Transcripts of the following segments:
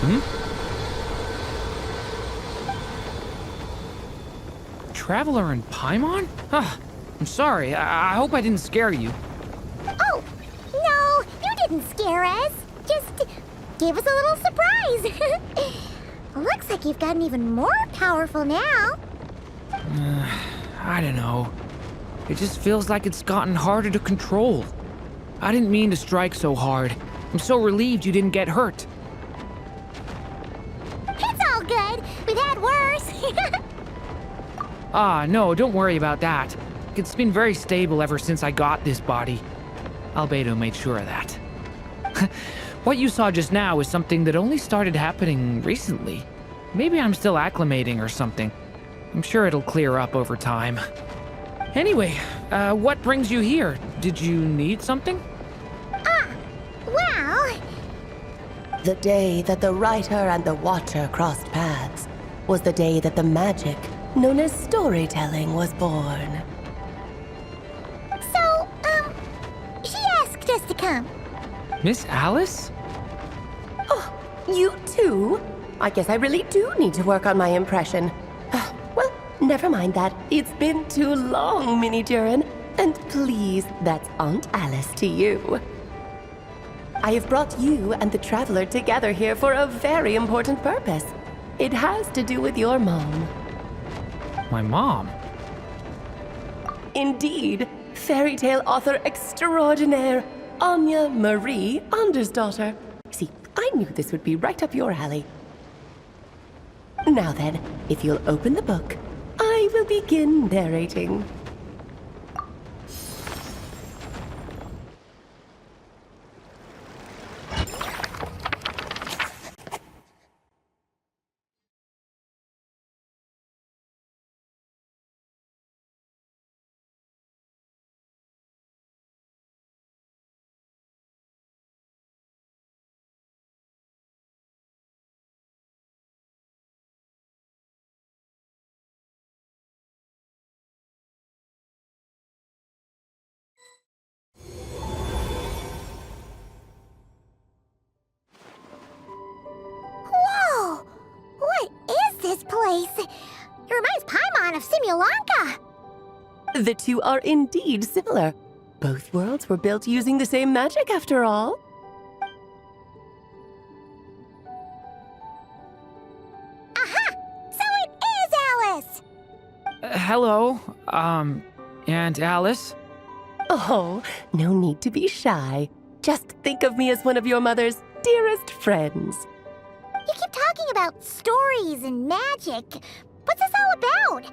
Hmm? Traveler in Paimon? I'm sorry. I hope I didn't scare you. Oh, no, you didn't scare us. Just gave us a little surprise. Looks like you've gotten even more powerful now. I don't know. It just feels like it's gotten harder to control. I didn't mean to strike so hard. I'm so relieved you didn't get hurt. It's all good. We've had worse. No, don't worry about that. It's been very stable ever since I got this body. Albedo made sure of that. What you saw just now is something that only started happening recently. Maybe I'm still acclimating or something. I'm sure it'll clear up over time. Anyway, what brings you here? Did you need something? Well... The day that the writer and the watcher crossed paths was the day that the magic known as storytelling was born. So, she asked us to come. Miss Alice? Oh, you too? I guess I really do need to work on my impression. Well, never mind that. It's been too long, Mini Durin. And please, that's Aunt Alice to you. I have brought you and the Traveler together here for a very important purpose. It has to do with your mom. My mom? Indeed, fairy tale author extraordinaire, Anya Marie Andersdottir. See, I knew this would be right up your alley. Now then, if you'll open the book, I will begin narrating. Whoa! What is this place? It reminds Paimon of Simulanka. The two are indeed similar. Both worlds were built using the same magic, after all. Aha! So it is Alice! Hello, Aunt Alice? Oh, no need to be shy. Just think of me as one of your mother's dearest friends. You keep talking about stories and magic. What's this all about?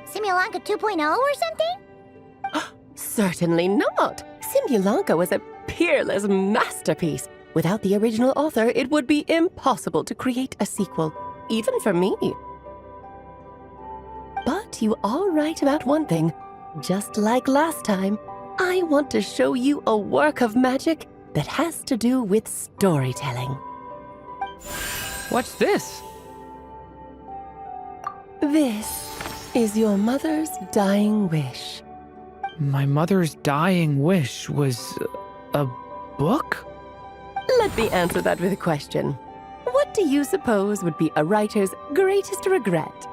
Simulanka 2.0 or something? Certainly not. Simulanka was a peerless masterpiece. Without the original author, it would be impossible to create a sequel, even for me. But you are right about one thing. Just like last time, I want to show you a work of magic that has to do with storytelling. What's this? This is your mother's dying wish. My mother's dying wish was a book? Let me answer that with a question. What do you suppose would be a writer's greatest regret?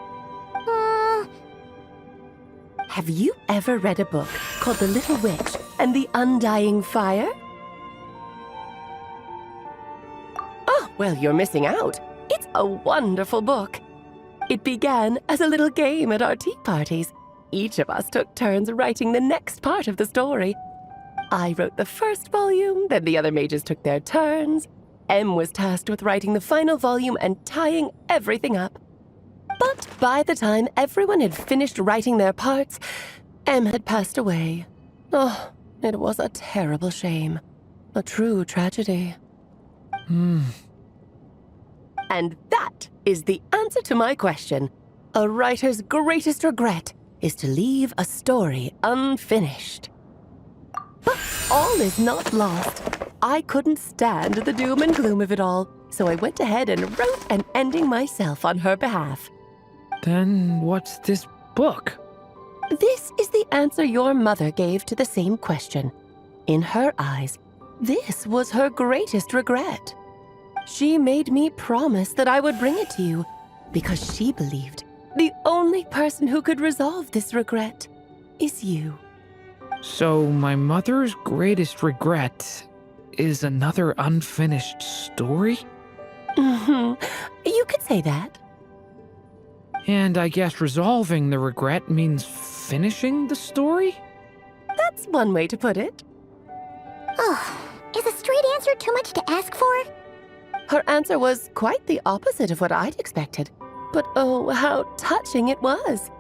Have you ever read a book called The Little Witch and the Undying Fire? Oh, well, you're missing out. It's a wonderful book. It began as a little game at our tea parties. Each of us took turns writing the next part of the story. I wrote the first volume, then the other mages took their turns. Em was tasked with writing the final volume and tying everything up. But by the time everyone had finished writing their parts, Em had passed away. Oh, it was a terrible shame. A true tragedy. And that is the answer to my question. A writer's greatest regret is to leave a story unfinished. But all is not lost. I couldn't stand the doom and gloom of it all, so I went ahead and wrote an ending myself on her behalf. Then what's this book? This is the answer your mother gave to the same question. In her eyes, this was her greatest regret. She made me promise that I would bring it to you because she believed the only person who could resolve this regret is you. So my mother's greatest regret is another unfinished story? You could say that. And I guess resolving the regret means finishing the story? That's one way to put it. Oh, is a straight answer too much to ask for? Her answer was quite the opposite of what I'd expected. But oh, how touching it was.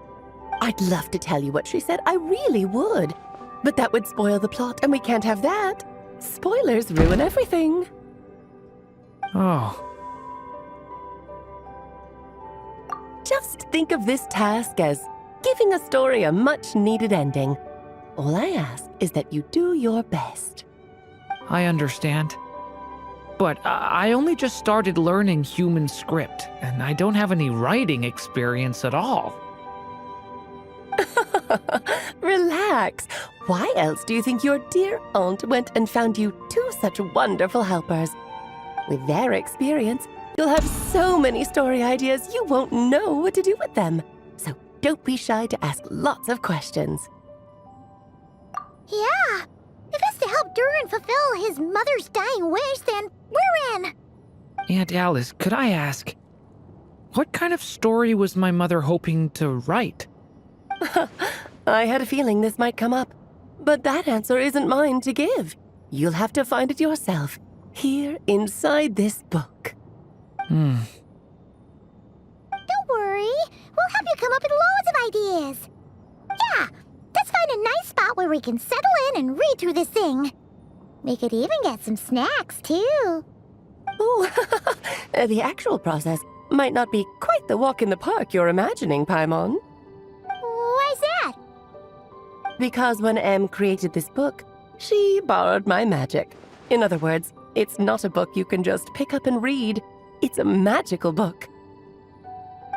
I'd love to tell you what she said, I really would. But that would spoil the plot, and we can't have that. Spoilers ruin everything. Oh. Just think of this task as giving a story a much-needed ending. All I ask is that you do your best. I understand. But I only just started learning human script, and I don't have any writing experience at all. Relax. Why else do you think your dear aunt went and found you two such wonderful helpers? With their experience, you'll have so many story ideas you won't know what to do with them. So don't be shy to ask lots of questions. Yeah. If it's to help Durin fulfill his mother's dying wish, then we're in. Aunt Alice, could I ask, what kind of story was my mother hoping to write? I had a feeling this might come up, but that answer isn't mine to give. You'll have to find it yourself, here inside this book. Don't worry. We'll help you come up with loads of ideas. Yeah, let's find a nice spot where we can settle in and read through this thing. We could even get some snacks, too. Oh, the actual process might not be quite the walk in the park you're imagining, Paimon. Why's that? Because when Em created this book, she borrowed my magic. In other words, it's not a book you can just pick up and read. It's a magical book.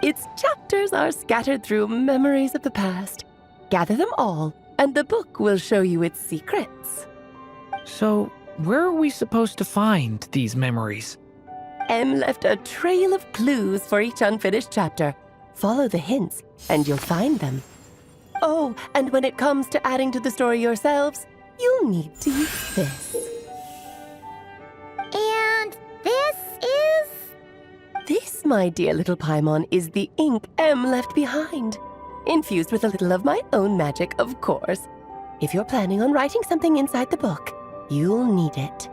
Its chapters are scattered through memories of the past. Gather them all, and the book will show you its secrets. So, where are we supposed to find these memories? Em left a trail of clues for each unfinished chapter. Follow the hints, and you'll find them. Oh, and when it comes to adding to the story yourselves, you'll need to use this. And this is... This, my dear little Paimon, is the ink Em left behind. Infused with a little of my own magic, of course. If you're planning on writing something inside the book, you'll need it.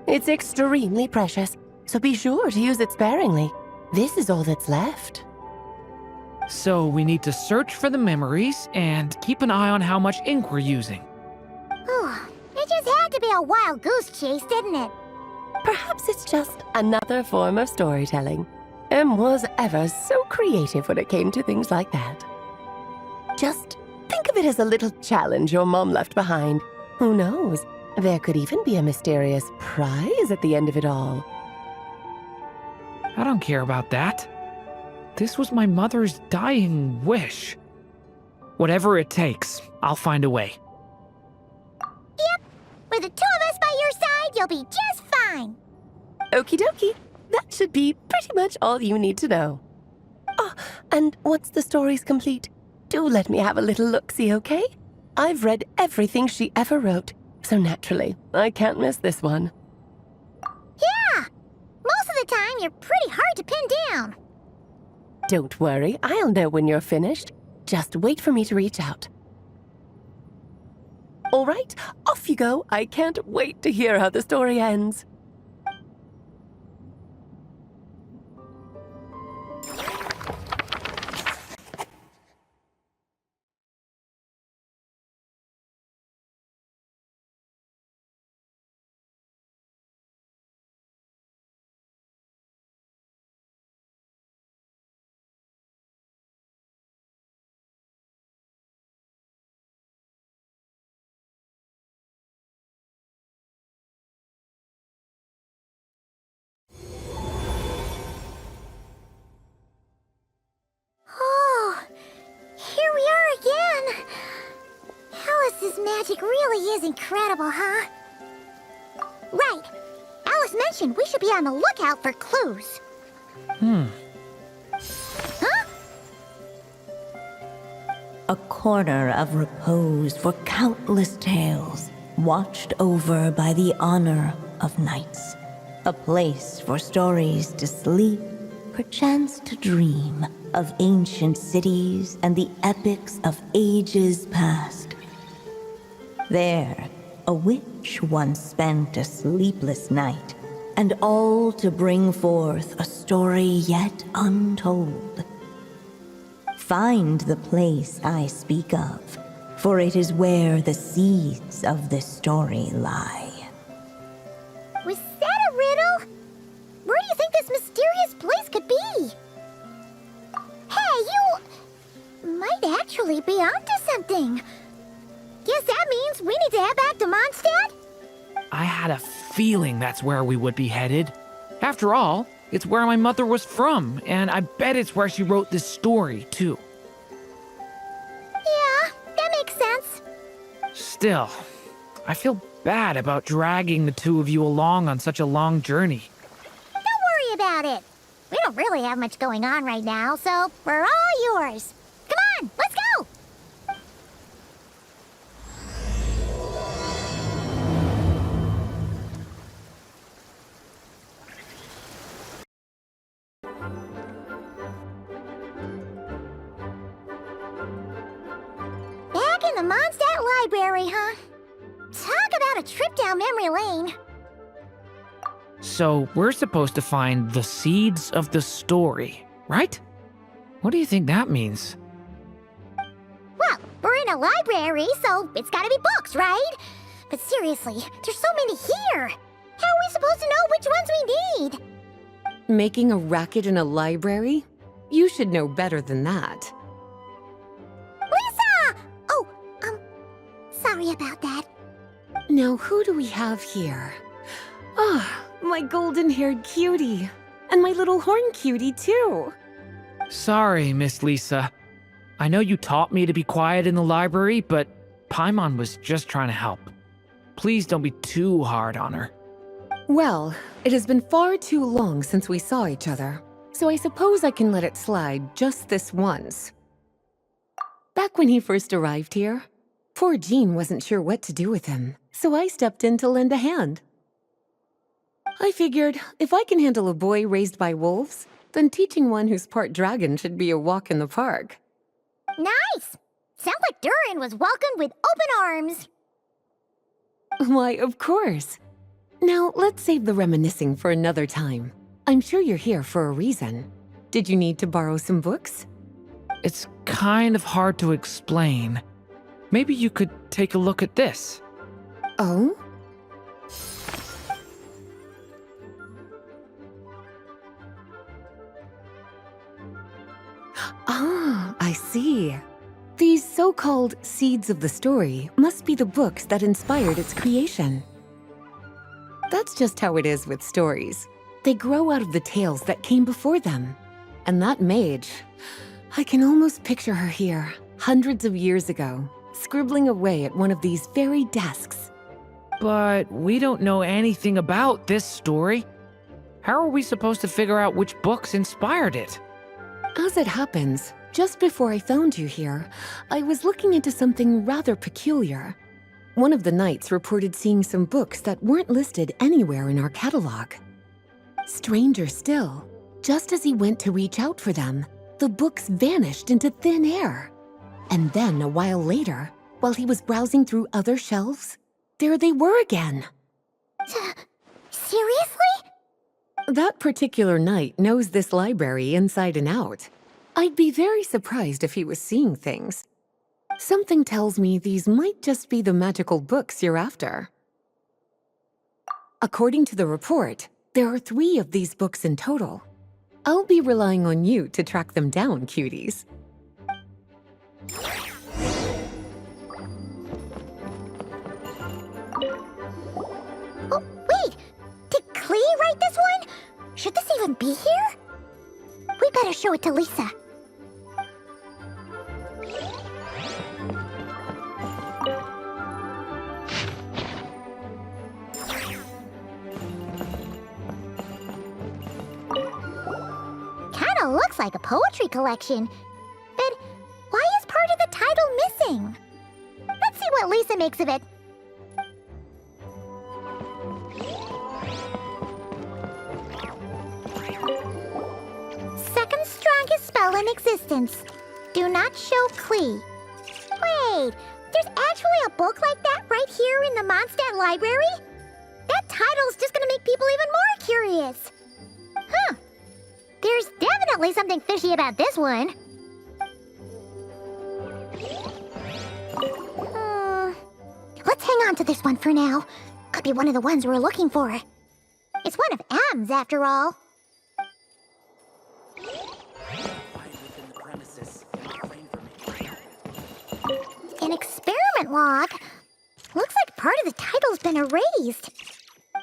It's extremely precious, so be sure to use it sparingly. This is all that's left. So we need to search for the memories and keep an eye on how much ink we're using. Oh, it just had to be a wild goose chase, didn't it? Perhaps it's just another form of storytelling. Em was ever so creative when it came to things like that. Just think of it as a little challenge your mom left behind. Who knows? There could even be a mysterious prize at the end of it all. I don't care about that. This was my mother's dying wish. Whatever it takes, I'll find a way. Yep. With the two of us by your side, you'll be just fine. Okie dokie. That should be pretty much all you need to know. Oh, and once the story's complete, do let me have a little look-see, okay? I've read everything she ever wrote, so naturally, I can't miss this one. Yeah. Most of the time, you're pretty hard to pin down. Don't worry, I'll know when you're finished. Just wait for me to reach out. All right, off you go. I can't wait to hear how the story ends. Oh, here we are again. Alice's magic really is incredible, huh? Right. Alice mentioned we should be on the lookout for clues. Huh? A corner of repose for countless tales, watched over by the honor of knights. A place for stories to sleep, perchance to dream of ancient cities and the epics of ages past. There, a witch once spent a sleepless night, and all to bring forth a story yet untold. Find the place I speak of, for it is where the seeds of this story lie. Was that a riddle? Where do you think this mysterious place could be? Hey, you might actually be onto something. Guess that means we need to head back to Mondstadt? I had a feeling that's where we would be headed. After all, it's where my mother was from, and I bet it's where she wrote this story, too. Yeah, that makes sense. Still, I feel bad about dragging the two of you along on such a long journey. Don't worry about it. We don't really have much going on right now, so we're all yours. Come on, let's go! Back in the Mondstadt Library, huh? Talk about a trip down memory lane. So, we're supposed to find the seeds of the story, right? What do you think that means? Well, we're in a library, so it's gotta be books, right? But seriously, there's so many here. How are we supposed to know which ones we need? Making a racket in a library? You should know better than that. Lisa! Oh, sorry about that. Now, who do we have here? Ah, my golden-haired cutie. And my little horn cutie, too. Sorry, Miss Lisa. I know you taught me to be quiet in the library, but Paimon was just trying to help. Please don't be too hard on her. Well, it has been far too long since we saw each other, so I suppose I can let it slide just this once. Back when he first arrived here, poor Jean wasn't sure what to do with him, so I stepped in to lend a hand. I figured, if I can handle a boy raised by wolves, then teaching one who's part dragon should be a walk in the park. Nice! Sounds like Durin was welcomed with open arms. Why, of course. Now, let's save the reminiscing for another time. I'm sure you're here for a reason. Did you need to borrow some books? It's kind of hard to explain. Maybe you could take a look at this. Oh? Ah, I see. These so-called seeds of the story must be the books that inspired its creation. That's just how it is with stories. They grow out of the tales that came before them. And that mage, I can almost picture her here, hundreds of years ago, scribbling away at one of these very desks. But we don't know anything about this story. How are we supposed to figure out which books inspired it? As it happens, just before I found you here, I was looking into something rather peculiar. One of the knights reported seeing some books that weren't listed anywhere in our catalog. Stranger still, just as he went to reach out for them, the books vanished into thin air. And then a while later, while he was browsing through other shelves, there they were again. Seriously? That particular knight knows this library inside and out. I'd be very surprised if he was seeing things. Something tells me these might just be the magical books you're after. According to the report, there are 3 of these books in total. I'll be relying on you to track them down, cuties. Oh, wait! Did Klee write this one? Should this even be here? We better show it to Lisa. looks like a poetry collection. But why is part of the title missing? Let's see what Lisa makes of it. Second strongest spell in existence. Do not show Klee. Wait, there's actually a book like that right here in the Mondstadt library? That title's just gonna make people even more curious. Huh. There's definitely something fishy about this one. Let's hang on to this one for now. Could be one of the ones we're looking for. It's one of M's, after all. An experiment log. Looks like part of the title's been erased.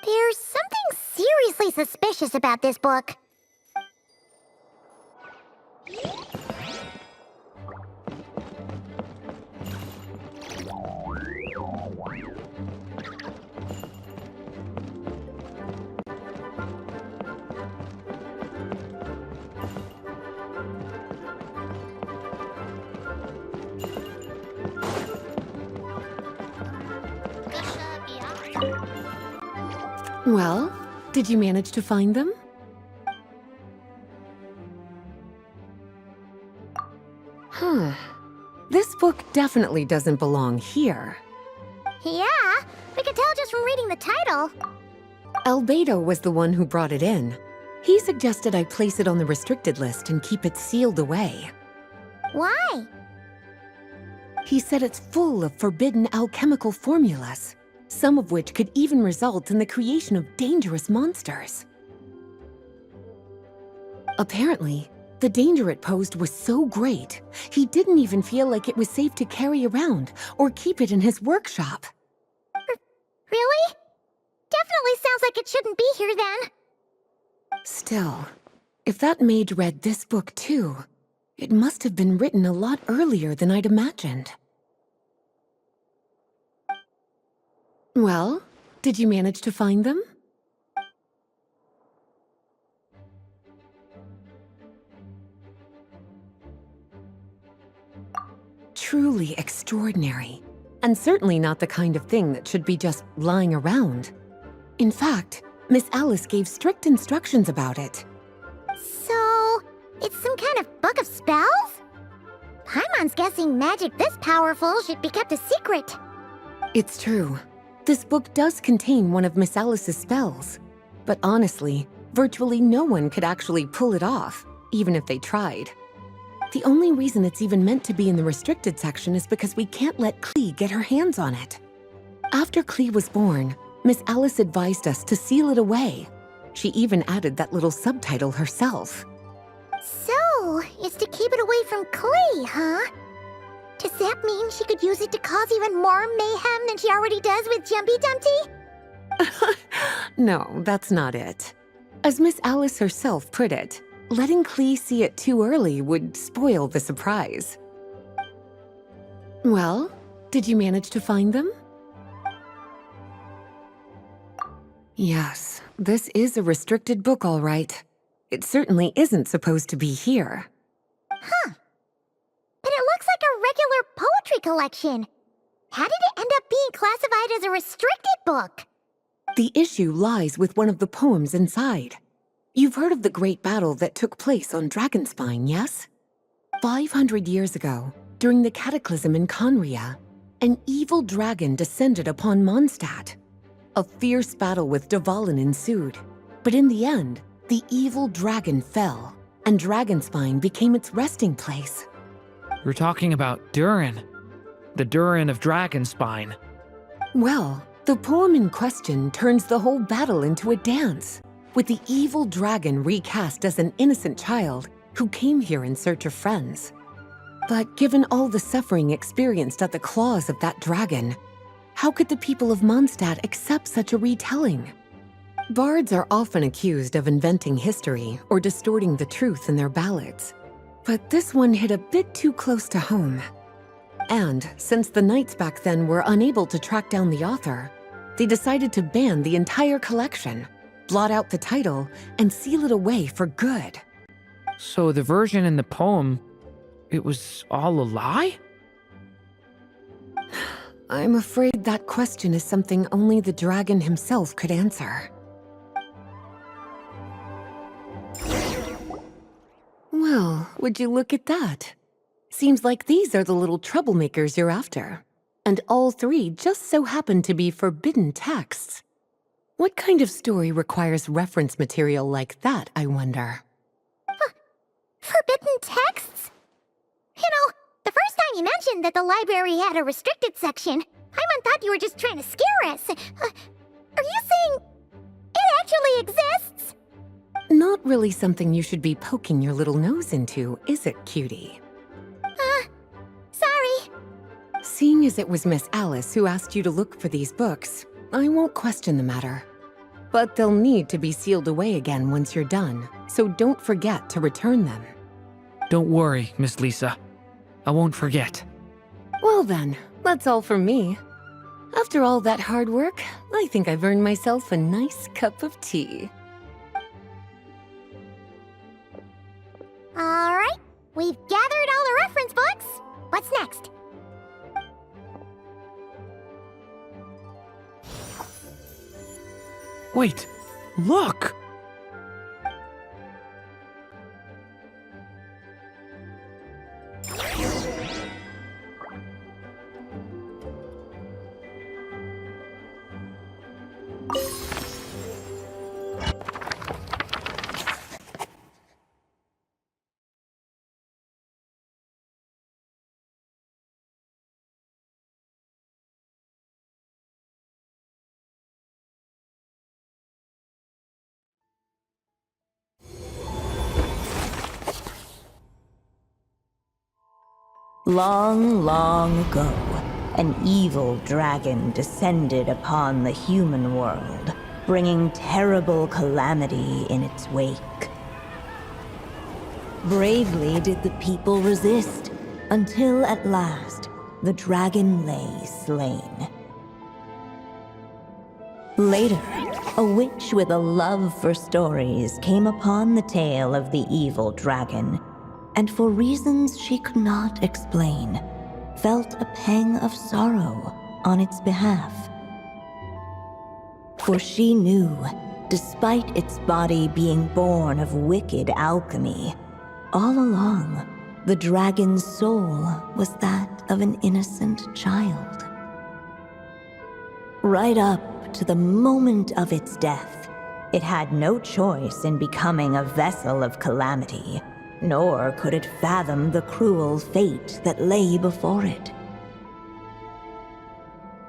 There's something seriously suspicious about this book. Well, did you manage to find them? Huh. This book definitely doesn't belong here. Yeah, we could tell just from reading the title. Rubedo was the one who brought it in. He suggested I place it on the restricted list and keep it sealed away. Why? He said it's full of forbidden alchemical formulas, some of which could even result in the creation of dangerous monsters. Apparently, the danger it posed was so great, he didn't even feel like it was safe to carry around or keep it in his workshop. Really? Definitely sounds like it shouldn't be here then. Still, if that maid read this book too, it must have been written a lot earlier than I'd imagined. Well, did you manage to find them? Truly extraordinary, and certainly not the kind of thing that should be just lying around. In fact, Miss Alice gave strict instructions about it. So, it's some kind of book of spells? Paimon's guessing magic this powerful should be kept a secret. It's true. This book does contain one of Miss Alice's spells. But honestly, virtually no one could actually pull it off, even if they tried. The only reason it's even meant to be in the restricted section is because we can't let Klee get her hands on it. After Klee was born, Miss Alice advised us to seal it away. She even added that little subtitle herself. So, it's to keep it away from Klee, huh? Does that mean she could use it to cause even more mayhem than she already does with Jumpy Dumpty? No, that's not it. As Miss Alice herself put it, letting Klee see it too early would spoil the surprise. Well, did you manage to find them? Yes, this is a restricted book, all right. It certainly isn't supposed to be here. Huh. But it looks like a regular poetry collection. How did it end up being classified as a restricted book? The issue lies with one of the poems inside. You've heard of the great battle that took place on Dragonspine, yes? 500 years ago, during the cataclysm in Conria, an evil dragon descended upon Mondstadt. A fierce battle with Dvalin ensued, but in the end, the evil dragon fell, and Dragonspine became its resting place. We're talking about Durin, the Durin of Dragonspine. Well, the poem in question turns the whole battle into a dance, with the evil dragon recast as an innocent child who came here in search of friends. But given all the suffering experienced at the claws of that dragon, how could the people of Mondstadt accept such a retelling? Bards are often accused of inventing history or distorting the truth in their ballads. But this one hit a bit too close to home. And since the knights back then were unable to track down the author, they decided to ban the entire collection, blot out the title, and seal it away for good. So the version in the poem, it was all a lie? I'm afraid that question is something only the dragon himself could answer. Well, would you look at that? Seems like these are the little troublemakers you're after. And all three just so happen to be forbidden texts. What kind of story requires reference material like that, I wonder? Forbidden texts? You know, the first time you mentioned that the library had a restricted section, I thought you were just trying to scare us. Are you saying it actually exists? Not really something you should be poking your little nose into, is it, cutie? Sorry. Seeing as it was Miss Alice who asked you to look for these books, I won't question the matter. But they'll need to be sealed away again once you're done, so don't forget to return them. Don't worry, Miss Lisa. I won't forget. Well then, that's all from me. After all that hard work, I think I've earned myself a nice cup of tea. All right, we've gathered all the reference books. What's next? Wait, look! Long, long ago, an evil dragon descended upon the human world, bringing terrible calamity in its wake. Bravely did the people resist, until at last, the dragon lay slain. Later, a witch with a love for stories came upon the tale of the evil dragon, and for reasons she could not explain, felt a pang of sorrow on its behalf. For she knew, despite its body being born of wicked alchemy, all along, the dragon's soul was that of an innocent child. Right up to the moment of its death, it had no choice in becoming a vessel of calamity, nor could it fathom the cruel fate that lay before it.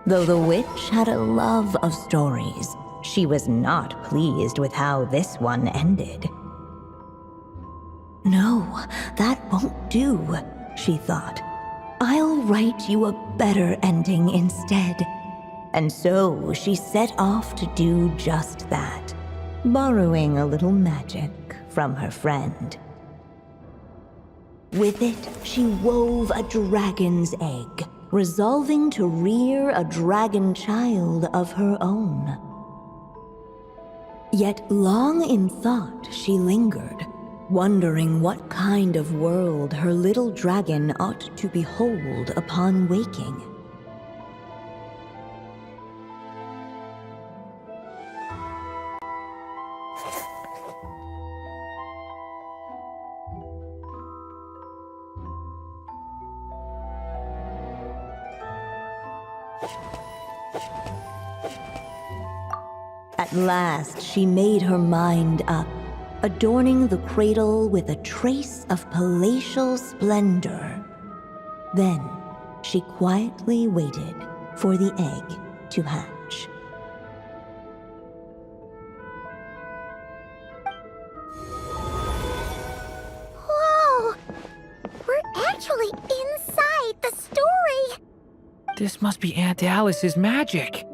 Though the witch had a love of stories, she was not pleased with how this one ended. No, that won't do, she thought. I'll write you a better ending instead. And so she set off to do just that, borrowing a little magic from her friend. With it, she wove a dragon's egg, resolving to rear a dragon child of her own. Yet long in thought she lingered, wondering what kind of world her little dragon ought to behold upon waking. At last, she made her mind up, adorning the cradle with a trace of palatial splendor. Then, she quietly waited for the egg to hatch. Whoa! We're actually inside the story! This must be Aunt Alice's magic.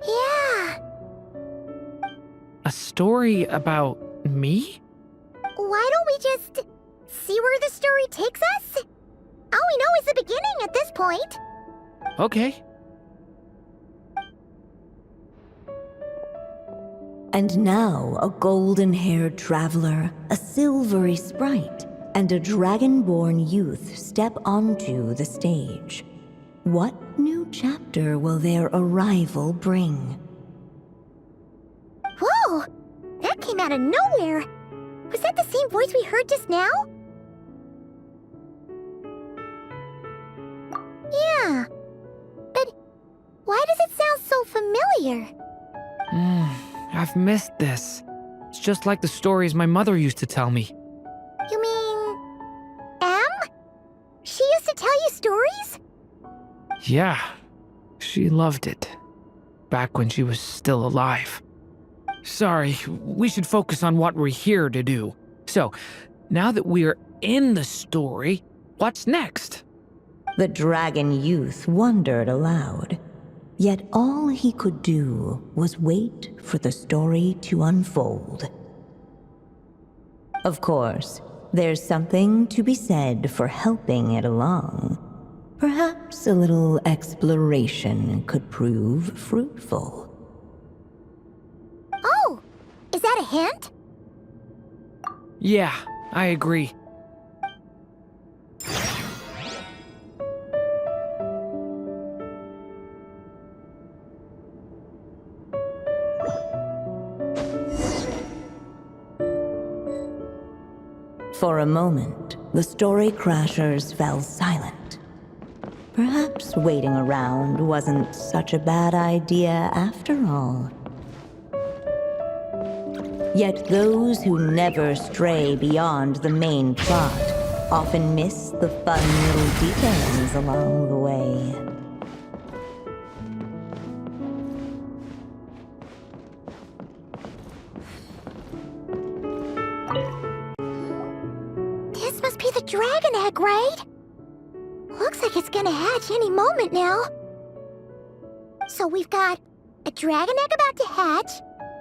Yeah. A story about me? Why don't we just see where the story takes us? All we know is the beginning at this point. Okay. And now a golden-haired traveler, a silvery sprite, and a dragonborn youth step onto the stage. What new chapter will their arrival bring? Whoa! That came out of nowhere! Was that the same voice we heard just now? Yeah. But why does it sound so familiar? I've missed this. It's just like the stories my mother used to tell me. You mean... Em? She used to tell you stories? Yeah, she loved it. Back when she was still alive. Sorry, we should focus on what we're here to do. So, now that we're in the story, what's next? The dragon youth wondered aloud. Yet all he could do was wait for the story to unfold. Of course, there's something to be said for helping it along. Perhaps a little exploration could prove fruitful. Oh! Is that a hint? Yeah, I agree. For a moment, the story crashers fell silent. Perhaps waiting around wasn't such a bad idea after all. Yet those who never stray beyond the main plot often miss the fun little details along the way. This must be the dragon egg, right? Looks like it's gonna hatch any moment now. So we've got a dragon egg about to hatch,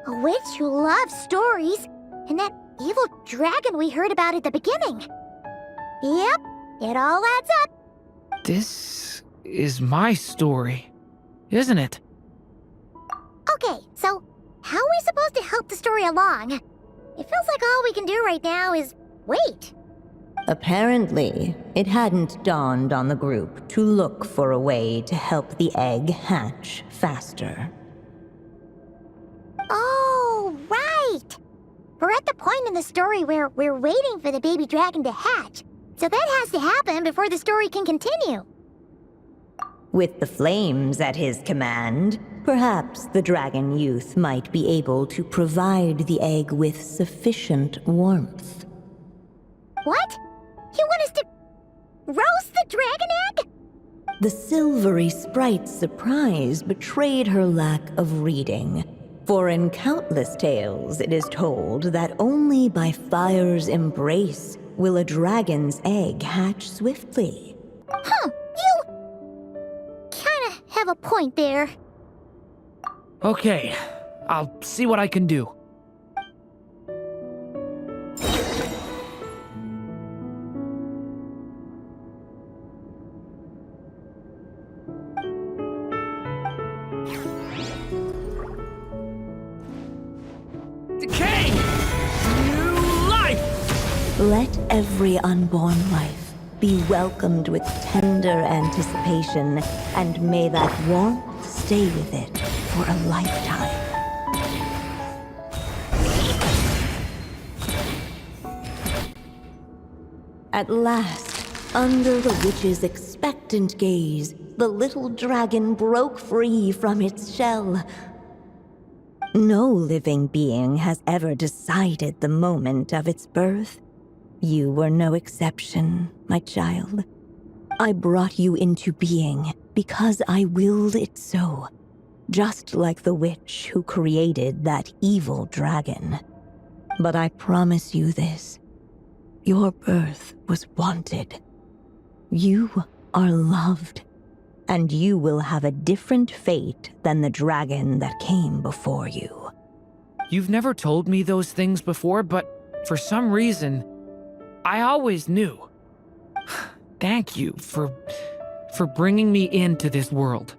a witch who loves stories, and that evil dragon we heard about at the beginning. Yep, it all adds up. This is my story, isn't it? Okay, so how are we supposed to help the story along? It feels like all we can do right now is wait. Apparently, it hadn't dawned on the group to look for a way to help the egg hatch faster. Oh, right! We're at the point in the story where we're waiting for the baby dragon to hatch, so that has to happen before the story can continue. With the flames at his command, perhaps the dragon youth might be able to provide the egg with sufficient warmth. What? You want us to roast the dragon egg? The silvery sprite's surprise betrayed her lack of reading. For in countless tales, it is told that only by fire's embrace will a dragon's egg hatch swiftly. You kinda have a point there. Okay, I'll see what I can do. Decay! New life! Let every unborn life be welcomed with tender anticipation, and may that warmth stay with it for a lifetime. At last, under the witch's expectant gaze, the little dragon broke free from its shell. No living being has ever decided the moment of its birth. You were no exception, my child. I brought you into being because I willed it so, just like the witch who created that evil dragon. But I promise you this. Your birth was wanted. You are loved, and you will have a different fate than the dragon that came before you. You've never told me those things before, but for some reason, I always knew. Thank you for bringing me into this world.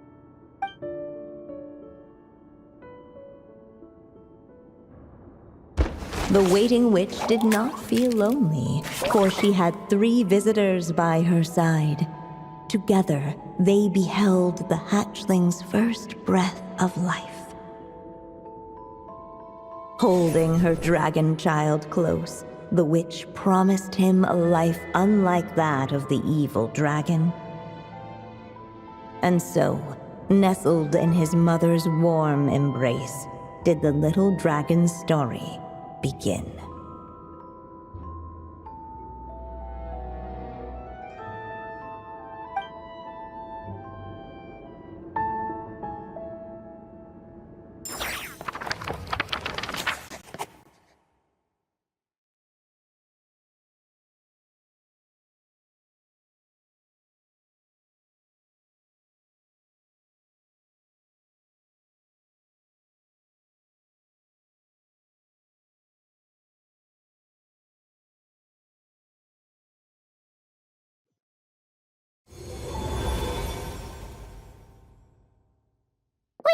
The waiting witch did not feel lonely, for she had 3 visitors by her side. Together, they beheld the hatchling's first breath of life. Holding her dragon child close, the witch promised him a life unlike that of the evil dragon. And so, nestled in his mother's warm embrace, did the little dragon's story begin.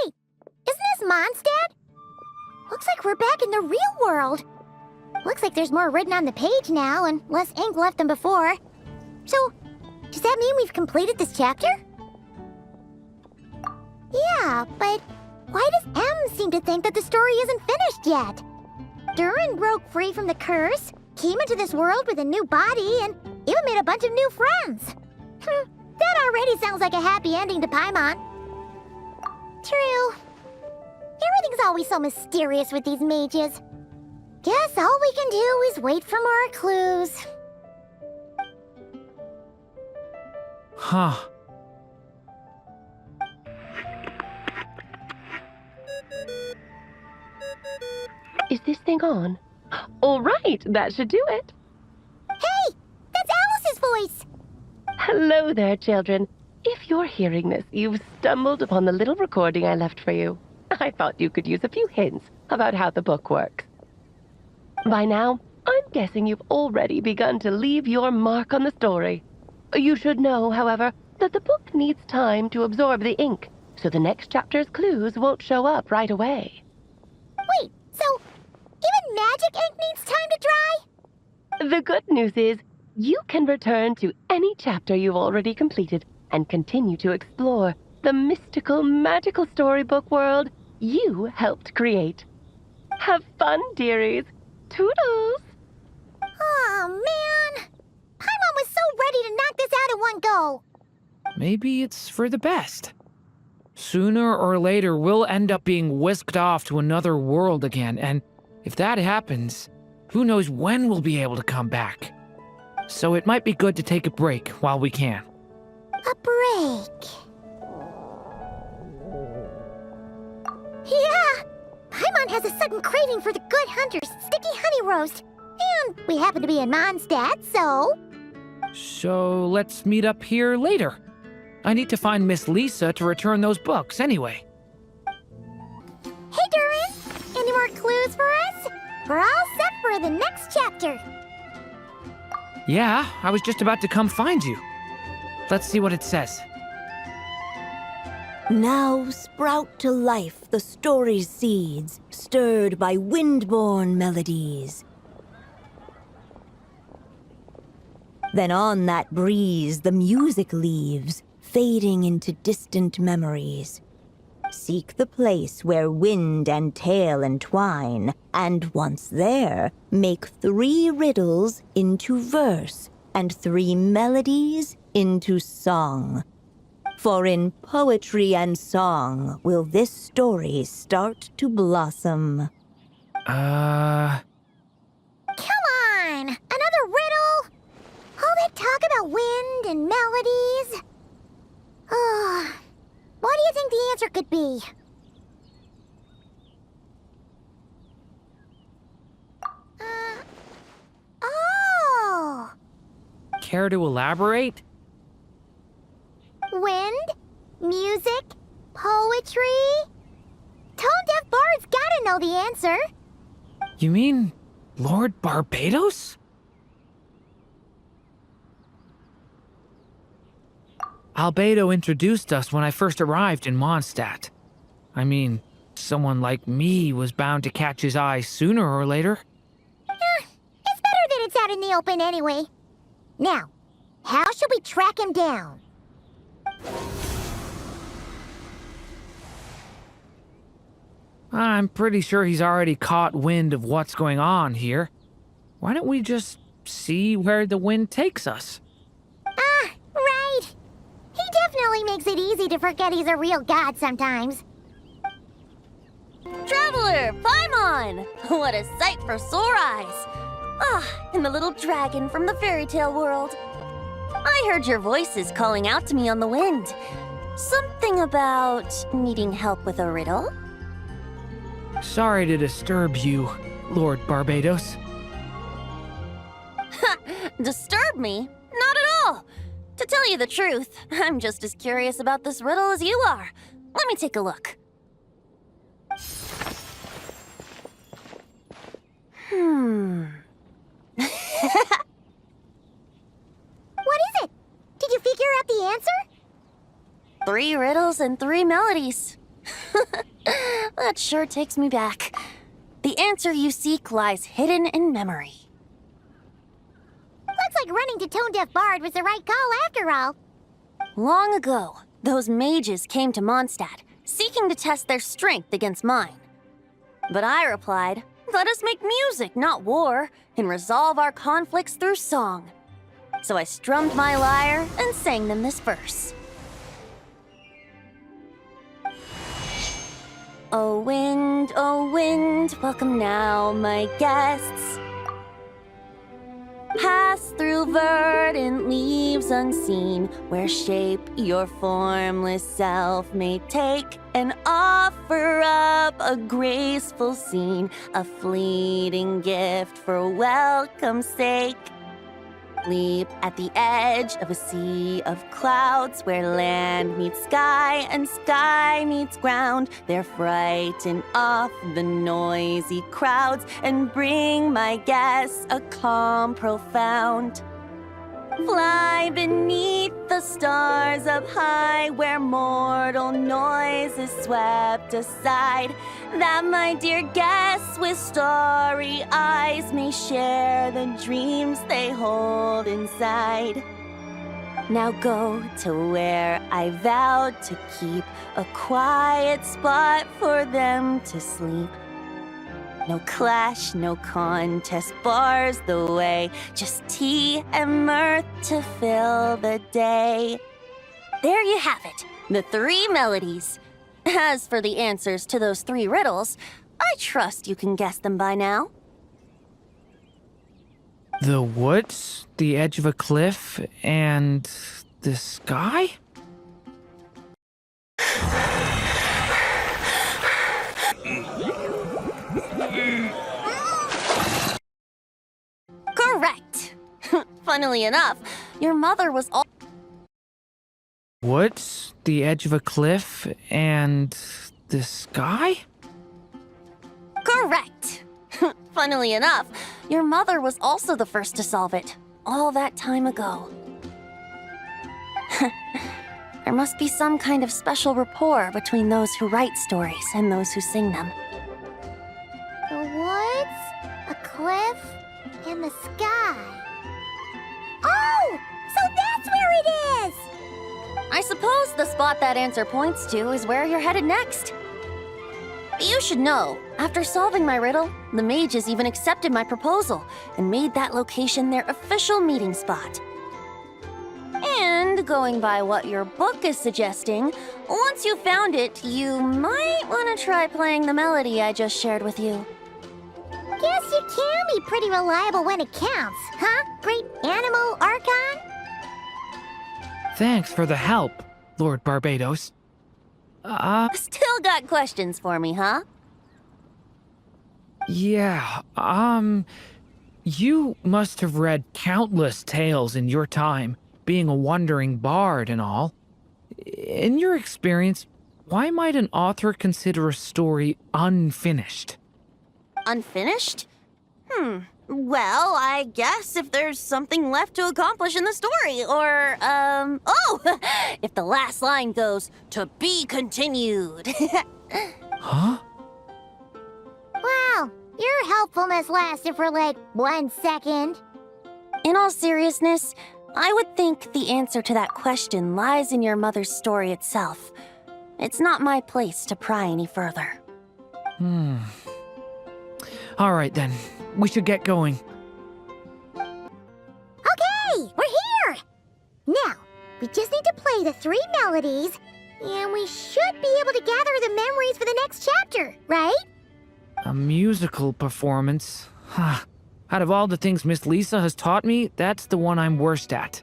Wait, isn't this Mondstadt? Looks like we're back in the real world. Looks like there's more written on the page now and less ink left than before. So, does that mean we've completed this chapter? Yeah, but why does M seem to think that the story isn't finished yet? Durin broke free from the curse, came into this world with a new body, and even made a bunch of new friends. That already sounds like a happy ending to Paimon. True. Everything's always so mysterious with these mages. Guess all we can do is wait for more clues. Huh. Is this thing on? All right, that should do it. Hey! That's Alice's voice! Hello there, children. If you're hearing this, you've stumbled upon the little recording I left for you. I thought you could use a few hints about how the book works. By now, I'm guessing you've already begun to leave your mark on the story. You should know, however, that the book needs time to absorb the ink, so the next chapter's clues won't show up right away. Wait, so even magic ink needs time to dry? The good news is, you can return to any chapter you've already completed and continue to explore the mystical, magical storybook world you helped create. Have fun, dearies. Toodles! Oh, man! Paimon was so ready to knock this out in one go! Maybe it's for the best. Sooner or later, we'll end up being whisked off to another world again, and if that happens, who knows when we'll be able to come back. So it might be good to take a break while we can. A break. Yeah! Paimon has a sudden craving for the Good Hunter's sticky honey roast. And we happen to be in Mondstadt, so... So let's meet up here later. I need to find Miss Lisa to return those books anyway. Hey, Durin! Any more clues for us? We're all set for the next chapter. Yeah, I was just about to come find you. Let's see what it says. Now sprout to life the story's seeds, stirred by wind-born melodies. Then on that breeze the music leaves, fading into distant memories. Seek the place where wind and tale entwine, and once there, make 3 riddles into verse, and 3 melodies into song. For in poetry and song will this story start to blossom. Come on! Another riddle? All that talk about wind and melodies? What do you think the answer could be? Oh! Care to elaborate? Wind, music, poetry. Tone-deaf bards gotta know the answer. You mean Lord Barbados? Albedo introduced us when I first arrived in Mondstadt. I mean, someone like me was bound to catch his eye sooner or later. the open anyway. Now, how should we track him down? I'm pretty sure he's already caught wind of what's going on here. Why don't we just see where the wind takes us? Ah, right. He definitely makes it easy to forget he's a real god sometimes. Traveler, Paimon! What a sight for sore eyes! Ah, and the little dragon from the fairy tale world. I heard your voices calling out to me on the wind. Something about needing help with a riddle? Sorry to disturb you, Lord Barbados. Disturb me? Not at all! To tell you the truth, I'm just as curious about this riddle as you are. Let me take a look. What is it? Did you figure out the answer? 3 riddles and 3 melodies. That sure takes me back. The answer you seek lies hidden in memory. Looks like running to Tone Deaf Bard was the right call after all. Long ago, those mages came to Mondstadt, seeking to test their strength against mine. But I replied, let us make music, not war, and resolve our conflicts through song. So I strummed my lyre and sang them this verse. O wind, welcome now, my guests. Pass through verdant leaves unseen, where shape your formless self may take, and offer up a graceful scene, a fleeting gift for welcome's sake. Leap at the edge of a sea of clouds, where land meets sky and sky meets ground. There frighten off the noisy crowds and bring my guests a calm profound. Fly beneath the stars up high, where mortal noise is swept aside, that my dear guests with starry eyes may share the dreams they hold inside. Now go to where I vowed to keep a quiet spot for them to sleep. No clash, no contest bars the way, just tea and mirth to fill the day. There you have it, the 3 melodies. As for the answers to those 3 riddles, I trust you can guess them by now. The woods, the edge of a cliff, and the sky? Correct! Funnily enough, your mother was Woods, the edge of a cliff, and the sky? Correct! Funnily enough, your mother was also the first to solve it, all that time ago. There must be some kind of special rapport between those who write stories and those who sing them. The woods, a cliff, and the sky. Oh! So that's where it is! I suppose the spot that answer points to is where you're headed next. You should know, after solving my riddle, the mages even accepted my proposal and made that location their official meeting spot. And going by what your book is suggesting, once you found it, you might want to try playing the melody I just shared with you. Guess you can be pretty reliable when it counts, huh? Great animal Archon? Thanks for the help, Lord Barbados. Still got questions for me, huh? Yeah, you must have read countless tales in your time, being a wandering bard and all. In your experience, why might an author consider a story unfinished? Unfinished? Well, I guess if there's something left to accomplish in the story, or, if the last line goes, "To be continued." Huh? Wow, your helpfulness lasted for like 1 second. In all seriousness, I would think the answer to that question lies in your mother's story itself. It's not my place to pry any further. All right then. We should get going. Okay, we're here! Now, we just need to play the 3 melodies, and we should be able to gather the memories for the next chapter, right? A musical performance? Huh. Out of all the things Miss Lisa has taught me, that's the one I'm worst at.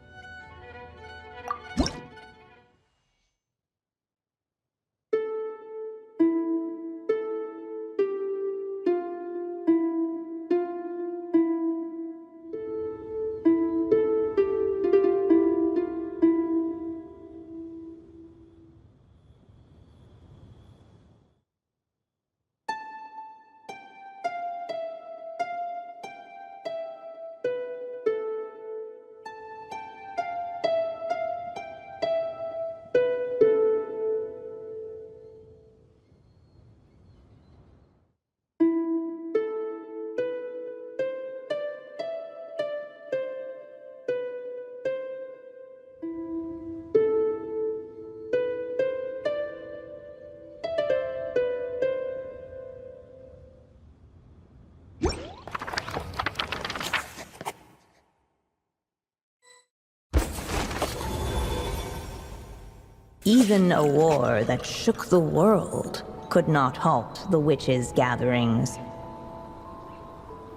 Even a war that shook the world could not halt the witches' gatherings.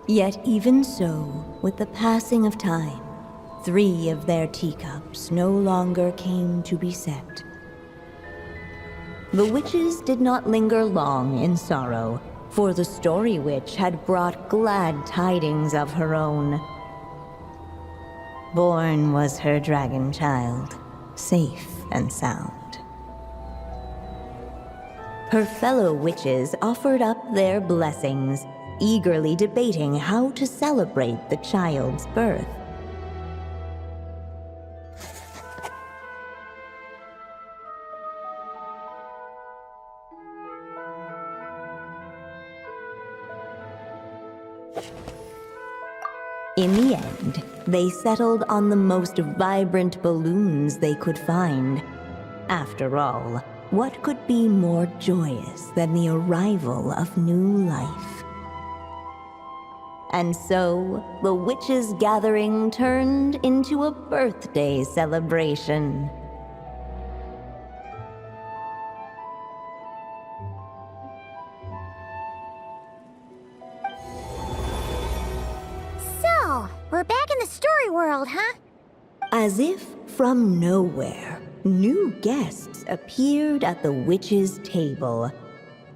Yet even so, with the passing of time, 3 of their teacups no longer came to be set. The witches did not linger long in sorrow, for the Story Witch had brought glad tidings of her own. Born was her dragon child, safe and sound. Her fellow witches offered up their blessings, eagerly debating how to celebrate the child's birth. In the end, they settled on the most vibrant balloons they could find. After all, what could be more joyous than the arrival of new life? And so, the witches' gathering turned into a birthday celebration. So, we're back in the story world, huh? As if from nowhere, new guests appeared at the witches' table.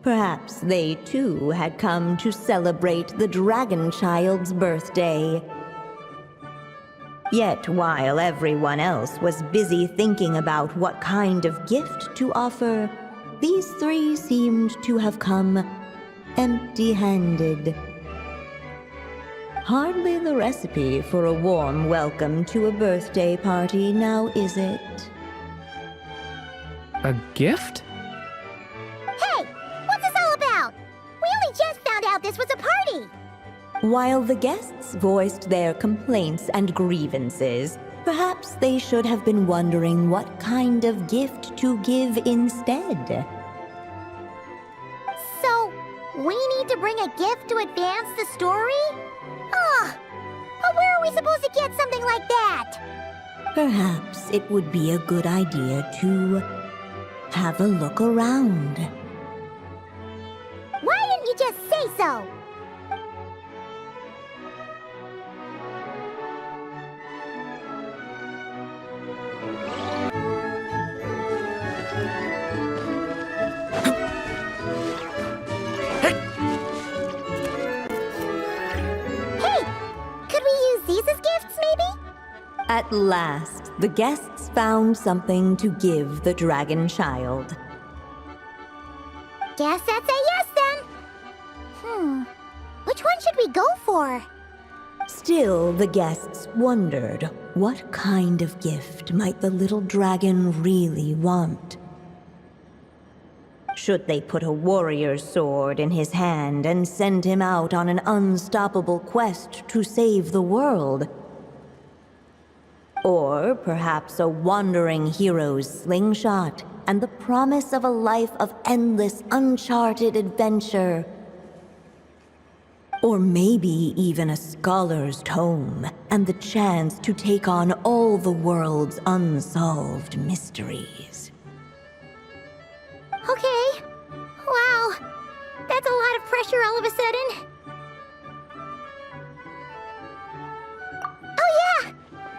Perhaps they too had come to celebrate the dragon child's birthday. Yet while everyone else was busy thinking about what kind of gift to offer, these 3 seemed to have come empty-handed. Hardly the recipe for a warm welcome to a birthday party, now is it? A gift? Hey, what's this all about? We only just found out this was a party! While the guests voiced their complaints and grievances, perhaps they should have been wondering what kind of gift to give instead. So, we need to bring a gift to advance the story? Ugh! But where are we supposed to get something like that? Perhaps it would be a good idea to have a look around. Why didn't you just say so? Hey! Could we use these as gifts, maybe? At last, the guests found something to give the dragon child. Guess that's a yes then. Which one should we go for? Still, the guests wondered, what kind of gift might the little dragon really want? Should they put a warrior's sword in his hand and send him out on an unstoppable quest to save the world? Or perhaps a wandering hero's slingshot and the promise of a life of endless, uncharted adventure. Or maybe even a scholar's tome and the chance to take on all the world's unsolved mysteries. Okay. Wow. That's a lot of pressure all of a sudden. Oh yeah!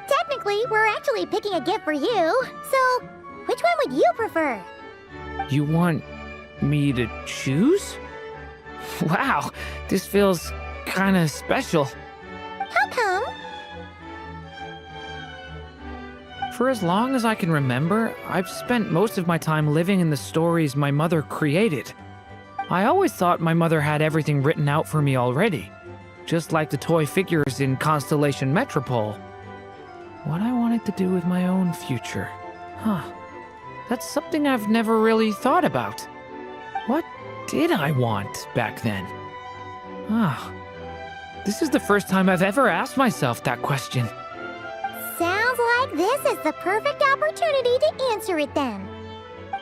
Technically, we're actually picking a gift for you. So, which one would you prefer? You want me to choose? Wow, this feels kinda special. How come? For as long as I can remember, I've spent most of my time living in the stories my mother created. I always thought my mother had everything written out for me already, just like the toy figures in Constellation Metropole. What I wanted to do with my own future. Huh. That's something I've never really thought about. What did I want back then? Ah. This is the first time I've ever asked myself that question. Sounds like this is the perfect opportunity to answer it then.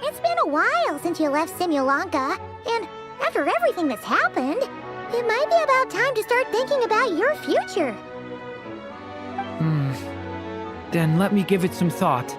It's been a while since you left Simulanka, and after everything that's happened, it might be about time to start thinking about your future. Then let me give it some thought.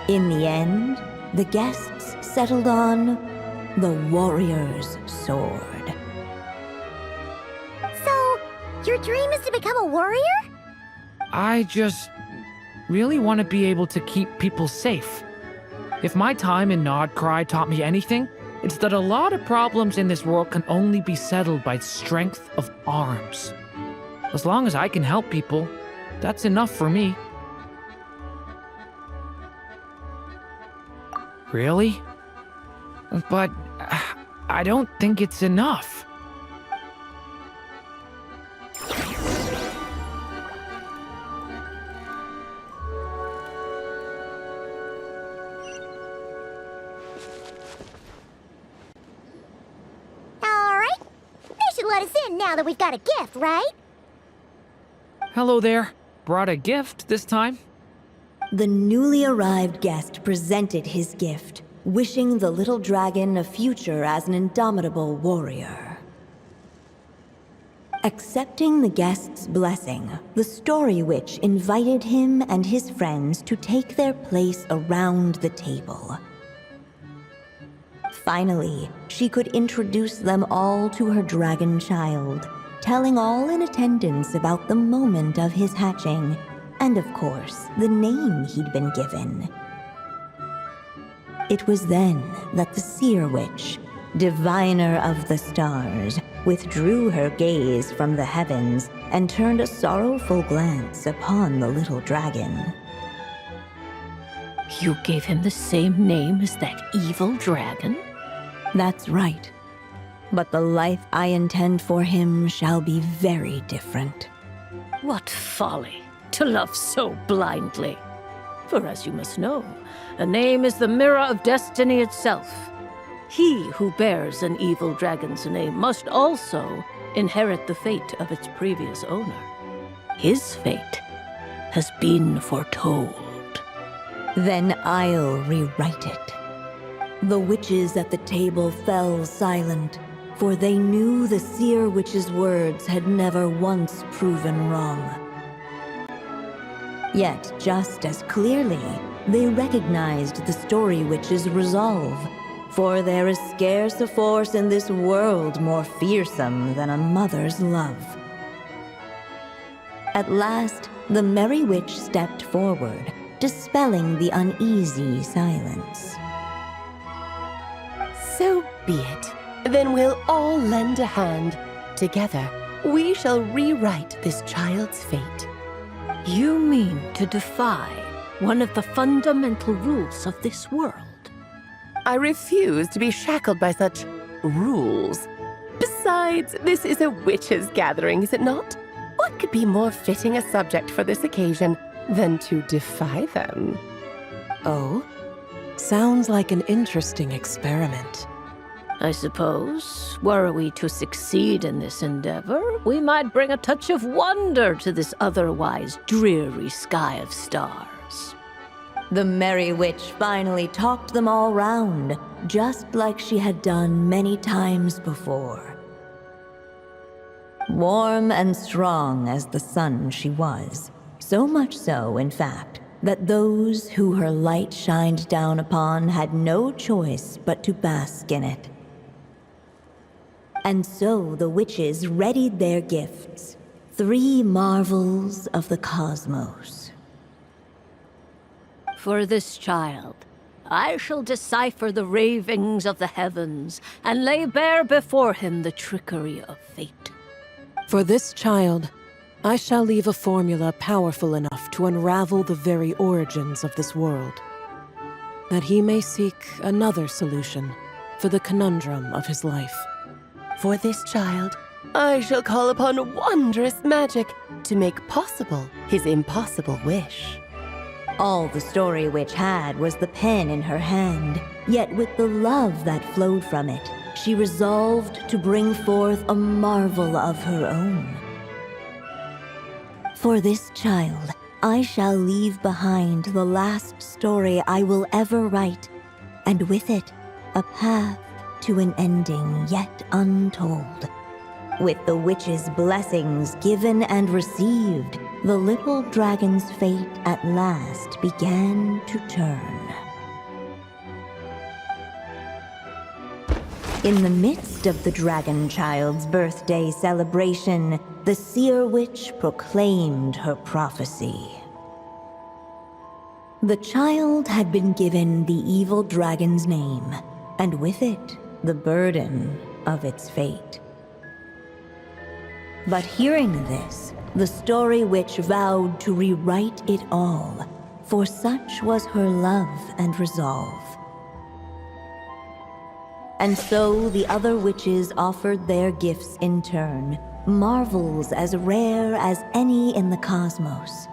In the end, the guests settled on the warrior's sword. So, your dream is to become a warrior? I just really want to be able to keep people safe. If my time in Nodcry taught me anything, it's that a lot of problems in this world can only be settled by strength of arms. As long as I can help people, that's enough for me. Really? But I don't think it's enough. Alright. They should let us in now that we've got a gift, right? Hello there. Brought a gift this time? The newly arrived guest presented his gift, wishing the little dragon a future as an indomitable warrior. Accepting the guest's blessing, the Story Witch invited him and his friends to take their place around the table. Finally, she could introduce them all to her dragon child, telling all in attendance about the moment of his hatching, and of course, the name he'd been given. It was then that the Seer Witch, diviner of the stars, withdrew her gaze from the heavens and turned a sorrowful glance upon the little dragon. You gave him the same name as that evil dragon? That's right. But the life I intend for him shall be very different. What folly to love so blindly. For as you must know, a name is the mirror of destiny itself. He who bears an evil dragon's name must also inherit the fate of its previous owner. His fate has been foretold. Then I'll rewrite it. The witches at the table fell silent, for they knew the Seer Witch's words had never once proven wrong. Yet, just as clearly, they recognized the Story Witch's resolve, for there is scarce a force in this world more fearsome than a mother's love. At last, the Merry Witch stepped forward, dispelling the uneasy silence. So be it. Then we'll all lend a hand. Together, we shall rewrite this child's fate. You mean to defy one of the fundamental rules of this world? I refuse to be shackled by such rules. Besides, this is a witches' gathering, is it not? What what could be more fitting a subject for this occasion than to defy them? Oh? Sounds like an interesting experiment. I suppose, were we to succeed in this endeavor, we might bring a touch of wonder to this otherwise dreary sky of stars. The Merry Witch finally talked them all round, just like she had done many times before. Warm and strong as the sun she was, so much so, in fact, that those who her light shined down upon had no choice but to bask in it. And so the witches readied their gifts, 3 marvels of the cosmos. For this child, I shall decipher the ravings of the heavens and lay bare before him the trickery of fate. For this child, I shall leave a formula powerful enough to unravel the very origins of this world, that he may seek another solution for the conundrum of his life. For this child, I shall call upon wondrous magic to make possible his impossible wish. All the Story Witch had was the pen in her hand, yet with the love that flowed from it, she resolved to bring forth a marvel of her own. For this child, I shall leave behind the last story I will ever write, and with it, a path to an ending yet untold. With the witch's blessings given and received, the little dragon's fate at last began to turn. In the midst of the dragon child's birthday celebration, the seer witch proclaimed her prophecy. The child had been given the evil dragon's name, and with it, the burden of its fate. But hearing this, the Story Witch vowed to rewrite it all, for such was her love and resolve. And so the other witches offered their gifts in turn, marvels as rare as any in the cosmos.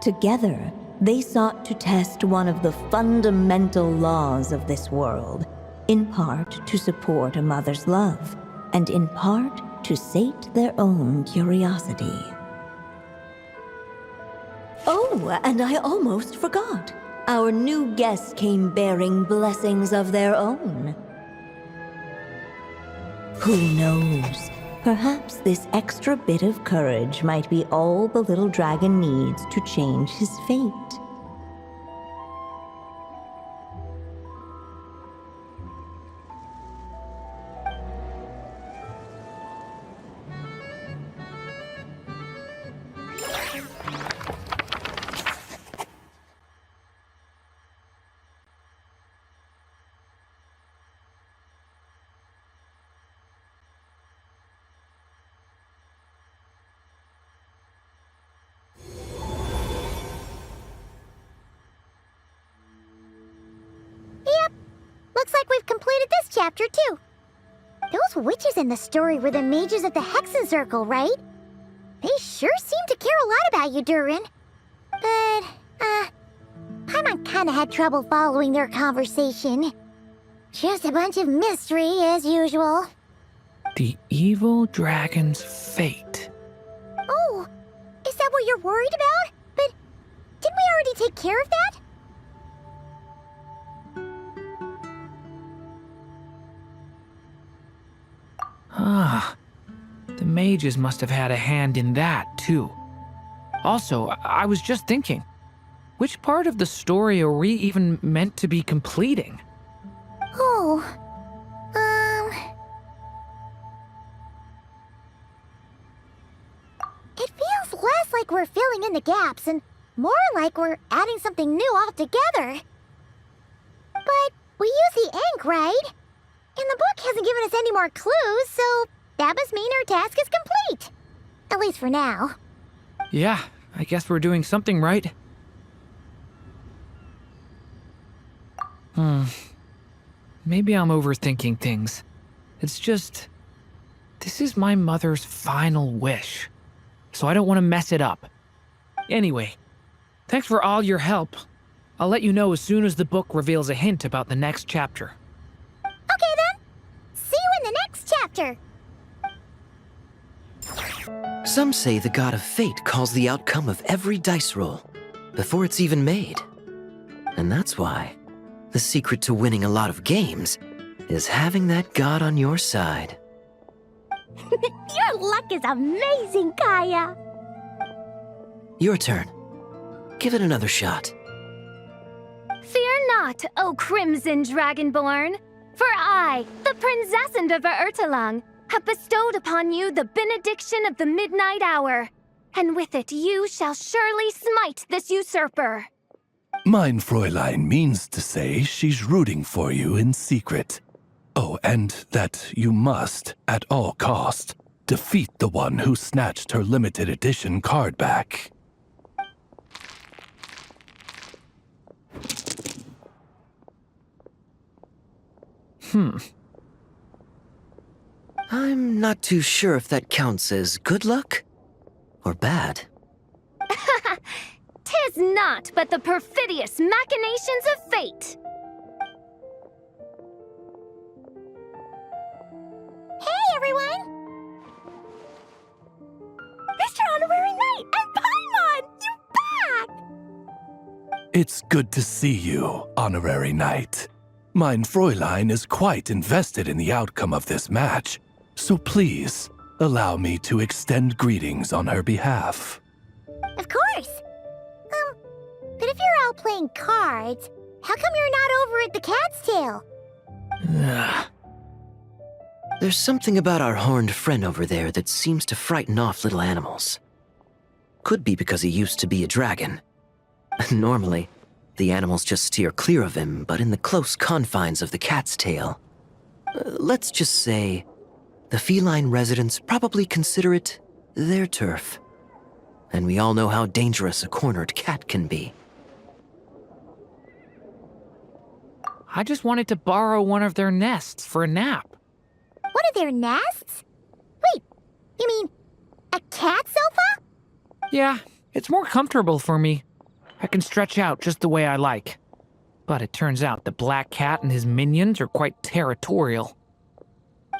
Together, they sought to test one of the fundamental laws of this world, in part to support a mother's love, and in part to sate their own curiosity. Oh, and I almost forgot. Our new guests came bearing blessings of their own. Who knows? Perhaps this extra bit of courage might be all the little dragon needs to change his fate. Looks like we've completed this chapter, too. Those witches in the story were the mages at the Hexenzirkel, right? They sure seem to care a lot about you, Durin. But, Paimon kinda had trouble following their conversation. Just a bunch of mystery, as usual. The evil dragon's fate. Oh, is that what you're worried about? But didn't we already take care of that? Ah, the mages must have had a hand in that, too. Also, I was just thinking, which part of the story are we even meant to be completing? Oh, It feels less like we're filling in the gaps and more like we're adding something new altogether. But we use the ink, right? And the book hasn't given us any more clues, so that must mean our task is complete. At least for now. Yeah, I guess we're doing something right. Maybe I'm overthinking things. It's just... This is my mother's final wish, so I don't want to mess it up. Anyway, thanks for all your help. I'll let you know as soon as the book reveals a hint about the next chapter. Okay then. See you in the next chapter. Some say the god of fate calls the outcome of every dice roll before it's even made. And that's why the secret to winning a lot of games is having that god on your side. Your luck is amazing, Kaya. Your turn. Give it another shot. Fear not, O Crimson Dragonborn, for I, the Princess of Ertalang, have bestowed upon you the benediction of the midnight hour, and with it you shall surely smite this usurper. Mein Fräulein means to say she's rooting for you in secret. Oh, and that you must, at all cost, defeat the one who snatched her limited edition card back. I'm not too sure if that counts as good luck or bad. Tis not but the perfidious machinations of fate. Hey, everyone! Mr. Honorary Knight and Paimon! You're back! It's good to see you, Honorary Knight. Mein Fräulein is quite invested in the outcome of this match, so please, allow me to extend greetings on her behalf. Of course! But if you're out playing cards, how come you're not over at the Cat's Tail? There's something about our horned friend over there that seems to frighten off little animals. Could be because he used to be a dragon. Normally, the animals just steer clear of him, but in the close confines of the Cat's Tail, let's just say, the feline residents probably consider it their turf. And we all know how dangerous a cornered cat can be. I just wanted to borrow one of their nests for a nap. One of their nests? Wait, you mean a cat sofa? Yeah, it's more comfortable for me. I can stretch out just the way I like. But it turns out the Black Cat and his minions are quite territorial.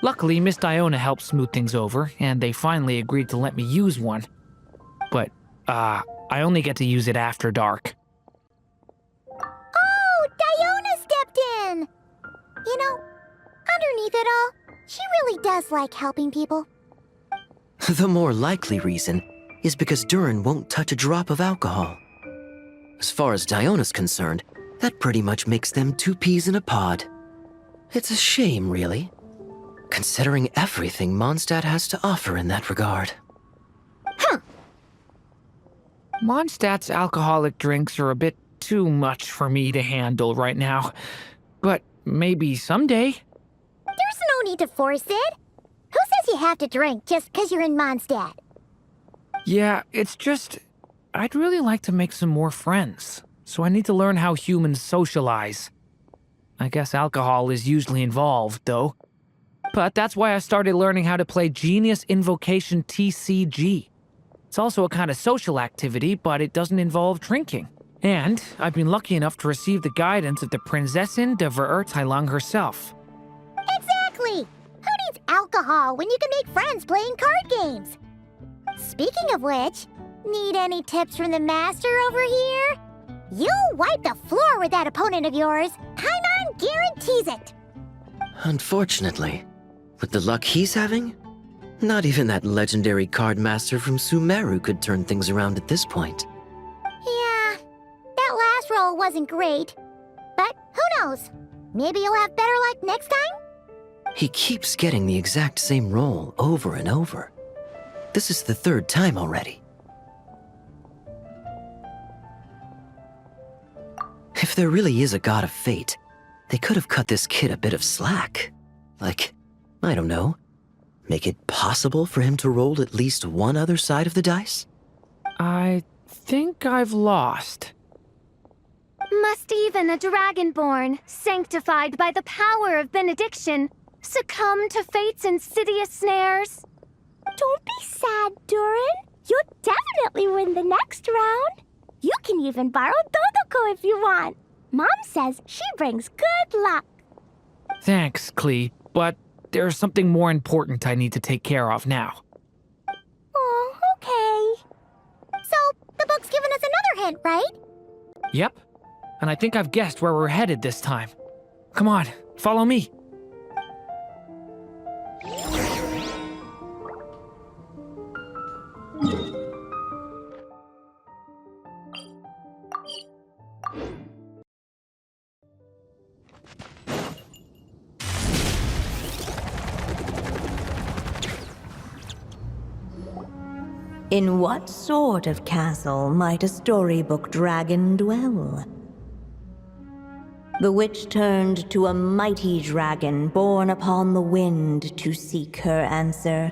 Luckily, Miss Diona helped smooth things over, and they finally agreed to let me use one. But, I only get to use it after dark. Oh, Diona stepped in! You know, underneath it all, she really does like helping people. The more likely reason is because Durin won't touch a drop of alcohol. As far as Diona's concerned, that pretty much makes them two peas in a pod. It's a shame, really, considering everything Mondstadt has to offer in that regard. Mondstadt's alcoholic drinks are a bit too much for me to handle right now. But maybe someday. There's no need to force it. Who says you have to drink just because you're in Mondstadt? Yeah, it's just, I'd really like to make some more friends, so I need to learn how humans socialize. I guess alcohol is usually involved, though. But that's why I started learning how to play Genius Invocation TCG. It's also a kind of social activity, but it doesn't involve drinking. And I've been lucky enough to receive the guidance of the Prinzessin de Verurteilung herself. Exactly! Who needs alcohol when you can make friends playing card games? Speaking of which, need any tips from the master over here? You'll wipe the floor with that opponent of yours. Paimon guarantees it. Unfortunately, with the luck he's having, not even that legendary card master from Sumeru could turn things around at this point. Yeah, that last roll wasn't great. But who knows? Maybe you'll have better luck next time? He keeps getting the exact same roll over and over. This is the third time already. If there really is a god of fate, they could have cut this kid a bit of slack. Like, I don't know, make it possible for him to roll at least one other side of the dice? I think I've lost. Must even a dragonborn, sanctified by the power of benediction, Succumb to fate's insidious snares? Don't be sad, Durin. You'll definitely win the next round. You can even borrow Dodoko if you want. Mom says she brings good luck. Thanks, Klee, but there's something more important I need to take care of now. Oh, okay. So, the book's given us another hint, right? Yep, and I think I've guessed where we're headed this time. Come on, follow me. In what sort of castle might a storybook dragon dwell? The witch turned to a mighty dragon born upon the wind to seek her answer.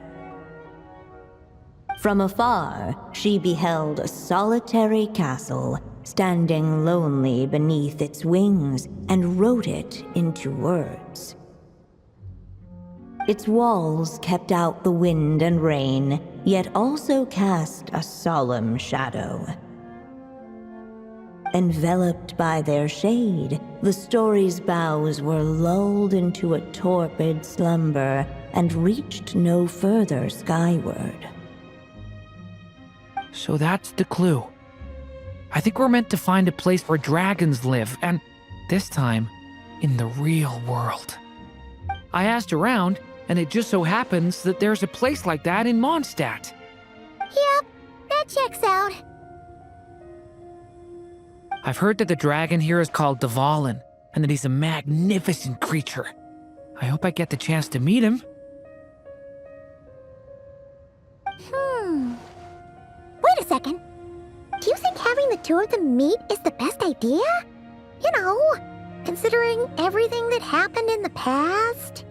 From afar, she beheld a solitary castle, standing lonely beneath its wings, and wrote it into words. Its walls kept out the wind and rain, yet also cast a solemn shadow. Enveloped by their shade, the story's boughs were lulled into a torpid slumber and reached no further skyward. So that's the clue. I think we're meant to find a place where dragons live, and this time, in the real world. I asked around, and it just so happens that there's a place like that in Mondstadt. Yep, that checks out. I've heard that the dragon here is called Dvalin, and that he's a magnificent creature. I hope I get the chance to meet him. Wait a second. Do you think having the two of them meet is the best idea? You know, considering everything that happened in the past?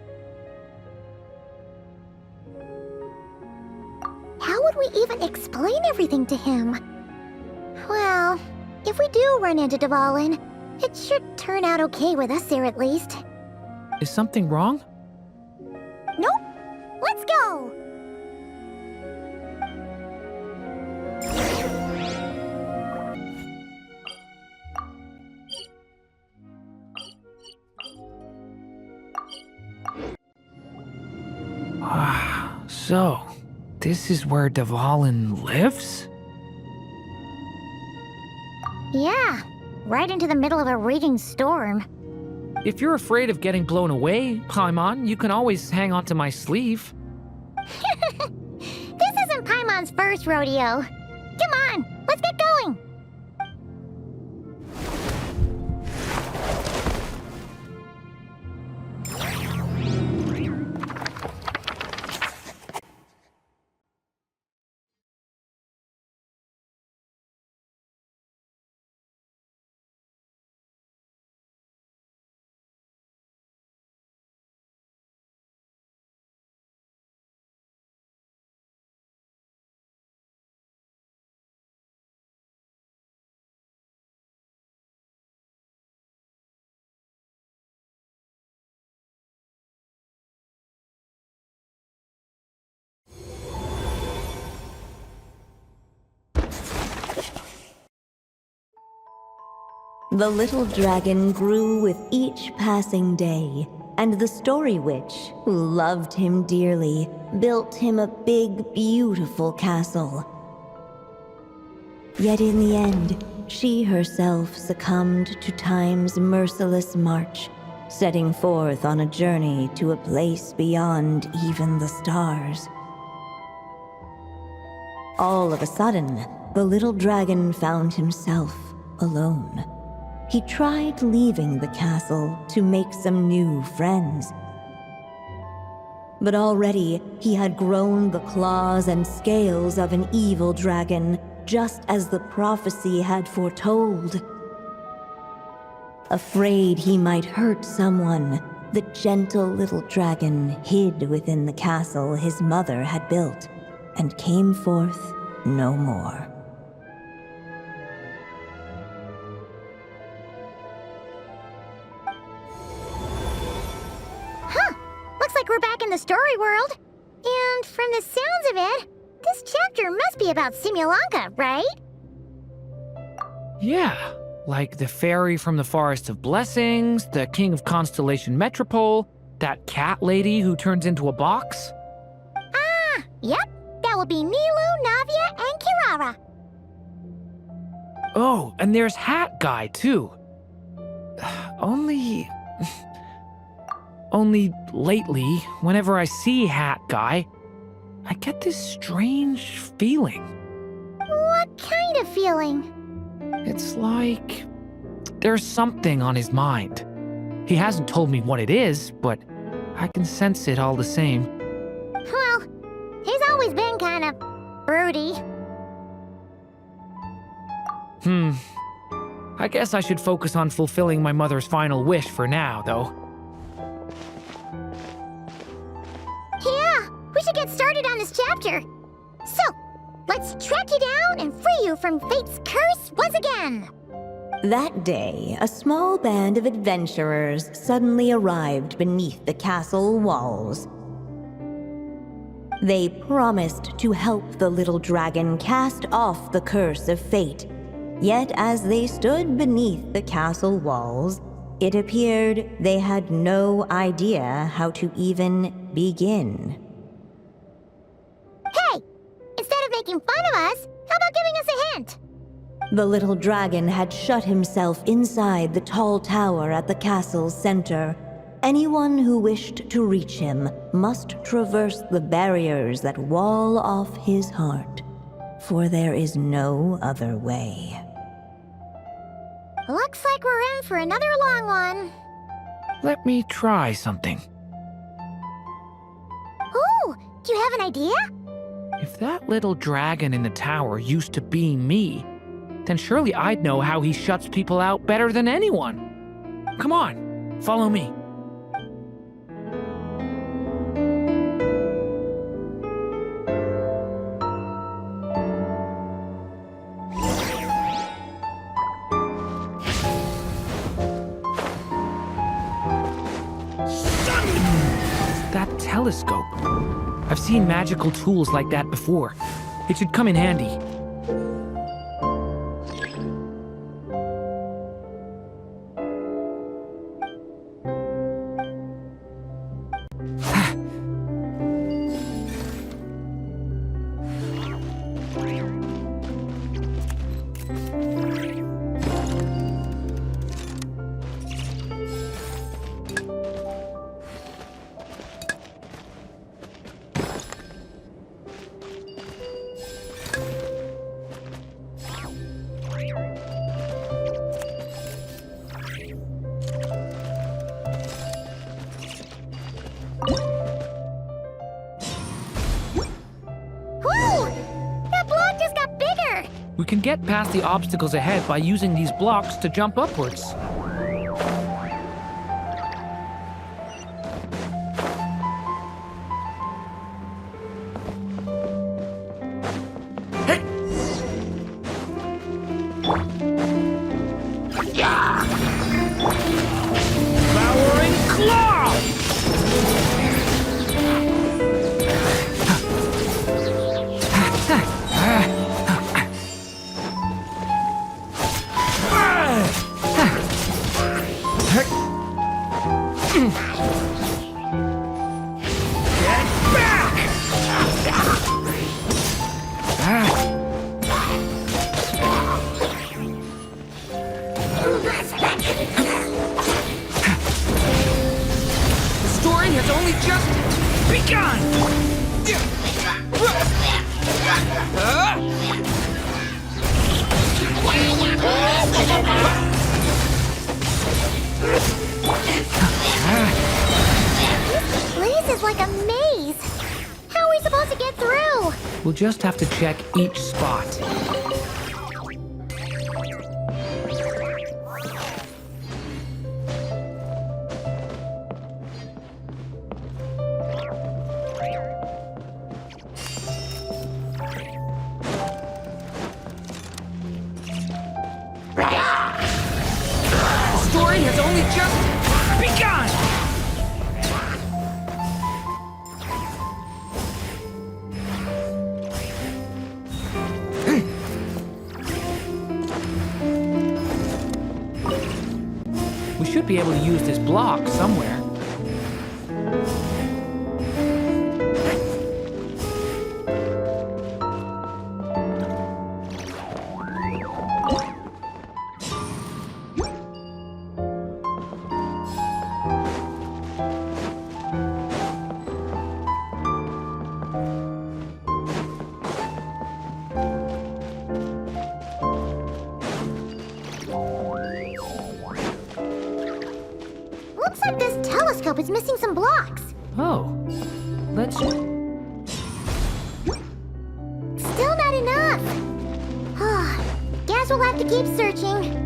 How would we even explain everything to him? Well, if we do run into Dvalin, it should turn out okay with us here at least. Is something wrong? Nope. Let's go! So, this is where Dvalin lives? Yeah, right into the middle of a raging storm. If you're afraid of getting blown away, Paimon, you can always hang onto my sleeve. This isn't Paimon's first rodeo. Come on, let's get going! The little dragon grew with each passing day, and the story witch, who loved him dearly, built him a big, beautiful castle. Yet in the end, she herself succumbed to time's merciless march, setting forth on a journey to a place beyond even the stars. All of a sudden, the little dragon found himself alone. He tried leaving the castle to make some new friends. But already he had grown the claws and scales of an evil dragon, just as the prophecy had foretold. Afraid he might hurt someone, the gentle little dragon hid within the castle his mother had built, and came forth no more. like we're back in the story world. And from the sounds of it, this chapter must be about Simulanka, right? Yeah, like the fairy from the Forest of Blessings, the king of Constellation Metropole, that cat lady who turns into a box. Ah, yep. That would be Nilu, Navia, and Kirara. Oh, and there's Hat Guy, too. Only lately, whenever I see Hat Guy, I get this strange feeling. What kind of feeling? It's like there's something on his mind. He hasn't told me what it is, but I can sense it all the same. Well, he's always been kind of broody. I guess I should focus on fulfilling my mother's final wish for now, though. Yeah, we should get started on this chapter. So, let's track you down and free you from fate's curse once again. That day, a small band of adventurers suddenly arrived beneath the castle walls. They promised to help the little dragon cast off the curse of fate. Yet as they stood beneath the castle walls, it appeared they had no idea how to even begin. Hey! Instead of making fun of us, how about giving us a hint? The little dragon had shut himself inside the tall tower at the castle's center. Anyone who wished to reach him must traverse the barriers that wall off his heart, for there is no other way. Looks like we're in for another long one. Let me try something. Ooh, do you have an idea? If that little dragon in the tower used to be me, then surely I'd know how he shuts people out better than anyone. Come on, follow me. That telescope. I've seen magical tools like that before. It should come in handy. We can get past the obstacles ahead by using these blocks to jump upwards. Hey! Devouring claw! We'll just have to check each spot. The story has only just begun! should be able to use this block somewhere. Looks like this telescope is missing some blocks. Oh, let's... Still not enough. Guess we'll have to keep searching.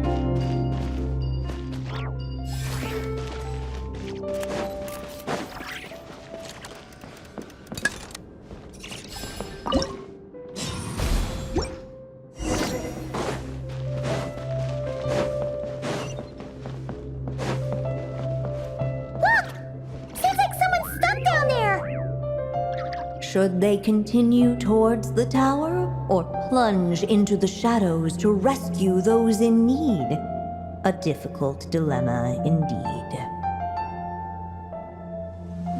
Should they continue towards the tower, or plunge into the shadows to rescue those in need? A difficult dilemma indeed.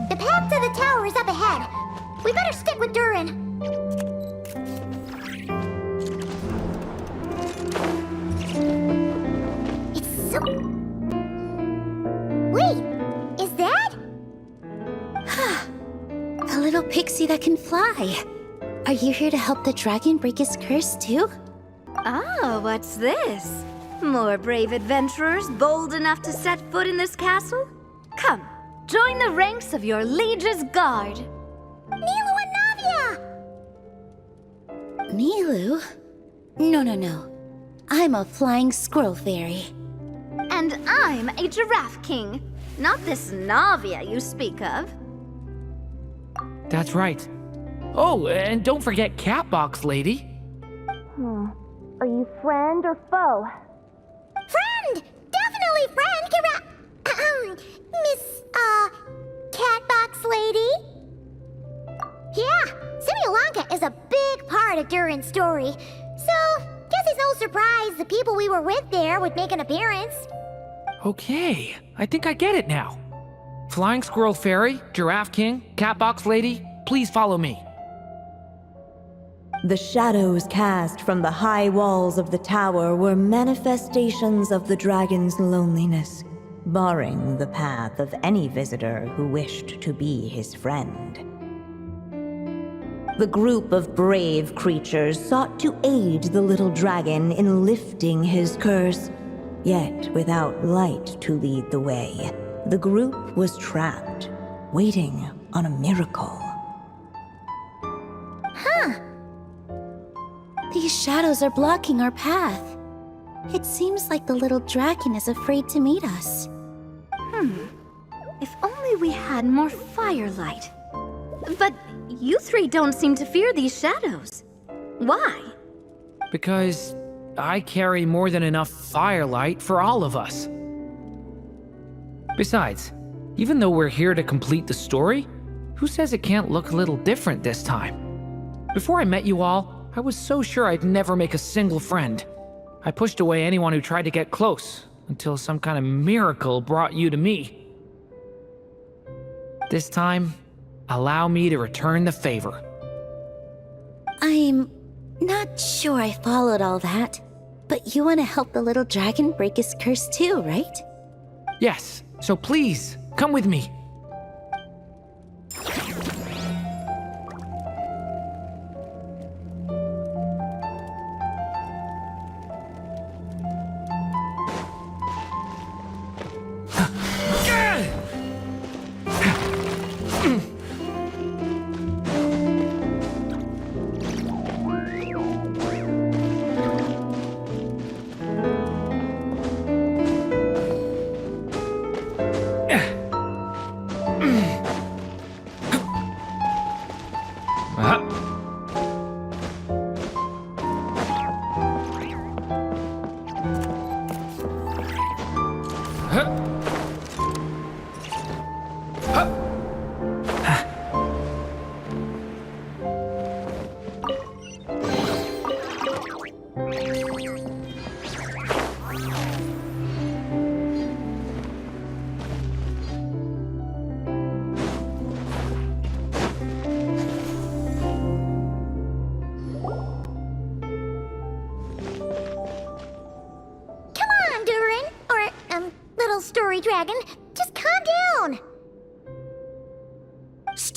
The path to the tower is up ahead. We better stick with Durin. It's so... Wait, is that? A little pixie that can fly. Are you here to help the dragon break his curse too? Oh, what's this? More brave adventurers bold enough to set foot in this castle? Come, join the ranks of your liege's guard. Nilu and Navia! Nilu? No. I'm a flying squirrel fairy. And I'm a giraffe king. Not this Navia you speak of. That's right. Oh, and don't forget Catbox Lady. Are you friend or foe? Friend! Definitely friend, Miss, Catbox Lady? Yeah, Simulankha is a big part of Durin's story. So, guess it's no surprise the people we were with there would make an appearance. Okay, I think I get it now. Flying Squirrel Fairy, Giraffe King, Catbox Lady, please follow me. The shadows cast from the high walls of the tower were manifestations of the dragon's loneliness, barring the path of any visitor who wished to be his friend. The group of brave creatures sought to aid the little dragon in lifting his curse, yet without light to lead the way. The group was trapped, waiting on a miracle. These shadows are blocking our path. It seems like the little dragon is afraid to meet us. If only we had more firelight. But you three don't seem to fear these shadows. Why? Because I carry more than enough firelight for all of us. Besides, even though we're here to complete the story, who says it can't look a little different this time? Before I met you all, I was so sure I'd never make a single friend. I pushed away anyone who tried to get close, until some kind of miracle brought you to me. This time, allow me to return the favor. I'm not sure I followed all that, but you want to help the little dragon break his curse too, right? Yes, so please, come with me.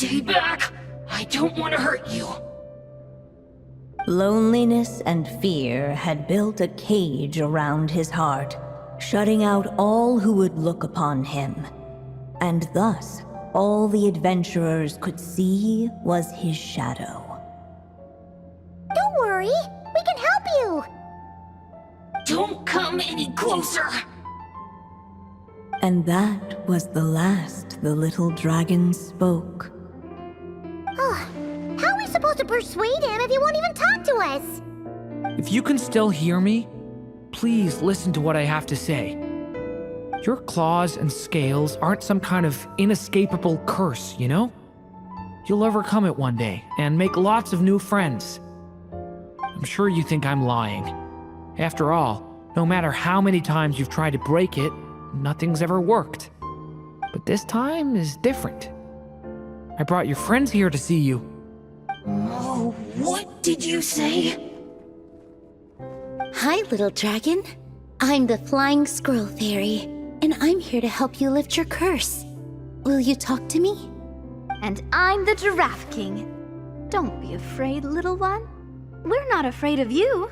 Stay back! I don't want to hurt you. Loneliness and fear had built a cage around his heart, shutting out all who would look upon him. And thus, all the adventurers could see was his shadow. Don't worry, we can help you! Don't come any closer! And that was the last the little dragon spoke. How are we supposed to persuade him if he won't even talk to us? If you can still hear me, please listen to what I have to say. Your claws and scales aren't some kind of inescapable curse, you know? You'll overcome it one day and make lots of new friends. I'm sure you think I'm lying. After all, no matter how many times you've tried to break it, nothing's ever worked. But this time is different. I brought your friends here to see you. Oh, what did you say? Hi, little dragon. I'm the Flying Squirrel Fairy, and I'm here to help you lift your curse. Will you talk to me? And I'm the Giraffe King. Don't be afraid, little one. We're not afraid of you.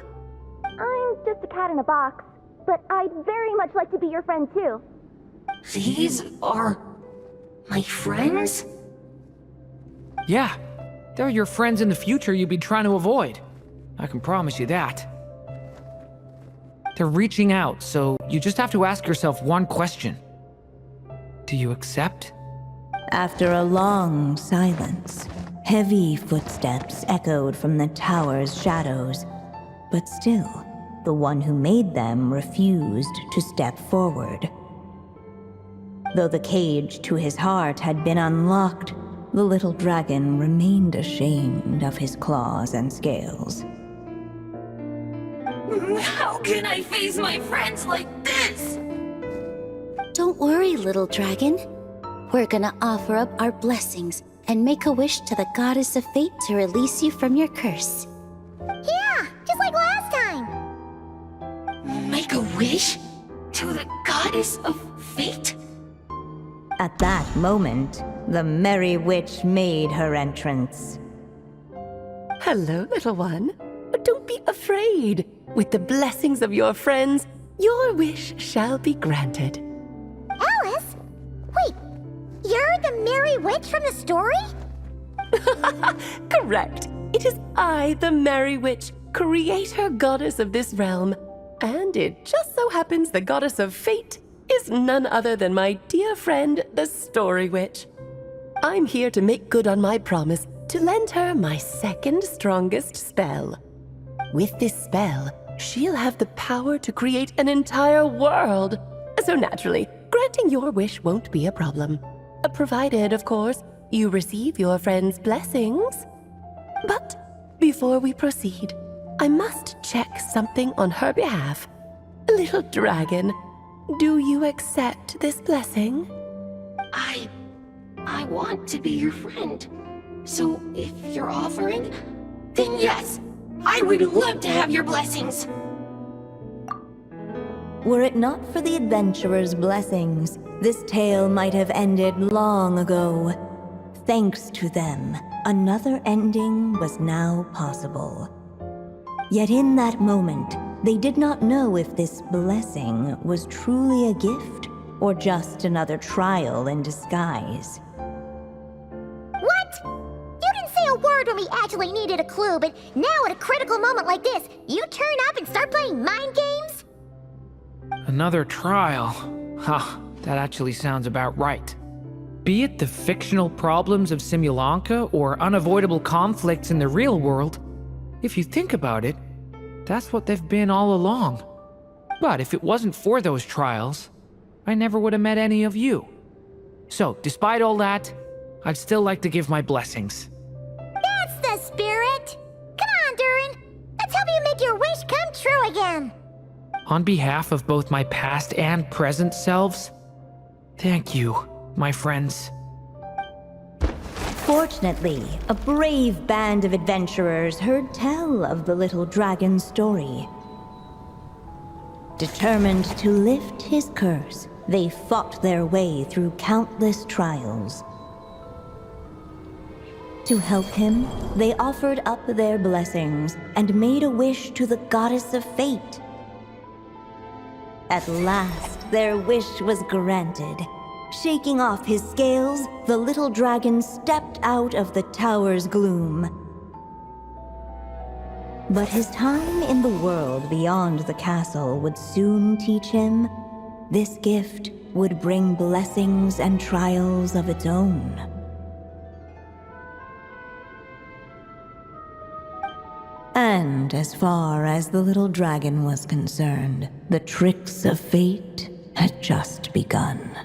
I'm just a cat in a box, but I'd very much like to be your friend too. These are my friends? Yeah, they're your friends in the future you'd be trying to avoid. I can promise you that. They're reaching out, so you just have to ask yourself one question. Do you accept? After a long silence, heavy footsteps echoed from the tower's shadows, but still, the one who made them refused to step forward. Though the cage to his heart had been unlocked, the little dragon remained ashamed of his claws and scales. How can I face my friends like this? Don't worry, little dragon. We're gonna offer up our blessings and make a wish to the goddess of fate to release you from your curse. Yeah, just like last time. Make a wish? To the goddess of fate? At that moment, the merry witch made her entrance. Hello, little one. Don't be afraid. With the blessings of your friends, your wish shall be granted. Alice? Wait, you're the Merry Witch from the story? Correct. It is I, the Merry Witch, creator goddess of this realm. And it just so happens the goddess of fate is none other than my dear friend, the Story Witch. I'm here to make good on my promise to lend her my second strongest spell. With this spell, she'll have the power to create an entire world. So naturally, granting your wish won't be a problem. Provided, of course, you receive your friend's blessings. But before we proceed, I must check something on her behalf. Little dragon, do you accept this blessing? I want to be your friend. So if you're offering, then yes, I would love to have your blessings. Were it not for the adventurer's blessings, this tale might have ended long ago. Thanks to them, another ending was now possible. Yet in that moment, they did not know if this blessing was truly a gift or just another trial in disguise. What? You didn't say a word when we actually needed a clue, but now at a critical moment like this, you turn up and start playing mind games? Another trial. Huh, that actually sounds about right. Be it the fictional problems of Simulanka or unavoidable conflicts in the real world, if you think about it, that's what they've been all along. But if it wasn't for those trials, I never would have met any of you. So, despite all that, I'd still like to give my blessings. That's the spirit! Come on, Durin! Let's help you make your wish come true again! On behalf of both my past and present selves, thank you, my friends. Fortunately, a brave band of adventurers heard tell of the little dragon's story. Determined to lift his curse, they fought their way through countless trials. To help him, they offered up their blessings and made a wish to the goddess of fate. At last, their wish was granted. Shaking off his scales, the little dragon stepped out of the tower's gloom. But his time in the world beyond the castle would soon teach him this gift would bring blessings and trials of its own. And as far as the little dragon was concerned, the tricks of fate had just begun.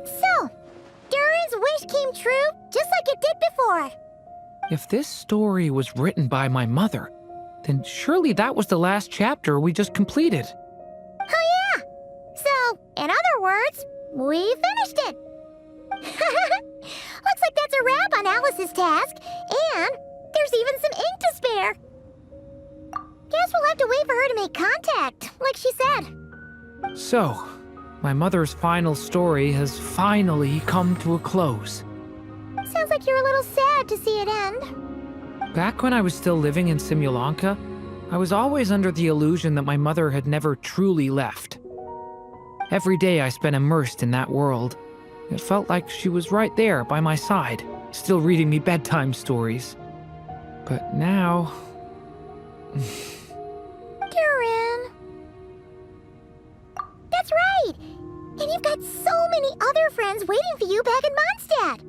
So, Durin's wish came true, just like it did before. If this story was written by my mother, then surely that was the last chapter we just completed. Oh yeah! So, in other words, we finished it. Looks like that's a wrap on Alice's task, and there's even some ink to spare. Guess we'll have to wait for her to make contact, like she said. So, my mother's final story has finally come to a close. Sounds like you're a little sad to see it end. Back when I was still living in Simulanka, I was always under the illusion that my mother had never truly left. Every day I spent immersed in that world. It felt like she was right there by my side, still reading me bedtime stories. But now... Durin. That's right! And you've got so many other friends waiting for you back in Mondstadt!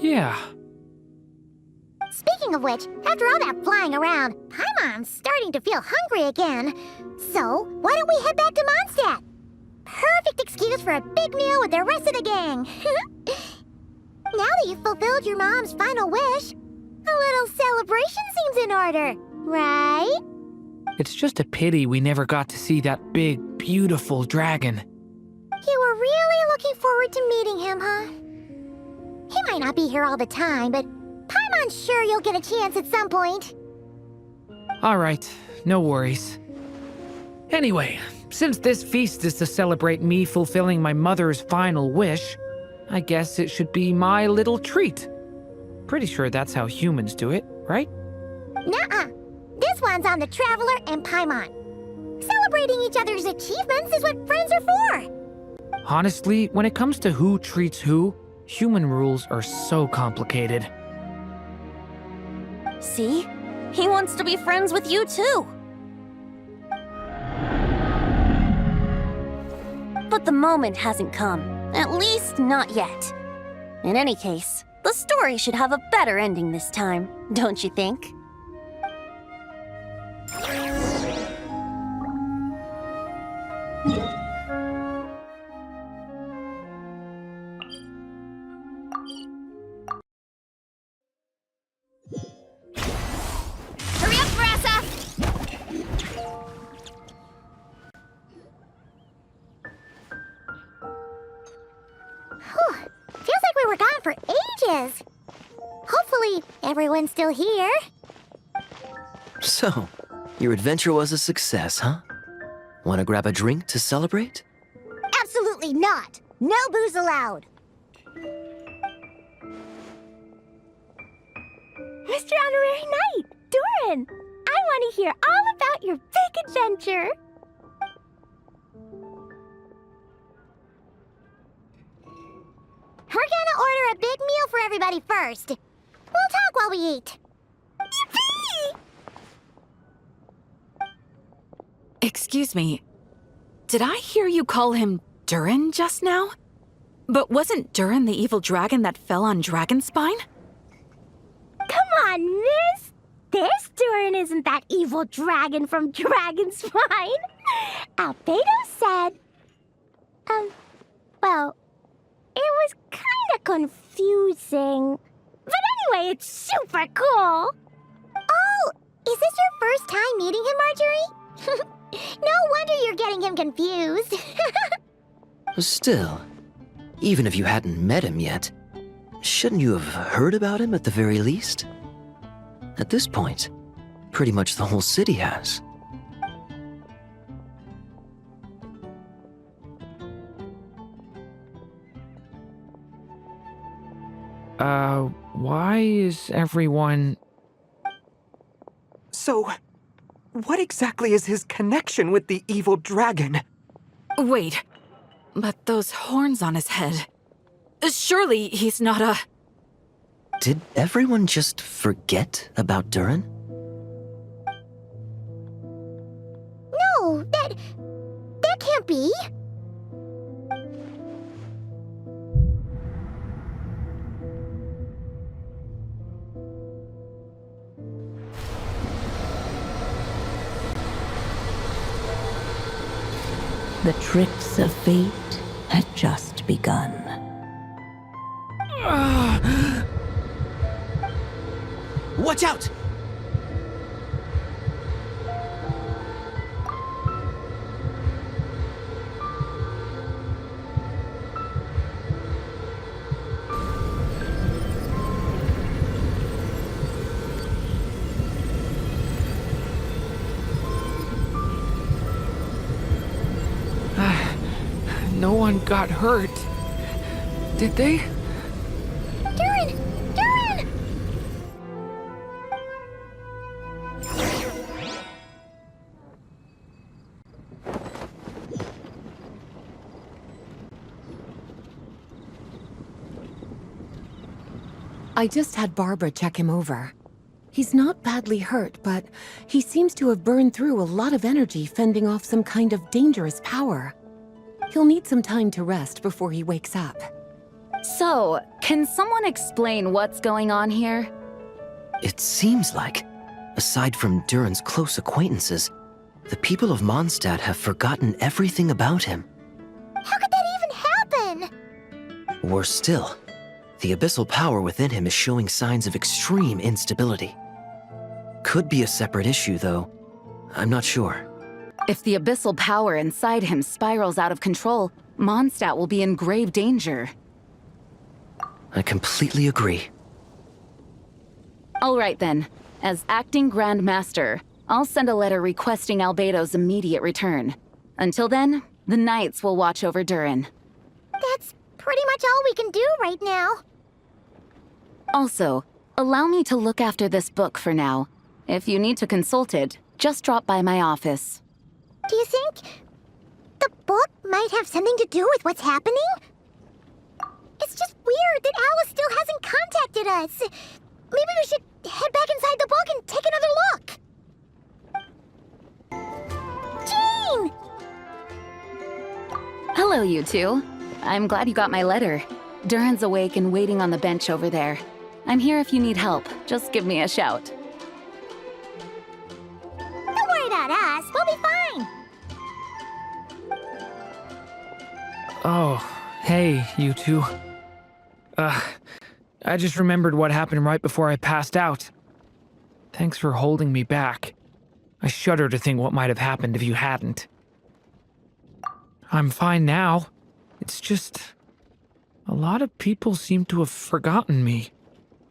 Yeah. Speaking of which, after all that flying around, Paimon's starting to feel hungry again. So, why don't we head back to Mondstadt? Perfect excuse for a big meal with the rest of the gang. Now that you've fulfilled your mom's final wish, a little celebration seems in order, right? It's just a pity we never got to see that big, beautiful dragon. You were really looking forward to meeting him, huh? He might not be here all the time, but Paimon's sure you'll get a chance at some point. All right, no worries. Anyway, since this feast is to celebrate me fulfilling my mother's final wish, I guess it should be my little treat. Pretty sure that's how humans do it, right? Nuh-uh. This one's on the Traveler and Paimon. Celebrating each other's achievements is what friends are for. Honestly, when it comes to who treats who, human rules are so complicated. See? He wants to be friends with you too. But the moment hasn't come. At least not yet. In any case, the story should have a better ending this time, don't you think? Hurry up, Brassa! Whew. Feels like we were gone for ages. Hopefully, everyone's still here. So, your adventure was a success, huh? Want to grab a drink to celebrate? Absolutely not. No booze allowed. Mr. Honorary Knight, Durin, I want to hear all about your big adventure. We're gonna order a big meal for everybody first. We'll talk while we eat. Yippee! Excuse me. Did I hear you call him Durin just now? But wasn't Durin the evil dragon that fell on Dragonspine? Come on, miss! This Durin isn't that evil dragon from Dragonspine. Albedo said... well, it was kinda confusing. But anyway, it's super cool! Oh, is this your first time meeting him, Marjorie? No wonder you're getting him confused. Still, even if you hadn't met him yet, shouldn't you have heard about him at the very least? At this point, pretty much the whole city has. Why is everyone... So, what exactly is his connection with the evil dragon? Wait, but those horns on his head... Surely he's not a... Did everyone just forget about Durin? No, that can't be. The tricks of fate had just begun. Watch out! No one got hurt. Did they? Durin! Durin! I just had Barbara check him over. He's not badly hurt, but he seems to have burned through a lot of energy fending off some kind of dangerous power. He'll need some time to rest before he wakes up. So, can someone explain what's going on here? It seems like, aside from Durin's close acquaintances, the people of Mondstadt have forgotten everything about him. How could that even happen? Worse still, the abyssal power within him is showing signs of extreme instability. Could be a separate issue, though. I'm not sure. If the abyssal power inside him spirals out of control, Mondstadt will be in grave danger. I completely agree. All right then. As acting Grand Master, I'll send a letter requesting Albedo's immediate return. Until then, the Knights will watch over Durin. That's pretty much all we can do right now. Also, allow me to look after this book for now. If you need to consult it, just drop by my office. Do you think the book might have something to do with what's happening? It's just weird that Alice still hasn't contacted us. Maybe we should head back inside the book and take another look. Jean! Hello, you two. I'm glad you got my letter. Durin's awake and waiting on the bench over there. I'm here if you need help. Just give me a shout. Don't worry about us. We'll be fine. Oh, hey, you two. I just remembered what happened right before I passed out. Thanks for holding me back. I shudder to think what might have happened if you hadn't. I'm fine now. It's just... a lot of people seem to have forgotten me.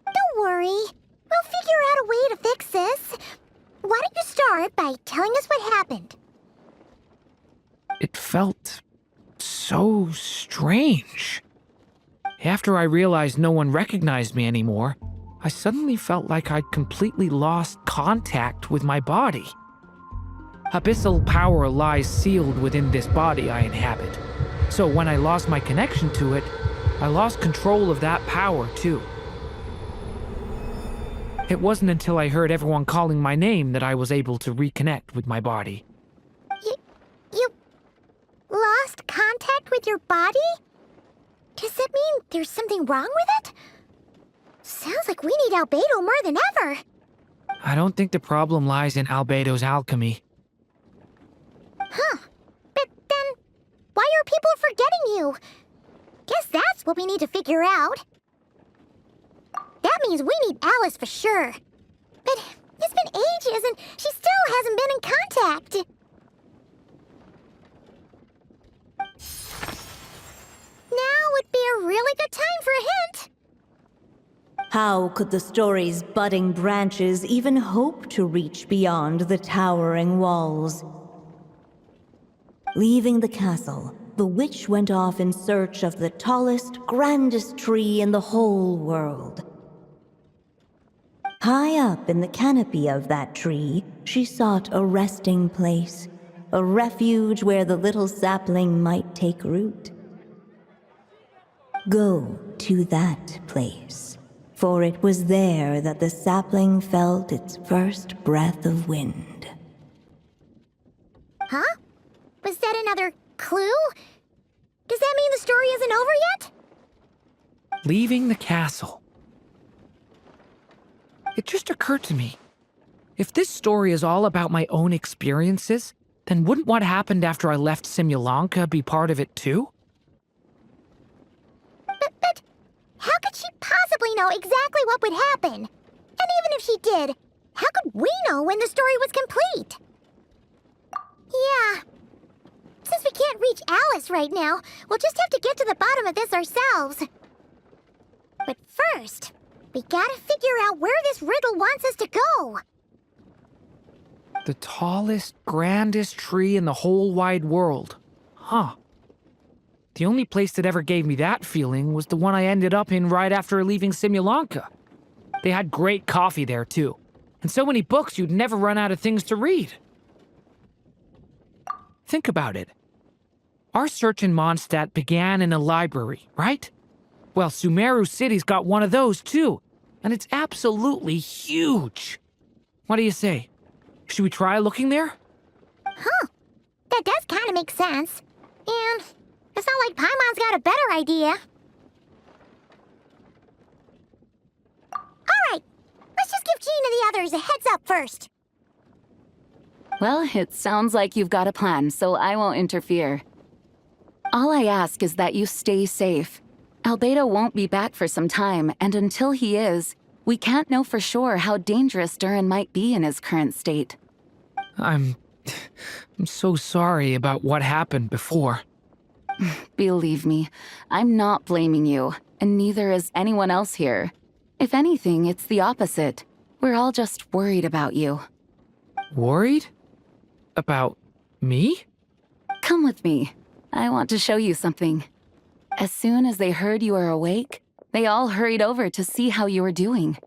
Don't worry. We'll figure out a way to fix this. Why don't you start by telling us what happened? It felt so strange. After I realized no one recognized me anymore, I suddenly felt like I'd completely lost contact with my body. Abyssal power lies sealed within this body I inhabit. So when I lost my connection to it, I lost control of that power too. It wasn't until I heard everyone calling my name that I was able to reconnect with my body. with your body? Does that mean there's something wrong with it? Sounds like we need Albedo more than ever. I don't think the problem lies in Albedo's alchemy. Huh. But then, why are people forgetting you? Guess that's what we need to figure out. That means we need Alice for sure. But it's been ages and she still hasn't been in contact. Now would be a really good time for a hint. How could the story's budding branches even hope to reach beyond the towering walls? Leaving the castle, the witch went off in search of the tallest, grandest tree in the whole world. High up in the canopy of that tree, she sought a resting place, a refuge where the little sapling might take root. Go to that place, for it was there that the sapling felt its first breath of wind. Huh? Was that another clue? Does that mean the story isn't over yet? Leaving the castle. It just occurred to me. If this story is all about my own experiences, then wouldn't what happened after I left Simulanka be part of it too? But how could she possibly know exactly what would happen? And even if she did, how could we know when the story was complete? Yeah. Since we can't reach Alice right now, we'll just have to get to the bottom of this ourselves. But first, we gotta figure out where this riddle wants us to go. The tallest, grandest tree in the whole wide world. Huh. The only place that ever gave me that feeling was the one I ended up in right after leaving Simulanka. They had great coffee there, too. And so many books you'd never run out of things to read. Think about it. Our search in Mondstadt began in a library, right? Well, Sumeru City's got one of those, too. And it's absolutely huge. What do you say? Should we try looking there? Huh. That does kind of make sense. And it's not like Paimon's got a better idea. Alright, let's just give Jean and the others a heads up first. Well, it sounds like you've got a plan, so I won't interfere. All I ask is that you stay safe. Albedo won't be back for some time, and until he is, we can't know for sure how dangerous Durin might be in his current state. I'm so sorry about what happened before. Believe me, I'm not blaming you, and neither is anyone else here. If anything, it's the opposite. We're all just worried about you. Worried? About me? Come with me. I want to show you something. As soon as they heard you were awake, they all hurried over to see how you were doing.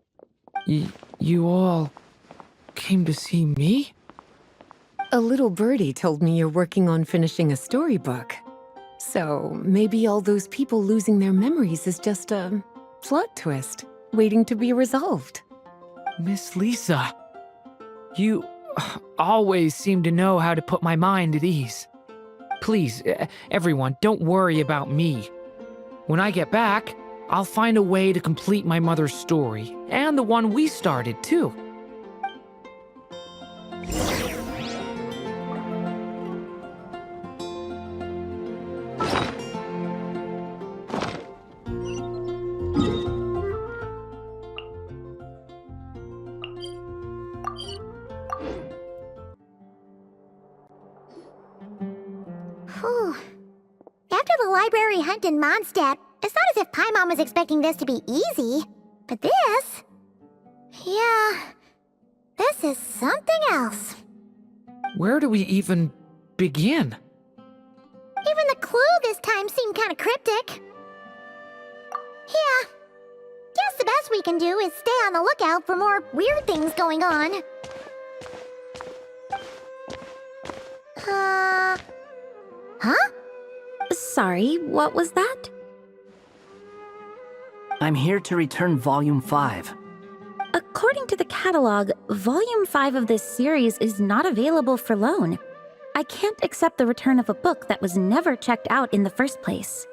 You all came to see me? A little birdie told me you're working on finishing a storybook. So maybe all those people losing their memories is just a plot twist waiting to be resolved. Miss Lisa, you always seem to know how to put my mind at ease. Please, everyone, don't worry about me. When I get back, I'll find a way to complete my mother's story, and the one we started, too. Whew. After the library hunt in Mondstadt, it's not as if Paimon was expecting this to be easy. But this... yeah... this is something else. Where do we even begin? Even the clue this time seemed kind of cryptic. Yeah. Guess the best we can do is stay on the lookout for more weird things going on. Huh? Sorry, what was that? I'm here to return Volume 5. According to the catalog, Volume 5 of this series is not available for loan. I can't accept the return of a book that was never checked out in the first place.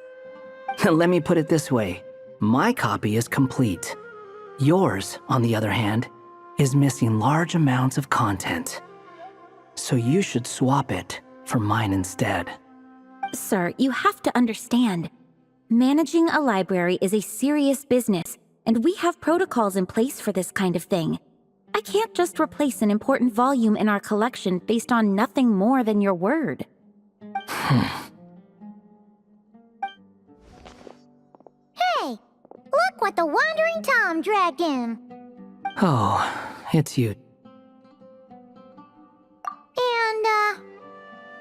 Let me put it this way. My copy is complete. Yours, on the other hand, is missing large amounts of content. So you should swap it for mine instead. Sir, you have to understand. Managing a library is a serious business, and we have protocols in place for this kind of thing. I can't just replace an important volume in our collection based on nothing more than your word. Hey, look what the Wandering Tom dragged in. Oh, it's you. And,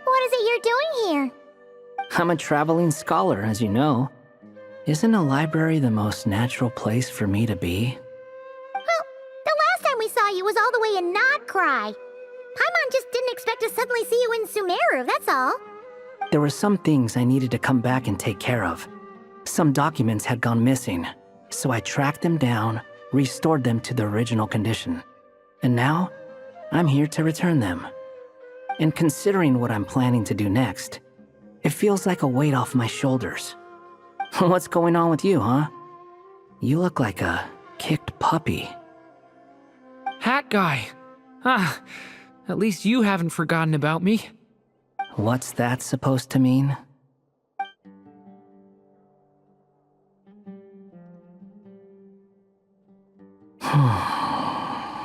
what is it you're doing here? I'm a traveling scholar, as you know. Isn't a library the most natural place for me to be? Well, the last time we saw you was all the way in Nodcry. Paimon just didn't expect to suddenly see you in Sumeru, that's all. There were some things I needed to come back and take care of. Some documents had gone missing, so I tracked them down, restored them to their original condition. And now, I'm here to return them. And considering what I'm planning to do next, it feels like a weight off my shoulders. What's going on with you, huh? You look like a kicked puppy. Hat guy. At least you haven't forgotten about me. What's that supposed to mean?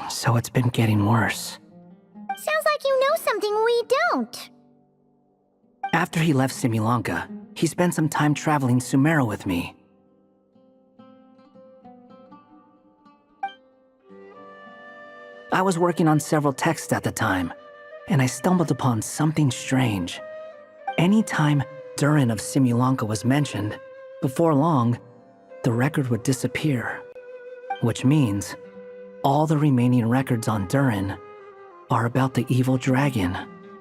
So it's been getting worse. Sounds like you know something we don't. After he left Similanka, he spent some time traveling Sumeru with me. I was working on several texts at the time, and I stumbled upon something strange. Anytime Durin of Similanka was mentioned, before long, the record would disappear. Which means, all the remaining records on Durin are about the evil dragon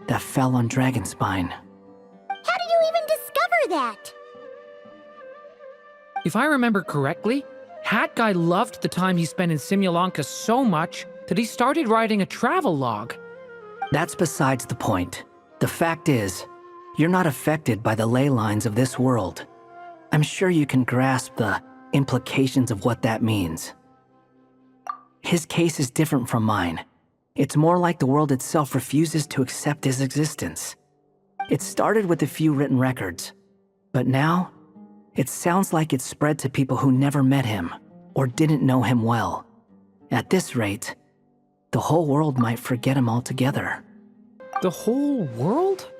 that fell on Dragonspine. How did you even discover that? If I remember correctly, Hat Guy loved the time he spent in Similanka so much that he started writing a travel log. That's besides the point. The fact is, you're not affected by the ley lines of this world. I'm sure you can grasp the implications of what that means. His case is different from mine. It's more like the world itself refuses to accept his existence. It started with a few written records, but now, it sounds like it's spread to people who never met him or didn't know him well. At this rate, the whole world might forget him altogether. The whole world?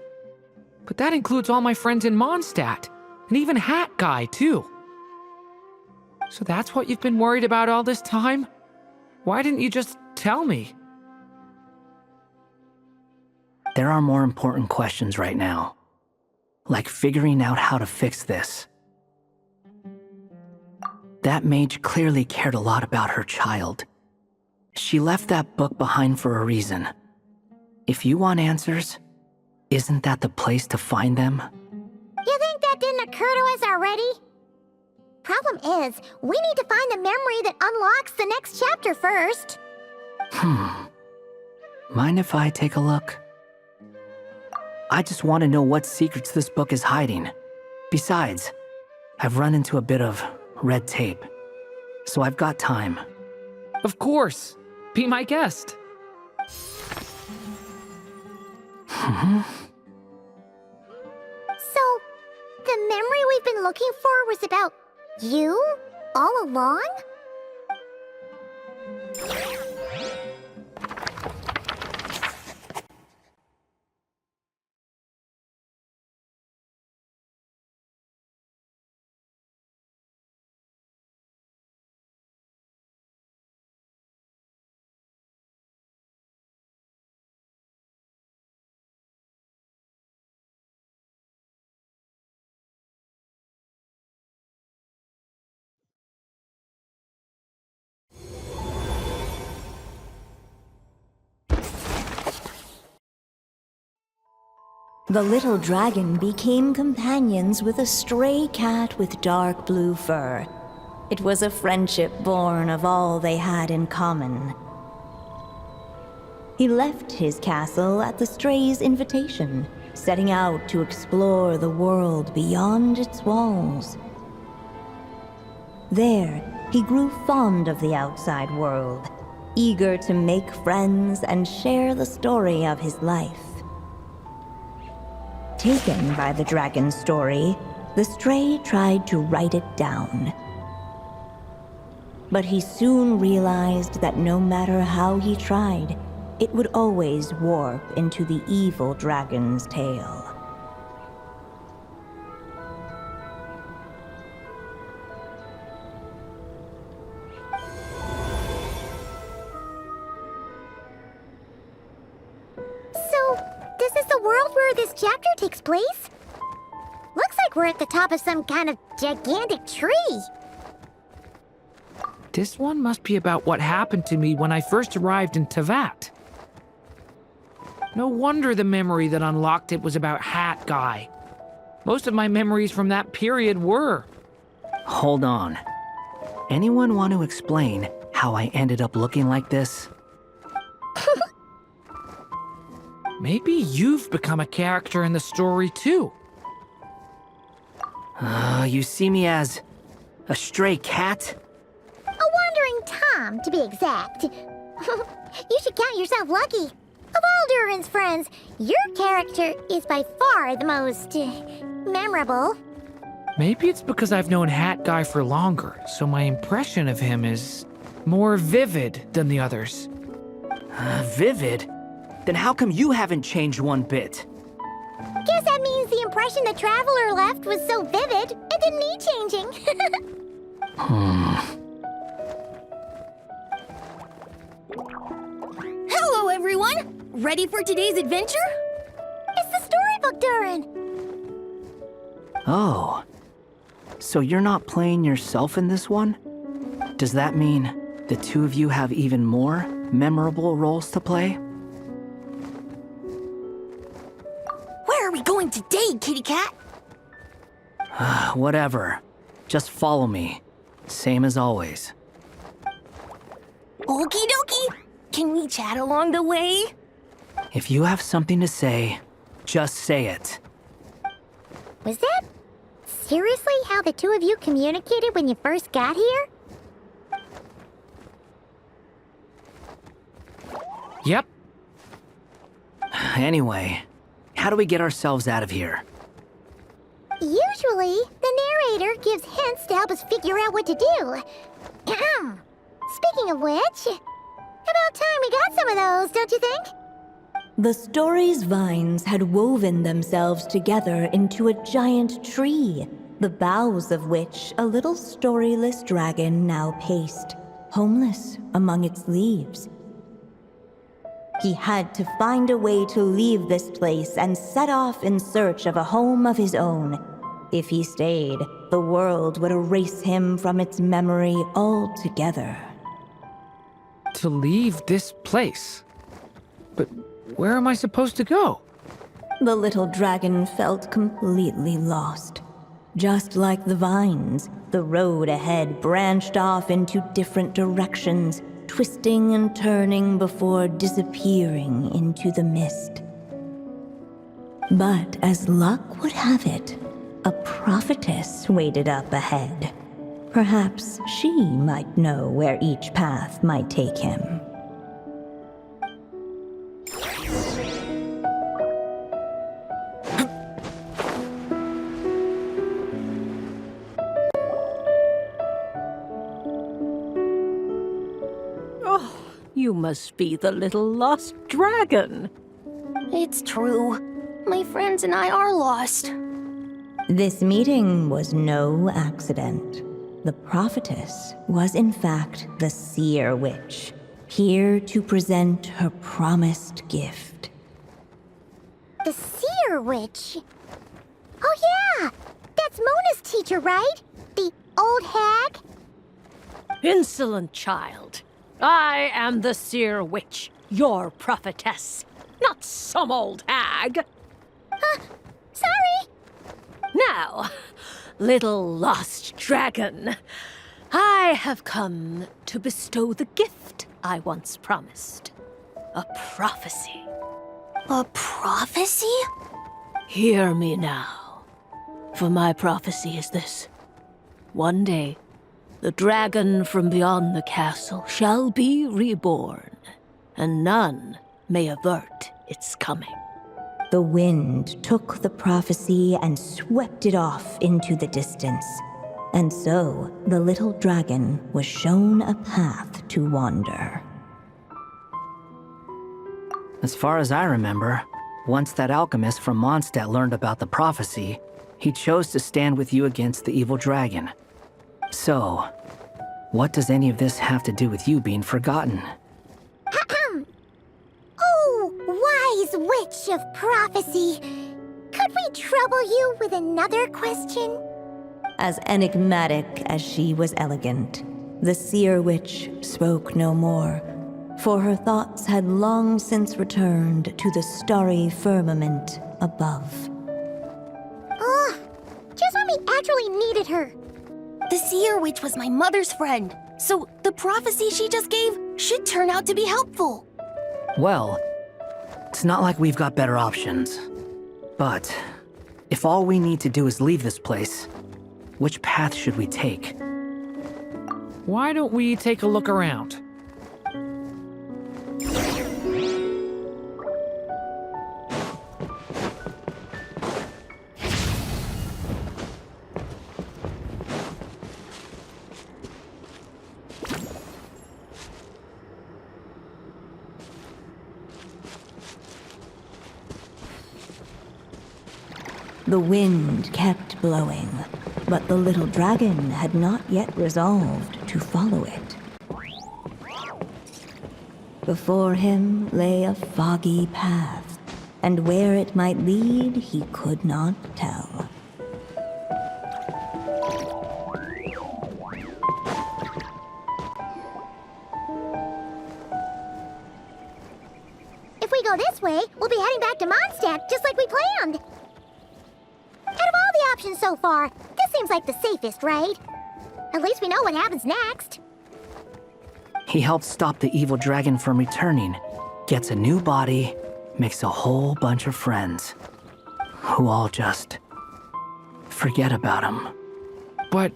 But that includes all my friends in Mondstadt, and even Hat Guy, too. So that's what you've been worried about all this time? Why didn't you just tell me? There are more important questions right now, like figuring out how to fix this. That mage clearly cared a lot about her child. She left that book behind for a reason. If you want answers, isn't that the place to find them? You think that didn't occur to us already? Problem is, we need to find the memory that unlocks the next chapter first. Mind if I take a look? I just want to know what secrets this book is hiding. Besides, I've run into a bit of red tape, so I've got time. Of course. Be my guest. So, the memory we've been looking for was about you? All along? The little dragon became companions with a stray cat with dark blue fur. It was a friendship born of all they had in common. He left his castle at the stray's invitation, setting out to explore the world beyond its walls. There, he grew fond of the outside world, eager to make friends and share the story of his life. Taken by the dragon's story, the stray tried to write it down. But he soon realized that no matter how he tried, it would always warp into the evil dragon's tale. So, this is the world where this chapter takes place? Looks like we're at the top of some kind of gigantic tree. This one must be about what happened to me when I first arrived in Tevat. No wonder the memory that unlocked it was about Hat Guy. Most of my memories from that period were. Hold on. Anyone want to explain how I ended up looking like this? Maybe you've become a character in the story too. You see me as a stray cat? A wandering Tom, to be exact. You should count yourself lucky. Of all Durin's friends, your character is by far the most memorable. Maybe it's because I've known Hat Guy for longer, so my impression of him is more vivid than the others. Vivid? Then how come you haven't changed one bit? Guess that means the impression the Traveler left was so vivid, it didn't need changing. Hello, everyone! Ready for today's adventure? It's the storybook, Durin! Oh. So you're not playing yourself in this one? Does that mean the two of you have even more memorable roles to play? Where are we going today, kitty cat? Whatever. Just follow me. Same as always. Okie dokie! Can we chat along the way? If you have something to say, just say it. Was that seriously how the two of you communicated when you first got here? Yep. Anyway, how do we get ourselves out of here? Usually, the narrator gives hints to help us figure out what to do. Speaking of which, about time we got some of those, don't you think? The story's vines had woven themselves together into a giant tree, the boughs of which a little storyless dragon now paced, homeless among its leaves. He had to find a way to leave this place and set off in search of a home of his own. If he stayed, the world would erase him from its memory altogether. To leave this place? But where am I supposed to go? The little dragon felt completely lost. Just like the vines, the road ahead branched off into different directions, twisting and turning before disappearing into the mist. But as luck would have it, a prophetess waited up ahead. Perhaps she might know where each path might take him. You must be the little lost dragon. It's true. My friends and I are lost. This meeting was no accident. The prophetess was in fact the seer witch, here to present her promised gift. The seer witch? Oh yeah! That's Mona's teacher, right? The old hag? Insolent child. I am the seer witch, your prophetess, not some old hag. Sorry! Now, little lost dragon, I have come to bestow the gift I once promised. a prophecy. A prophecy? Hear me now, for my prophecy is this. One day, the dragon from beyond the castle shall be reborn, and none may avert its coming. The wind took the prophecy and swept it off into the distance. And so, the little dragon was shown a path to wander. As far as I remember, once that alchemist from Mondstadt learned about the prophecy, he chose to stand with you against the evil dragon. So, what does any of this have to do with you being forgotten? Oh, wise witch of prophecy! Could we trouble you with another question? As enigmatic as she was elegant, the seer witch spoke no more, for her thoughts had long since returned to the starry firmament above. Ugh! Just when we actually needed her. The seer witch was my mother's friend, so the prophecy she just gave should turn out to be helpful. Well, it's not like we've got better options. But, if all we need to do is leave this place, which path should we take? Why don't we take a look around? The wind kept blowing, but the little dragon had not yet resolved to follow it. Before him lay a foggy path, and where it might lead he could not tell. If we go this way, we'll be heading back to Mondstadt, just like we planned. Out of all the options so far, this seems like the safest, right? At least we know what happens next. He helps stop the evil dragon from returning, gets a new body, makes a whole bunch of friends, who all just forget about him. But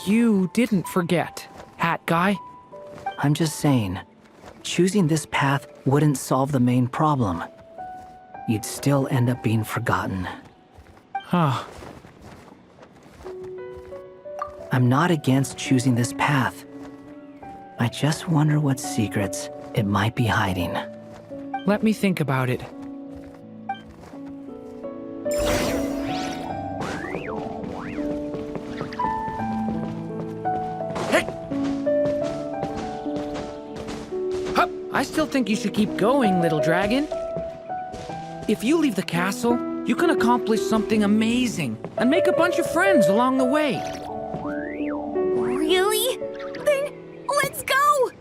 you didn't forget, Hat Guy. I'm just saying, choosing this path wouldn't solve the main problem. You'd still end up being forgotten. Huh. I'm not against choosing this path. I just wonder what secrets it might be hiding. Let me think about it. Hey! Hup! I still think you should keep going, little dragon. If you leave the castle, you can accomplish something amazing and make a bunch of friends along the way. Really? Then let's go!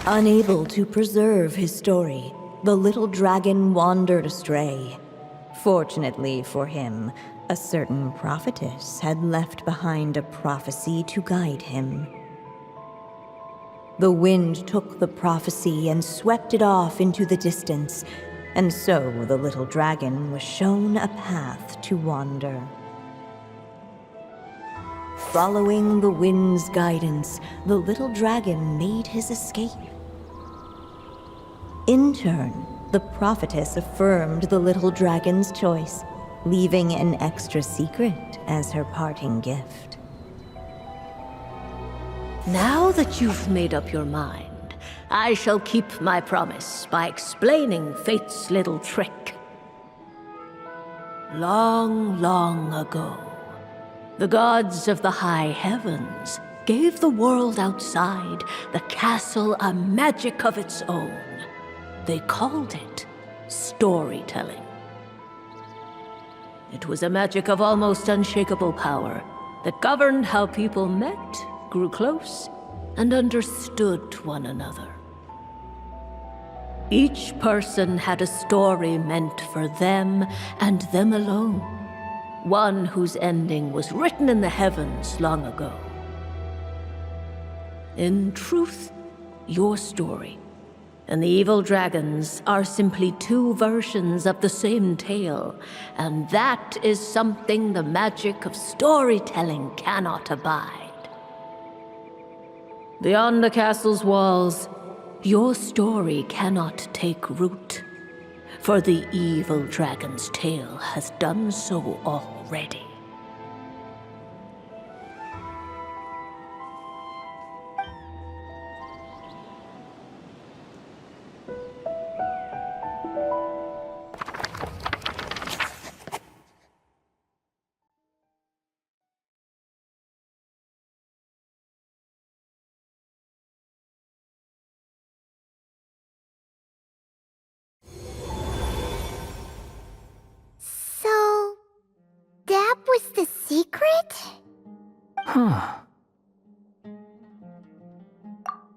Unable to preserve his story, the little dragon wandered astray. Fortunately for him, a certain prophetess had left behind a prophecy to guide him. The wind took the prophecy and swept it off into the distance, and so the little dragon was shown a path to wander. Following the wind's guidance, the little dragon made his escape. In turn, the prophetess affirmed the little dragon's choice, leaving an extra secret as her parting gift. Now that you've made up your mind, I shall keep my promise by explaining fate's little trick. Long, long ago, the gods of the high heavens gave the world outside the castle a magic of its own. They called it storytelling. It was a magic of almost unshakable power that governed how people met, grew close, and understood one another. Each person had a story meant for them and them alone, one whose ending was written in the heavens long ago. In truth, your story And the evil dragons are simply two versions of the same tale, and that is something the magic of storytelling cannot abide. Beyond the castle's walls, your story cannot take root, for the evil dragon's tale has done so already. So, that was the secret? Huh.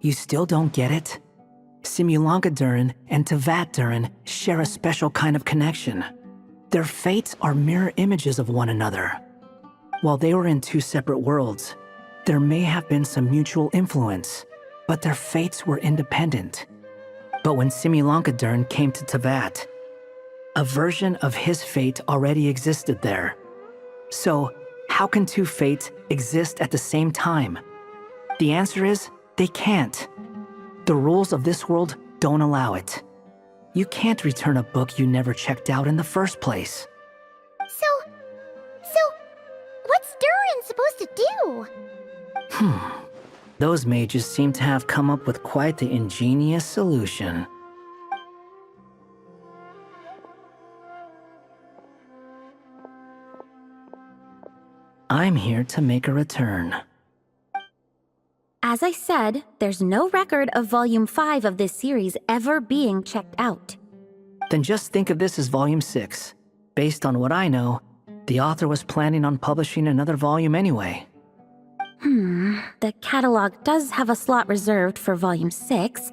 You still don't get it? Simulanka Durin and Tevat Durin share a special kind of connection. Their fates are mirror images of one another. While they were in two separate worlds, there may have been some mutual influence, but their fates were independent. But when Simulanka Durin came to Tevat, a version of his fate already existed there. So, how can two fates exist at the same time? The answer is, they can't. The rules of this world don't allow it. You can't return a book you never checked out in the first place. So, what's Durin supposed to do? Those mages seem to have come up with quite the ingenious solution. I'm here to make a return. As I said, there's no record of Volume 5 of this series ever being checked out. Then just think of this as Volume 6. Based on what I know, the author was planning on publishing another volume anyway. The catalog does have a slot reserved for Volume 6.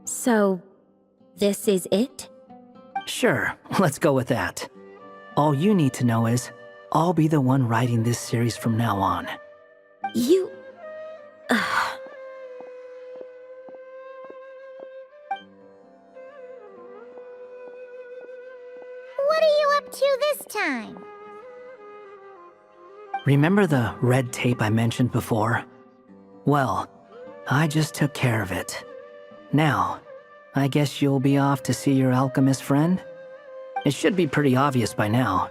So, this is it? Sure, let's go with that. All you need to know is, I'll be the one writing this series from now on. You... What are you up to this time? Remember the red tape I mentioned before? Well, I just took care of it. Now, I guess you'll be off to see your alchemist friend? It should be pretty obvious by now.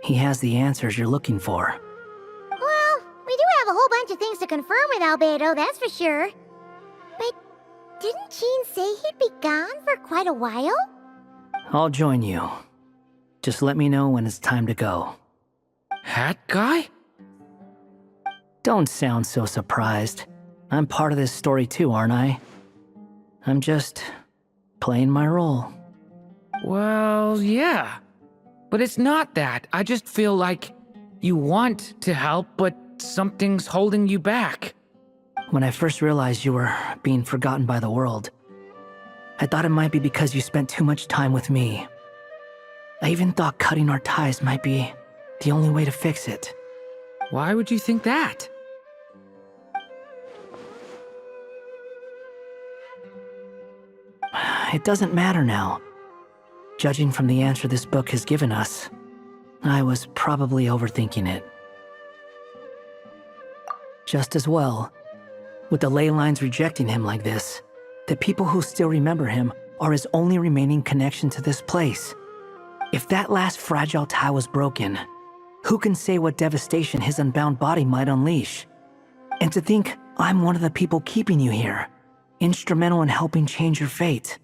He has the answers you're looking for. Well, we do have a whole bunch of things to confirm with Rubedo, that's for sure. But didn't Jean say he'd be gone for quite a while? I'll join you. Just let me know when it's time to go. Hat guy? Don't sound so surprised. I'm part of this story too, aren't I? I'm just playing my role. Well, yeah. But it's not that. I just feel like you want to help, but something's holding you back. When I first realized you were being forgotten by the world, I thought it might be because you spent too much time with me. I even thought cutting our ties might be the only way to fix it. Why would you think that? It doesn't matter now. Judging from the answer this book has given us, I was probably overthinking it. Just as well, with the ley lines rejecting him like this, the people who still remember him are his only remaining connection to this place. If that last fragile tie was broken, who can say what devastation his unbound body might unleash? And to think I'm one of the people keeping you here, instrumental in helping change your fate.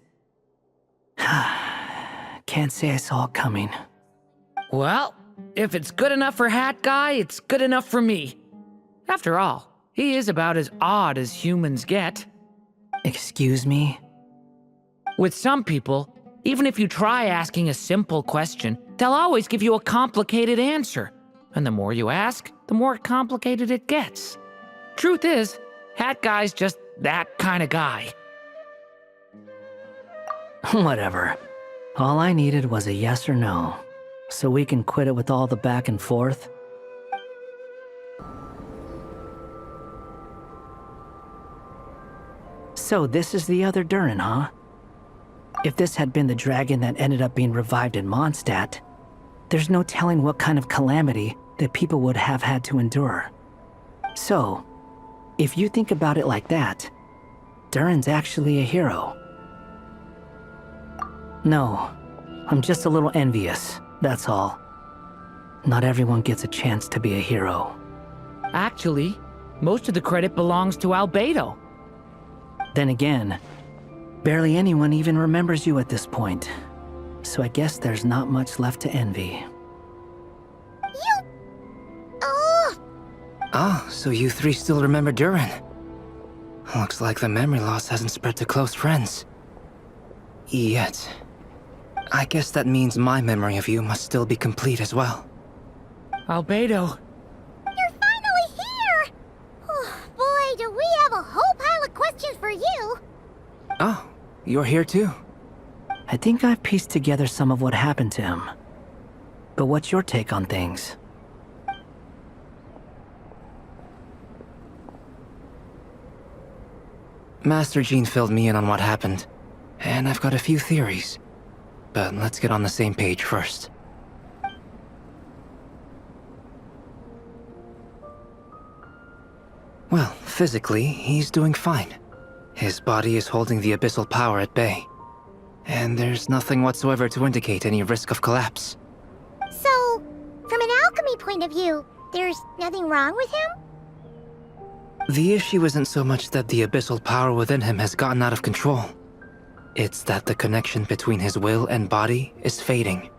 Can't say I saw it coming. Well, if it's good enough for Hat Guy, it's good enough for me. After all, he is about as odd as humans get. Excuse me? With some people, even if you try asking a simple question, they'll always give you a complicated answer. And the more you ask, the more complicated it gets. Truth is, Hat Guy's just that kind of guy. Whatever. All I needed was a yes or no, so we can quit it with all the back and forth. So this is the other Durin, huh? If this had been the dragon that ended up being revived in Mondstadt, there's no telling what kind of calamity that people would have had to endure. So, if you think about it like that, Durin's actually a hero. No, I'm just a little envious, that's all. Not everyone gets a chance to be a hero. Actually, most of the credit belongs to Albedo. Then again, barely anyone even remembers you at this point. So I guess there's not much left to envy. Ah, so you three still remember Durin. Looks like the memory loss hasn't spread to close friends. Yet. I guess that means my memory of you must still be complete as well. Albedo. You're finally here! Oh, boy, do we have a whole pile of questions for you! Oh, you're here too. I think I've pieced together some of what happened to him. But what's your take on things? Master Jean filled me in on what happened, and I've got a few theories. But let's get on the same page first. Well, physically, he's doing fine. His body is holding the abyssal power at bay. And there's nothing whatsoever to indicate any risk of collapse. So, from an alchemy point of view, there's nothing wrong with him? The issue isn't so much that the abyssal power within him has gotten out of control. It's that the connection between his will and body is fading.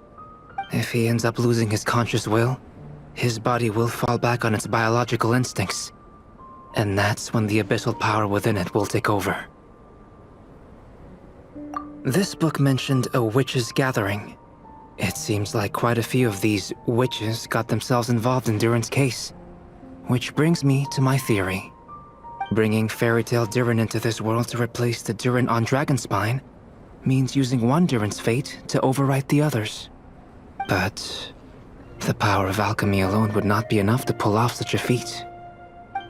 If he ends up losing his conscious will, his body will fall back on its biological instincts. And that's when the abyssal power within it will take over. This book mentioned a witches' gathering. It seems like quite a few of these witches got themselves involved in Durin's case. Which brings me to my theory. Bringing Fairy Tale Durin into this world to replace the Durin on Dragonspine means using one Durin's fate to overwrite the others. But the power of alchemy alone would not be enough to pull off such a feat.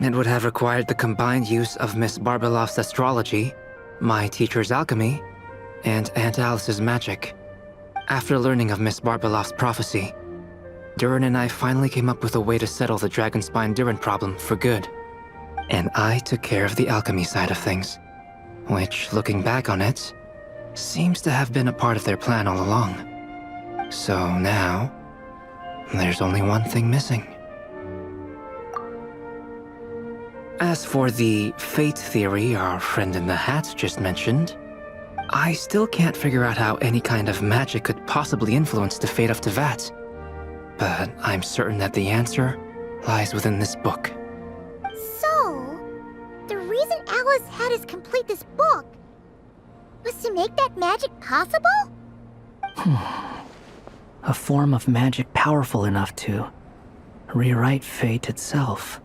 It would have required the combined use of Miss Barbeloff's astrology, my teacher's alchemy, and Aunt Alice's magic. After learning of Miss Barbeloff's prophecy, Durin and I finally came up with a way to settle the Dragonspine Durin problem for good. And I took care of the alchemy side of things, which, looking back on it, seems to have been a part of their plan all along. So now, there's only one thing missing. As for the fate theory our friend in the hat just mentioned, I still can't figure out how any kind of magic could possibly influence the fate of Tevat. But I'm certain that the answer lies within this book. So, the reason Alice had us complete this book was to make that magic possible? A form of magic powerful enough to rewrite fate itself.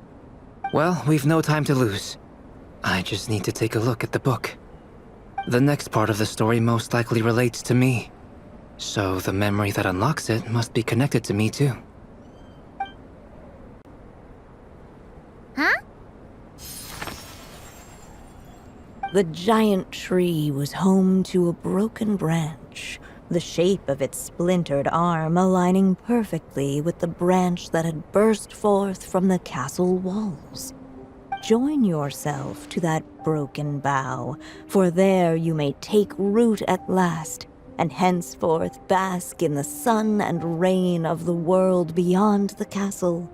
Well, we've no time to lose. I just need to take a look at the book. The next part of the story most likely relates to me. So the memory that unlocks it must be connected to me too. Huh? The giant tree was home to a broken branch, the shape of its splintered arm aligning perfectly with the branch that had burst forth from the castle walls. Join yourself to that broken bough, for there you may take root at last, and henceforth bask in the sun and rain of the world beyond the castle.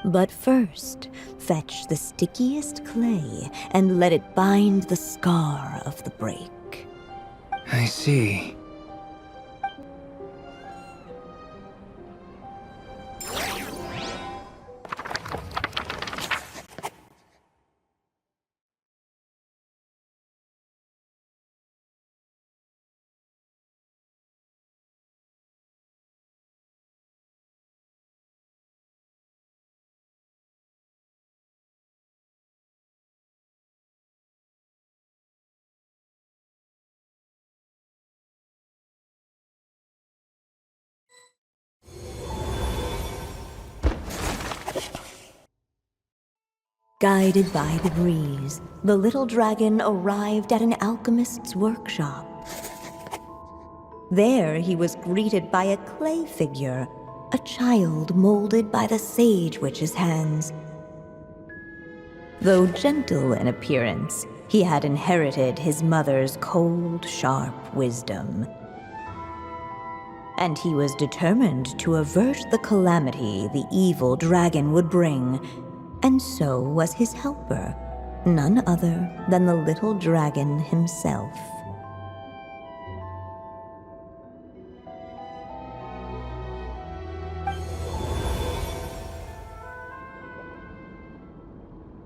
But first, fetch the stickiest clay and let it bind the scar of the break. I see. Guided by the breeze, the little dragon arrived at an alchemist's workshop. There he was greeted by a clay figure, a child molded by the Sage Witch's hands. Though gentle in appearance, he had inherited his mother's cold, sharp wisdom. And he was determined to avert the calamity the evil dragon would bring, and so was his helper, none other than the little dragon himself.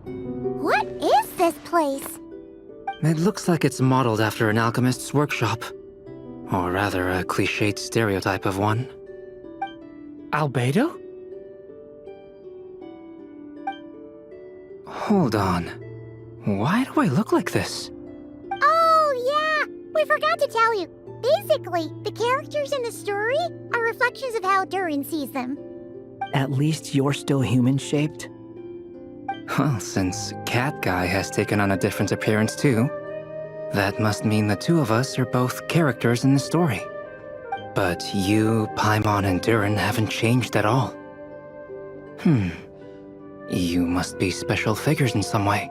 What is this place? It looks like it's modeled after an alchemist's workshop. Or rather, a cliched stereotype of one. Albedo? Hold on. Why do I look like this? Oh, yeah! We forgot to tell you. Basically, the characters in the story are reflections of how Durin sees them. At least you're still human-shaped? Well, since Cat Guy has taken on a different appearance too, that must mean the two of us are both characters in the story. But you, Paimon, and Durin haven't changed at all. You must be special figures in some way.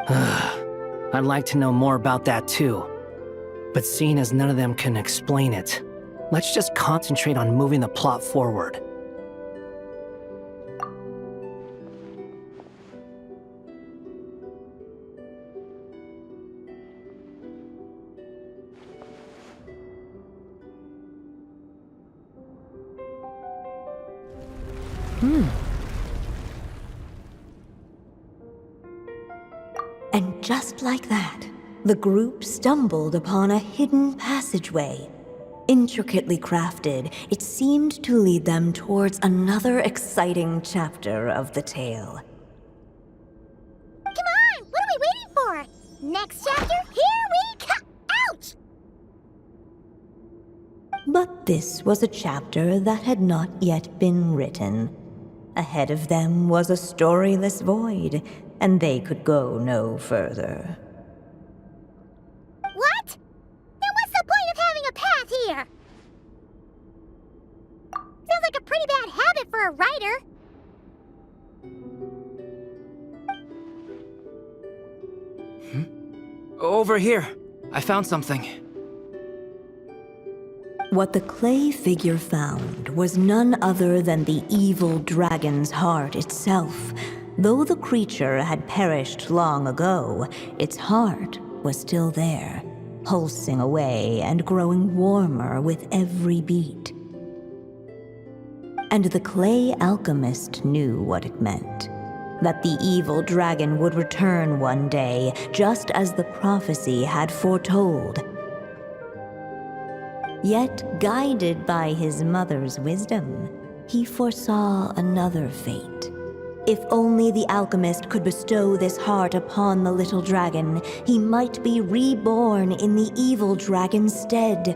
I'd like to know more about that too. But seeing as none of them can explain it, let's just concentrate on moving the plot forward. And just like that, the group stumbled upon a hidden passageway. Intricately crafted, it seemed to lead them towards another exciting chapter of the tale. Come on! What are we waiting for? Next chapter, here we come! Ouch! But this was a chapter that had not yet been written. Ahead of them was a storyless void, and they could go no further. What? Then what's the point of having a path here? Sounds like a pretty bad habit for a writer. Over here. I found something. What the clay figure found was none other than the evil dragon's heart itself. Though the creature had perished long ago, its heart was still there, pulsing away and growing warmer with every beat. And the clay alchemist knew what it meant. That the evil dragon would return one day, just as the prophecy had foretold. Yet, guided by his mother's wisdom, he foresaw another fate. If only the alchemist could bestow this heart upon the little dragon, he might be reborn in the evil dragon's stead.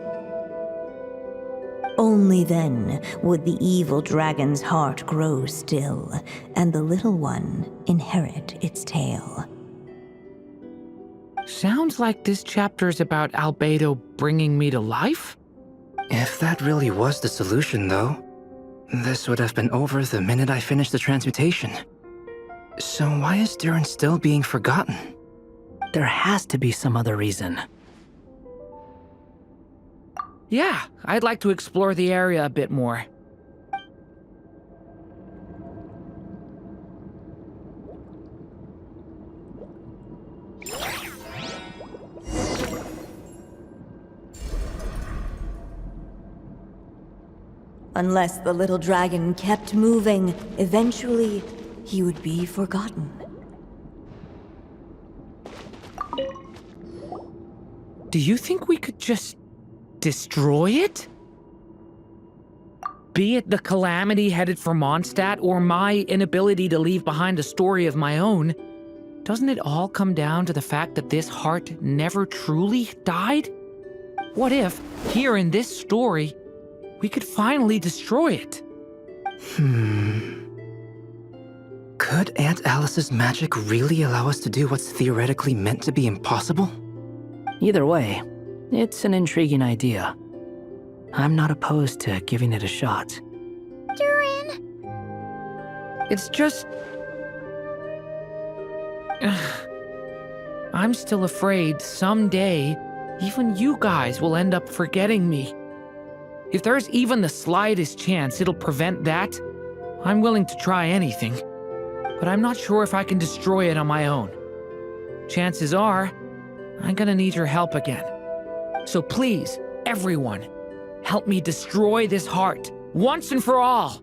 Only then would the evil dragon's heart grow still, and the little one inherit its tale. Sounds like this chapter's about Albedo bringing me to life? If that really was the solution, though, this would have been over the minute I finished the transmutation. So why is Durin still being forgotten? There has to be some other reason. Yeah, I'd like to explore the area a bit more. Unless the little dragon kept moving, eventually he would be forgotten. Do you think we could just destroy it? Be it the calamity headed for Mondstadt or my inability to leave behind a story of my own, doesn't it all come down to the fact that this heart never truly died? What if, here in this story, we could finally destroy it? Could Aunt Alice's magic really allow us to do what's theoretically meant to be impossible? Either way, it's an intriguing idea. I'm not opposed to giving it a shot. Durin! It's just... I'm still afraid someday, even you guys will end up forgetting me. If there's even the slightest chance it'll prevent that, I'm willing to try anything. But I'm not sure if I can destroy it on my own. Chances are, I'm gonna need your help again. So please, everyone, help me destroy this heart, once and for all!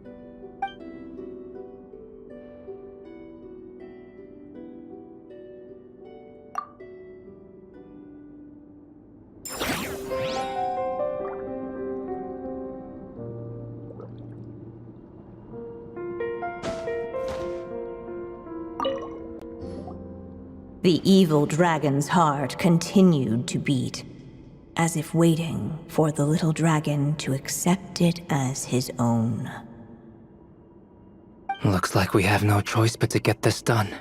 The evil dragon's heart continued to beat, as if waiting for the little dragon to accept it as his own. Looks like we have no choice but to get this done.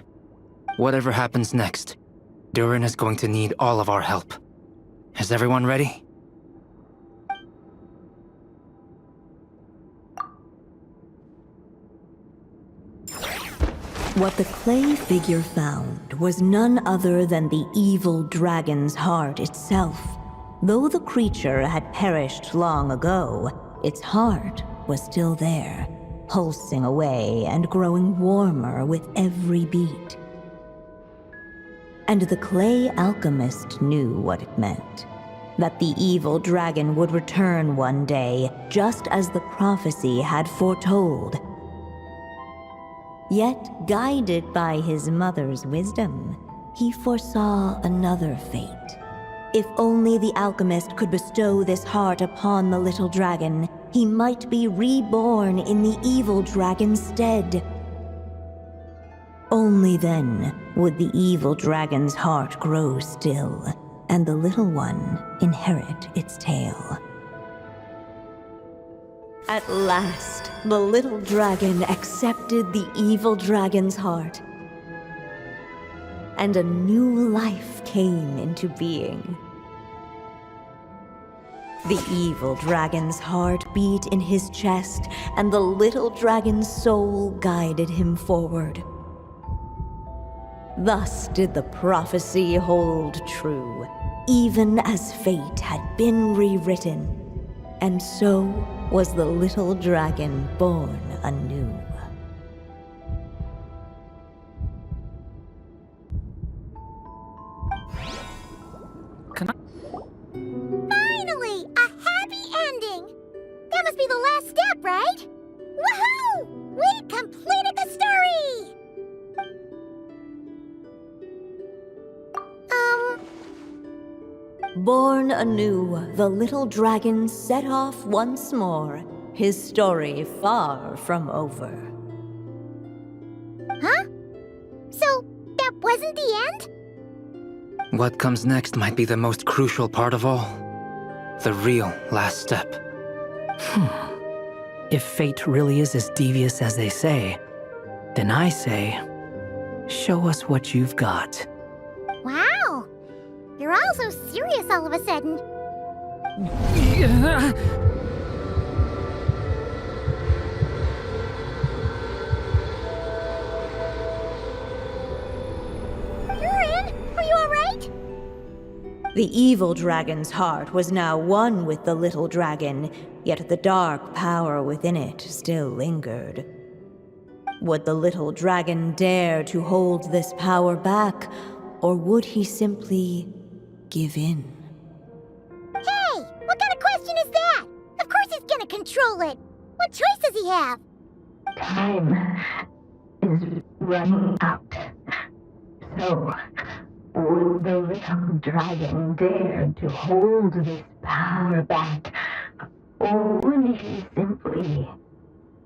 Whatever happens next, Durin is going to need all of our help. Is everyone ready? What the clay figure found was none other than the evil dragon's heart itself. Though the creature had perished long ago, its heart was still there, pulsing away and growing warmer with every beat. And the clay alchemist knew what it meant. That the evil dragon would return one day, just as the prophecy had foretold. Yet, guided by his mother's wisdom, he foresaw another fate. If only the alchemist could bestow this heart upon the little dragon, he might be reborn in the evil dragon's stead. Only then would the evil dragon's heart grow still, and the little one inherit its tale. At last, the little dragon accepted the evil dragon's heart, and a new life came into being. The evil dragon's heart beat in his chest, and the little dragon's soul guided him forward. Thus did the prophecy hold true, even as fate had been rewritten, and so was the little dragon born anew. Finally! A happy ending! That must be the last step, right? Woohoo! We completed the story! Born anew, the little dragon set off once more, his story far from over. Huh? So, that wasn't the end? What comes next might be the most crucial part of all. The real last step. If fate really is as devious as they say, then I say, show us what you've got. Wow! You're all so serious all of a sudden. Durin, are you alright? The evil dragon's heart was now one with the little dragon, yet the dark power within it still lingered. Would the little dragon dare to hold this power back, or would he simply give in? Hey! What kind of question is that? Of course he's gonna control it! What choice does he have? Time is running out. So, would the little dragon dare to hold this power back, or would he simply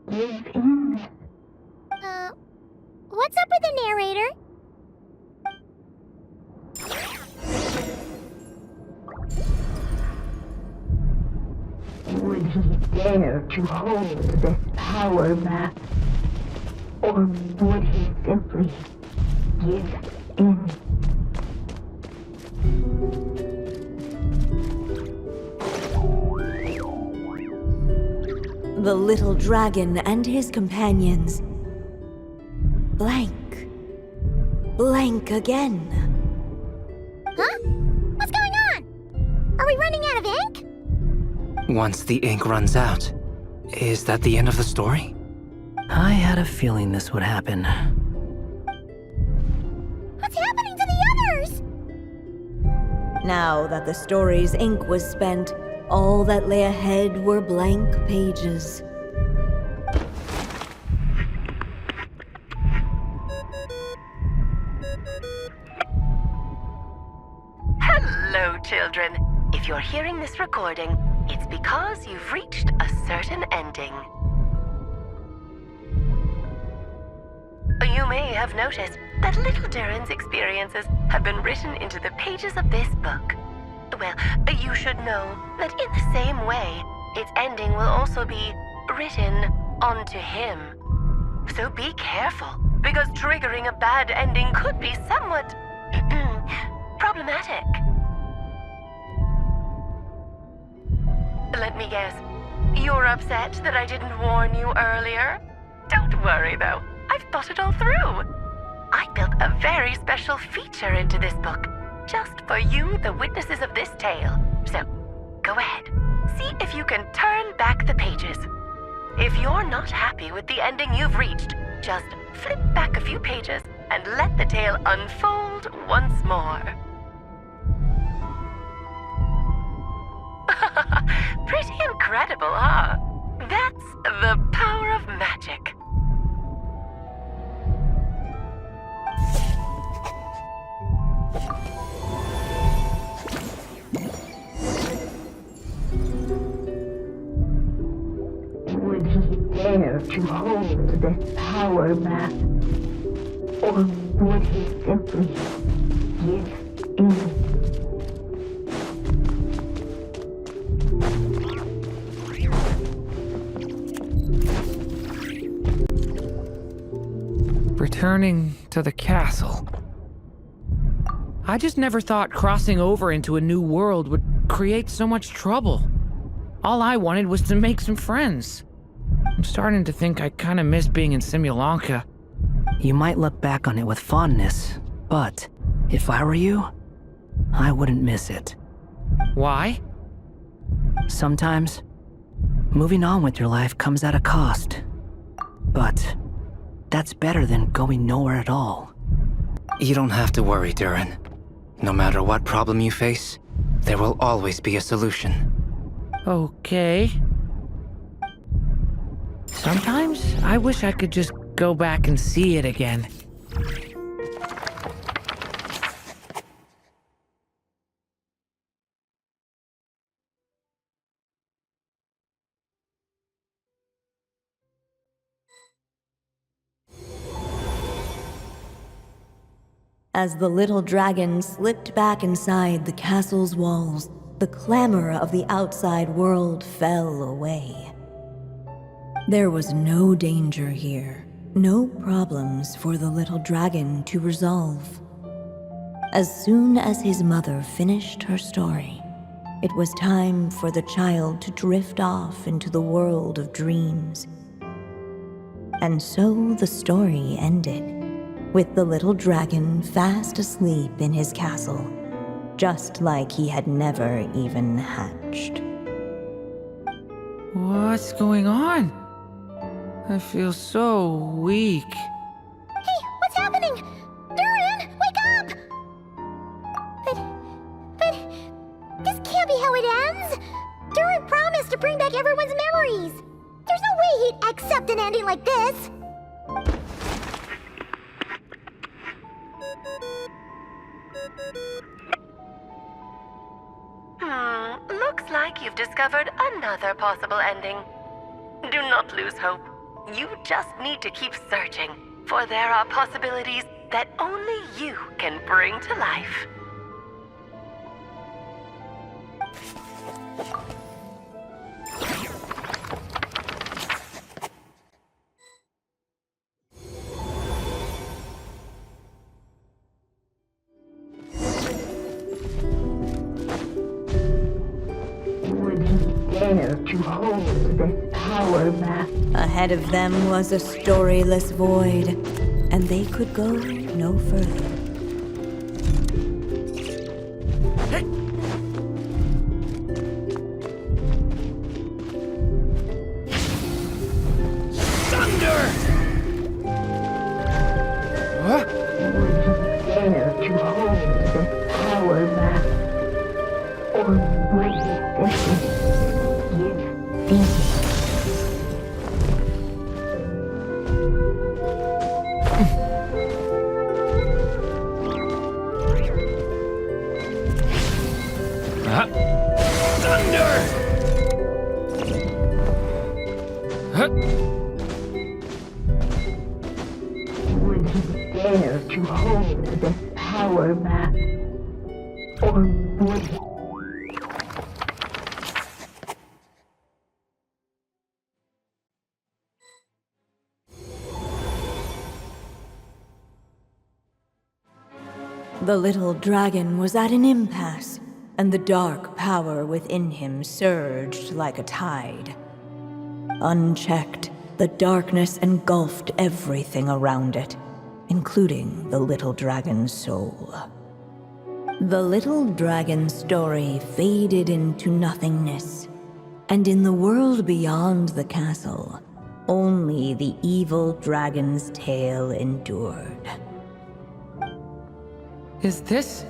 give in? What's up with the narrator? Would he dare to hold this power back, or would he simply give in? The little dragon and his companions. Blank. Blank again. Huh? What's going on? Are we running out of ink? Once the ink runs out, is that the end of the story? I had a feeling this would happen. What's happening to the others? Now that the story's ink was spent, all that lay ahead were blank pages. Hello, children. If you're hearing this recording, it's because you've reached a certain ending. You may have noticed that little Durin's experiences have been written into the pages of this book. Well, you should know that in the same way, its ending will also be written onto him. So be careful, because triggering a bad ending could be somewhat problematic. Let me guess, you're upset that I didn't warn you earlier? Don't worry though, I've thought it all through. I built a very special feature into this book, just for you, the witnesses of this tale. So, go ahead, see if you can turn back the pages. If you're not happy with the ending you've reached, just flip back a few pages and let the tale unfold once more. Pretty incredible, huh? That's the power of magic. Would he dare to hold this power map? Or would he simply give in? Returning to the castle. I just never thought crossing over into a new world would create so much trouble. All I wanted was to make some friends. I'm starting to think I kind of miss being in Simulanka. You might look back on it with fondness, but if I were you, I wouldn't miss it. Why? Sometimes, moving on with your life comes at a cost. But that's better than going nowhere at all. You don't have to worry, Durin. No matter what problem you face, there will always be a solution. Okay. Sometimes I wish I could just go back and see it again. As the little dragon slipped back inside the castle's walls, the clamor of the outside world fell away. There was no danger here, no problems for the little dragon to resolve. As soon as his mother finished her story, it was time for the child to drift off into the world of dreams. And so the story ended, with the little dragon fast asleep in his castle, just like he had never even hatched. What's going on? I feel so weak. Hey, what's happening? Durin, wake up! But this can't be how it ends. Durin promised to bring back everyone's memories. There's no way he'd accept an ending like this. Looks like you've discovered another possible ending. Do not lose hope. You just need to keep searching, for there are possibilities that only you can bring to life. Would he dare to hold this power? power map. Ahead of them was a storyless void, and they could go no further. Would you dare to hold this power map? Or would you simply give in? Would you dare to hold this power map? Or would he? The little dragon was at an impasse, and the dark power within him surged like a tide. Unchecked, the darkness engulfed everything around it, including the little dragon's soul. The little dragon's story faded into nothingness, and in the world beyond the castle, only the evil dragon's tale endured. Is this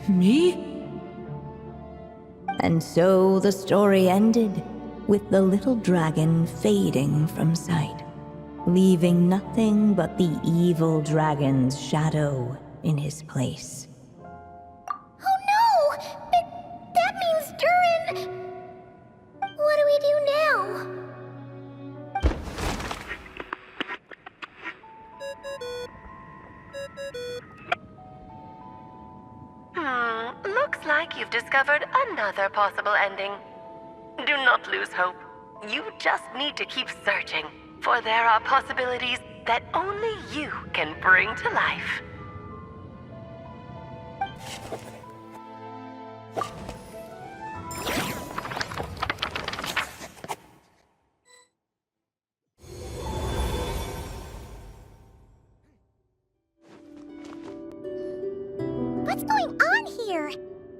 me? And so the story ended, with the little dragon fading from sight, leaving nothing but the evil dragon's shadow in his place. Oh no! That means Durin... What do we do now? Looks like you've discovered another possible ending. Do not lose hope. You just need to keep searching, for there are possibilities that only you can bring to life. What's going on here?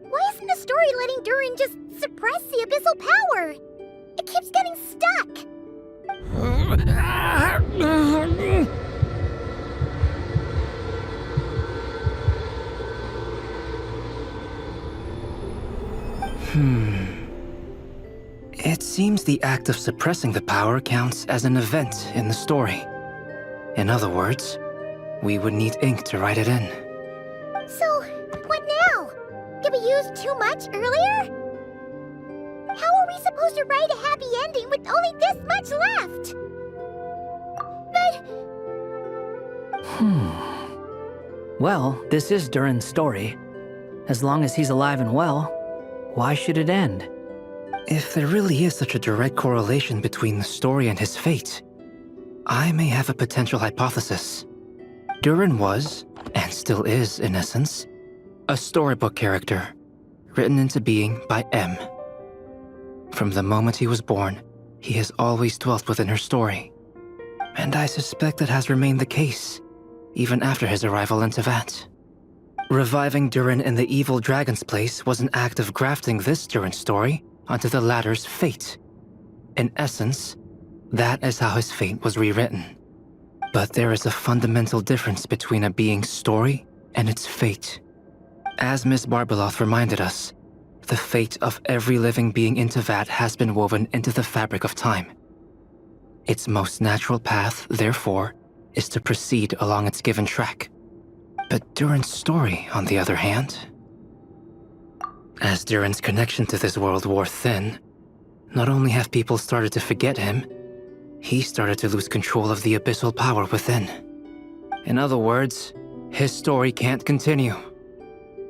Why isn't the story letting Durin just suppress the abyssal power? It keeps getting stuck. It seems the act of suppressing the power counts as an event in the story. In other words, we would need ink to write it in. So, what now? Did we use too much earlier? How are we supposed to write a happy ending with only this much left? But... Well, this is Durin's story. As long as he's alive and well, why should it end? If there really is such a direct correlation between the story and his fate, I may have a potential hypothesis. Durin was, and still is in essence, a storybook character, written into being by M. From the moment he was born, he has always dwelt within her story. And I suspect that has remained the case, even after his arrival in Tevat. Reviving Durin in the evil dragon's place was an act of grafting this Durin story onto the latter's fate. In essence, that is how his fate was rewritten. But there is a fundamental difference between a being's story and its fate. As Miss Barbeloth reminded us, the fate of every living being in Tevat has been woven into the fabric of time. Its most natural path, therefore, is to proceed along its given track. But Durin's story, on the other hand... As Durin's connection to this world wore thin, not only have people started to forget him, he started to lose control of the abyssal power within. In other words, his story can't continue,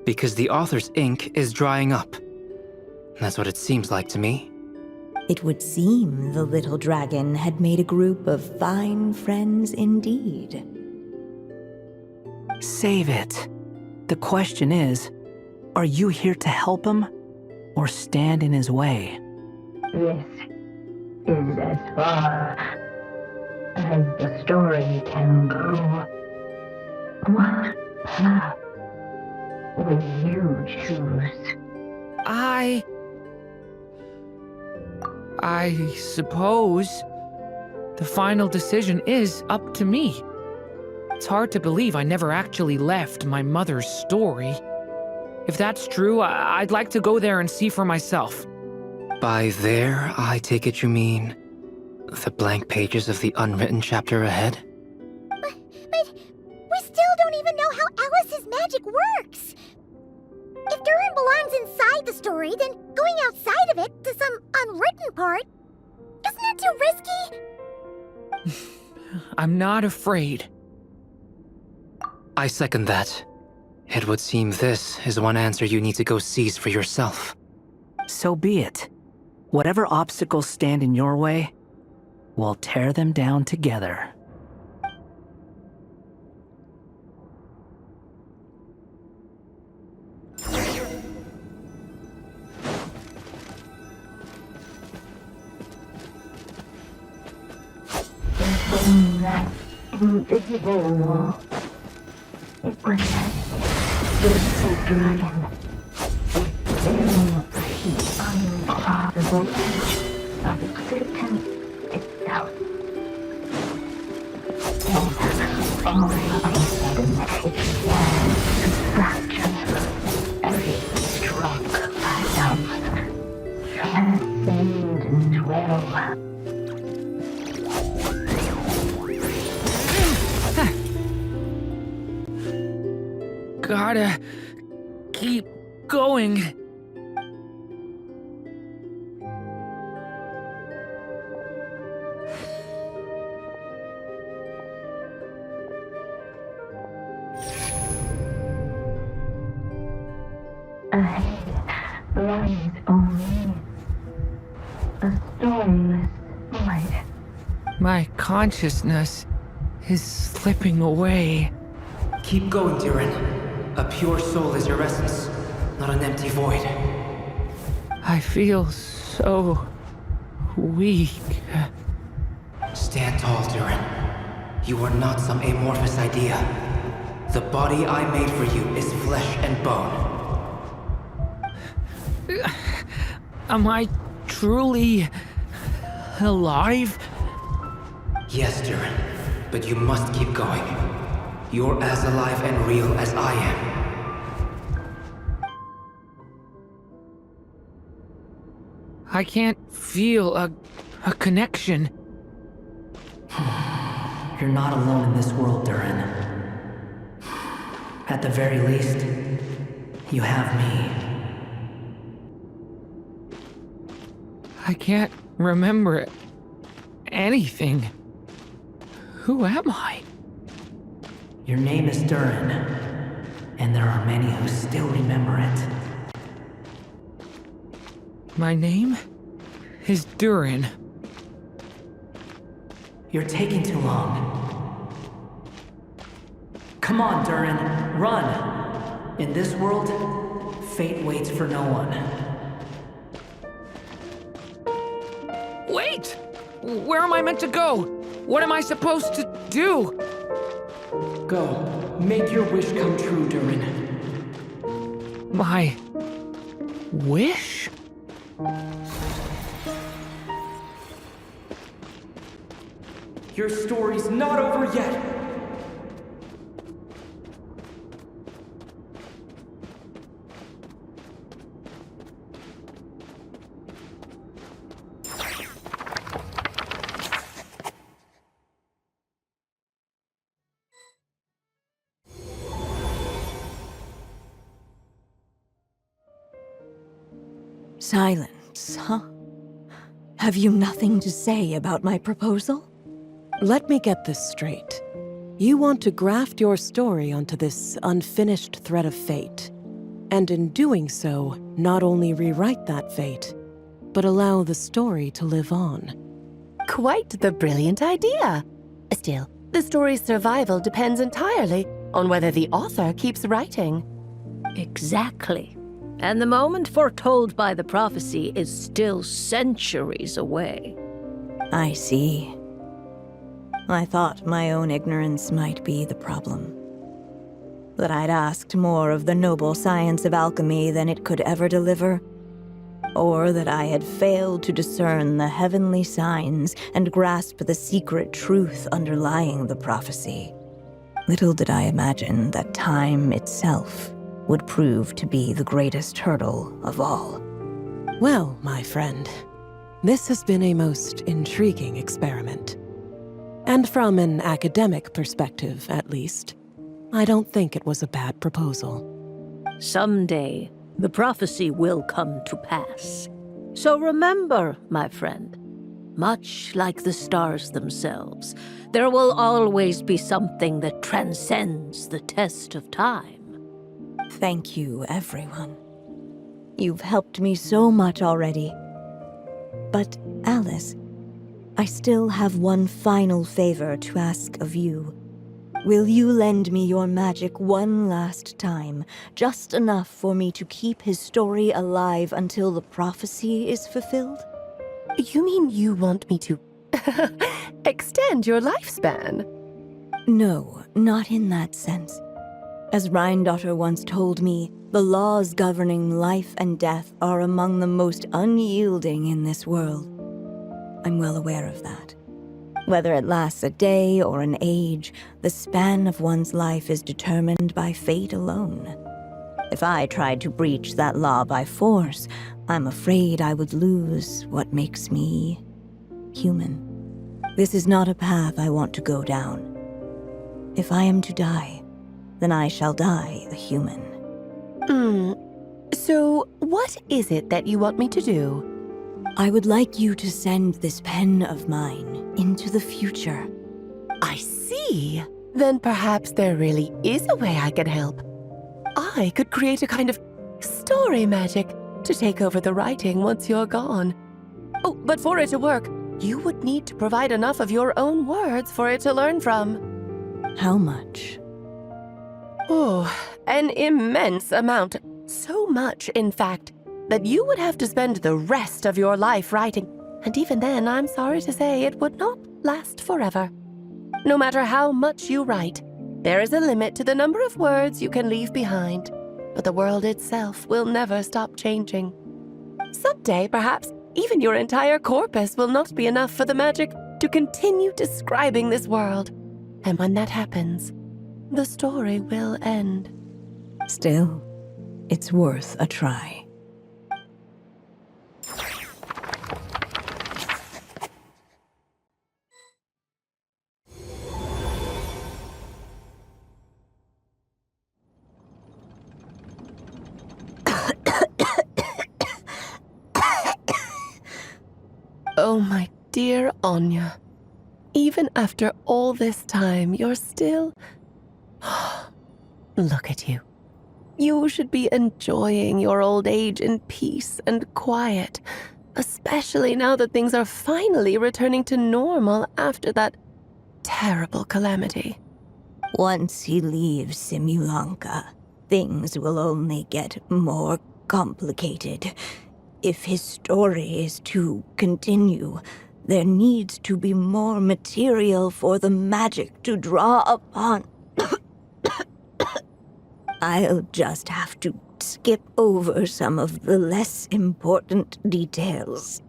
because the author's ink is drying up. That's what it seems like to me. It would seem the little dragon had made a group of fine friends indeed. Save it. The question is, are you here to help him, or stand in his way? This is as far as the story can go. What path will you choose? I suppose the final decision is up to me. It's hard to believe I never actually left my mother's story. If that's true, I'd like to go there and see for myself. By there, I take it you mean the blank pages of the unwritten chapter ahead? But we still don't even know how Alice's magic works. If Durin belongs inside the story, then going outside of it to some unwritten part, isn't that too risky? I'm not afraid. I second that. It would seem this is one answer you need to go seize for yourself. So be it. Whatever obstacles stand in your way, we'll tear them down together. That invisible wall. It was that beautiful dragon. The uncrossable edge of existence itself. And all of the message fracture every struck by them. Transcend and dwell. Gotta keep going. Ahead lies only a stormless void. My consciousness is slipping away. Keep going, Durin. A pure soul is your essence, not an empty void. I feel so weak. Stand tall, Durin. You are not some amorphous idea. The body I made for you is flesh and bone. Am I truly alive? Yes, Durin, but you must keep going. You're as alive and real as I am. I can't feel a connection. You're not alone in this world, Durin. At the very least, you have me. I can't remember anything. Who am I? Your name is Durin, and there are many who still remember it. My name is Durin. You're taking too long. Come on, Durin, run! In this world, fate waits for no one. Wait! Where am I meant to go? What am I supposed to do? Go. Make your wish come true, Durin. My wish? Your story's not over yet! Silence, huh? Have you nothing to say about my proposal? Let me get this straight. You want to graft your story onto this unfinished thread of fate, and in doing so, not only rewrite that fate, but allow the story to live on. Quite the brilliant idea. Still, the story's survival depends entirely on whether the author keeps writing. Exactly. And the moment foretold by the prophecy is still centuries away. I see. I thought my own ignorance might be the problem. That I'd asked more of the noble science of alchemy than it could ever deliver. Or that I had failed to discern the heavenly signs and grasp the secret truth underlying the prophecy. Little did I imagine that time itself would prove to be the greatest hurdle of all. Well, my friend, this has been a most intriguing experiment. And from an academic perspective, at least, I don't think it was a bad proposal. Someday, the prophecy will come to pass. So remember, my friend, much like the stars themselves, there will always be something that transcends the test of time. Thank you, everyone. You've helped me so much already. But, Alice, I still have one final favor to ask of you. Will you lend me your magic one last time, just enough for me to keep his story alive until the prophecy is fulfilled? You mean you want me to extend your lifespan? No, not in that sense. As Rheindotter once told me, the laws governing life and death are among the most unyielding in this world. I'm well aware of that. Whether it lasts a day or an age, the span of one's life is determined by fate alone. If I tried to breach that law by force, I'm afraid I would lose what makes me human. This is not a path I want to go down. If I am to die, then I shall die a human. So what is it that you want me to do? I would like you to send this pen of mine into the future. I see. Then perhaps there really is a way I can help. I could create a kind of story magic to take over the writing once you're gone. Oh, but for it to work, you would need to provide enough of your own words for it to learn from. How much? Oh, an immense amount. So much, in fact, that you would have to spend the rest of your life writing, and even then, I'm sorry to say, it would not last forever. No matter how much you write, there is a limit to the number of words you can leave behind, but the world itself will never stop changing. Someday, perhaps, even your entire corpus will not be enough for the magic to continue describing this world. And when that happens, the story will end. Still, it's worth a try. Oh, my dear Anya. Even after all this time, you're still... Look at you. You should be enjoying your old age in peace and quiet, especially now that things are finally returning to normal after that terrible calamity. Once he leaves Simulanka, things will only get more complicated. If his story is to continue, there needs to be more material for the magic to draw upon. I'll just have to skip over some of the less important details.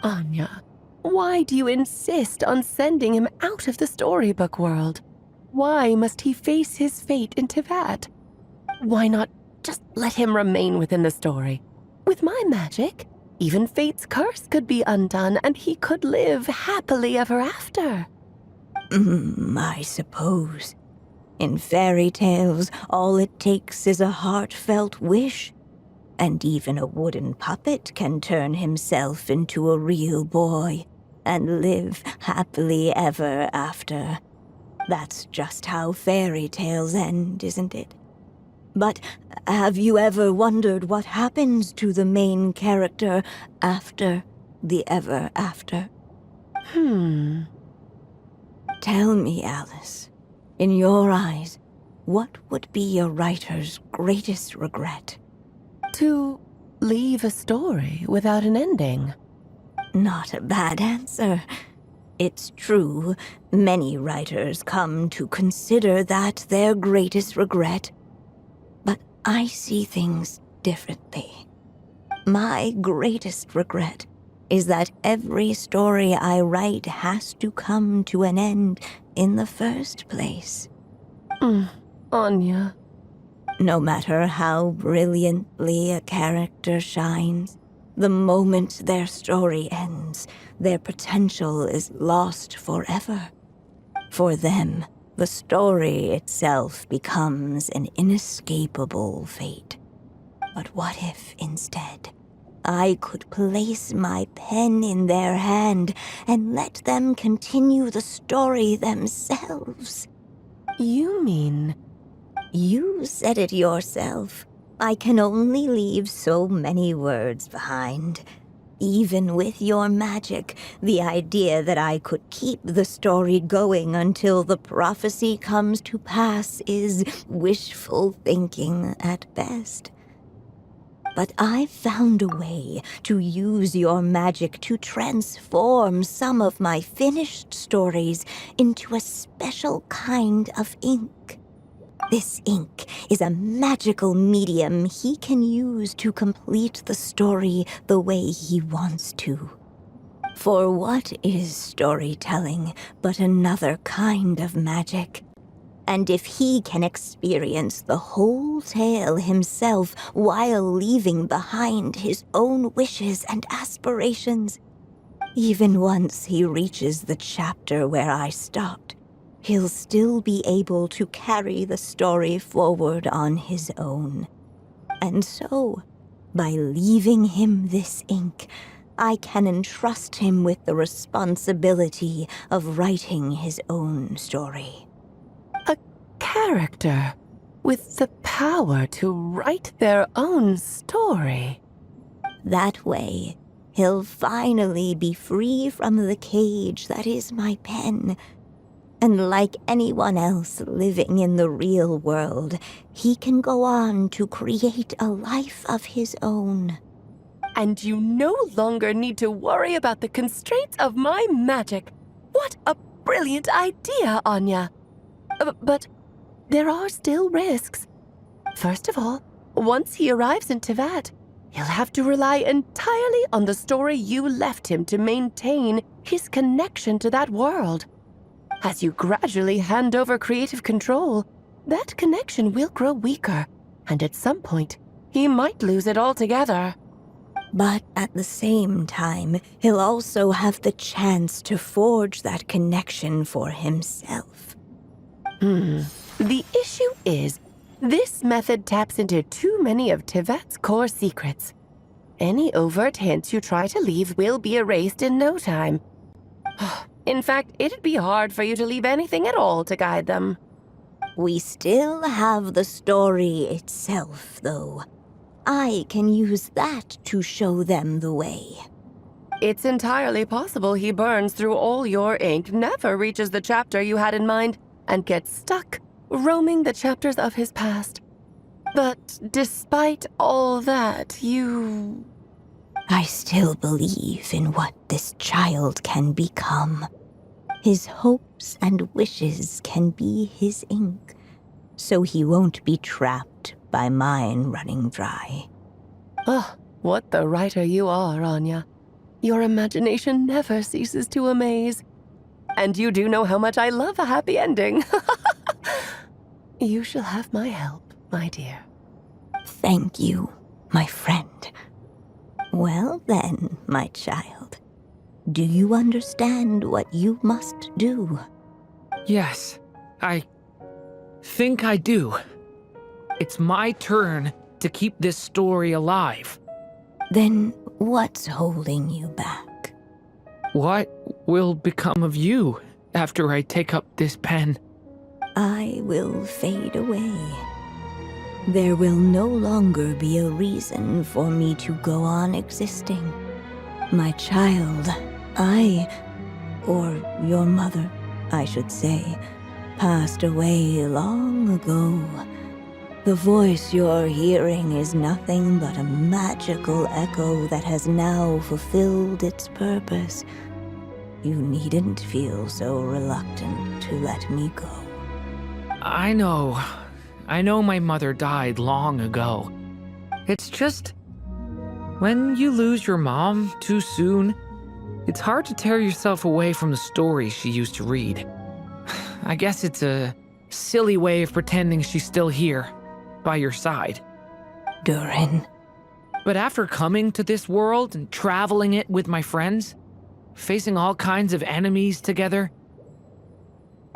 Anya, why do you insist on sending him out of the storybook world? Why must he face his fate into that? Why not just let him remain within the story? With my magic, even fate's curse could be undone and he could live happily ever after. I suppose. In fairy tales, all it takes is a heartfelt wish. And even a wooden puppet can turn himself into a real boy and live happily ever after. That's just how fairy tales end, isn't it? But have you ever wondered what happens to the main character after the ever after? Tell me, Alice, in your eyes, what would be a writer's greatest regret? To leave a story without an ending. Not a bad answer. It's true, many writers come to consider that their greatest regret. But I see things differently. My greatest regret is that every story I write has to come to an end in the first place. Anya. No matter how brilliantly a character shines, the moment their story ends, their potential is lost forever. For them, the story itself becomes an inescapable fate. But what if, instead, I could place my pen in their hand and let them continue the story themselves? You mean... You said it yourself. I can only leave so many words behind. Even with your magic, the idea that I could keep the story going until the prophecy comes to pass is wishful thinking at best. But I found a way to use your magic to transform some of my finished stories into a special kind of ink. This ink is a magical medium he can use to complete the story the way he wants to. For what is storytelling but another kind of magic? And if he can experience the whole tale himself while leaving behind his own wishes and aspirations, even once he reaches the chapter where I stopped, he'll still be able to carry the story forward on his own. And so, by leaving him this ink, I can entrust him with the responsibility of writing his own story. A character with the power to write their own story. That way, he'll finally be free from the cage that is my pen. And like anyone else living in the real world, he can go on to create a life of his own. And you no longer need to worry about the constraints of my magic. What a brilliant idea, Anya. But there are still risks. First of all, once he arrives in Teyvat, he'll have to rely entirely on the story you left him to maintain his connection to that world. As you gradually hand over creative control, that connection will grow weaker, and at some point, he might lose it altogether. But at the same time, he'll also have the chance to forge that connection for himself. The issue is, this method taps into too many of Teyvat's core secrets. Any overt hints you try to leave will be erased in no time. In fact, it'd be hard for you to leave anything at all to guide them. We still have the story itself, though. I can use that to show them the way. It's entirely possible he burns through all your ink, never reaches the chapter you had in mind, and gets stuck, roaming the chapters of his past. But despite all that, I still believe in what this child can become. His hopes and wishes can be his ink, so he won't be trapped by mine running dry. Oh, what the writer you are, Anya. Your imagination never ceases to amaze. And you do know how much I love a happy ending. You shall have my help, my dear. Thank you, my friend. Well then, my child, do you understand what you must do? Yes, I think I do. It's my turn to keep this story alive. Then what's holding you back? What will become of you after I take up this pen? I will fade away. There will no longer be a reason for me to go on existing. My child, or your mother, I should say, passed away long ago. The voice you're hearing is nothing but a magical echo that has now fulfilled its purpose. You needn't feel so reluctant to let me go. I know my mother died long ago. It's just, when you lose your mom too soon, it's hard to tear yourself away from the stories she used to read. I guess it's a silly way of pretending she's still here, by your side. Durin. But after coming to this world and traveling it with my friends, facing all kinds of enemies together,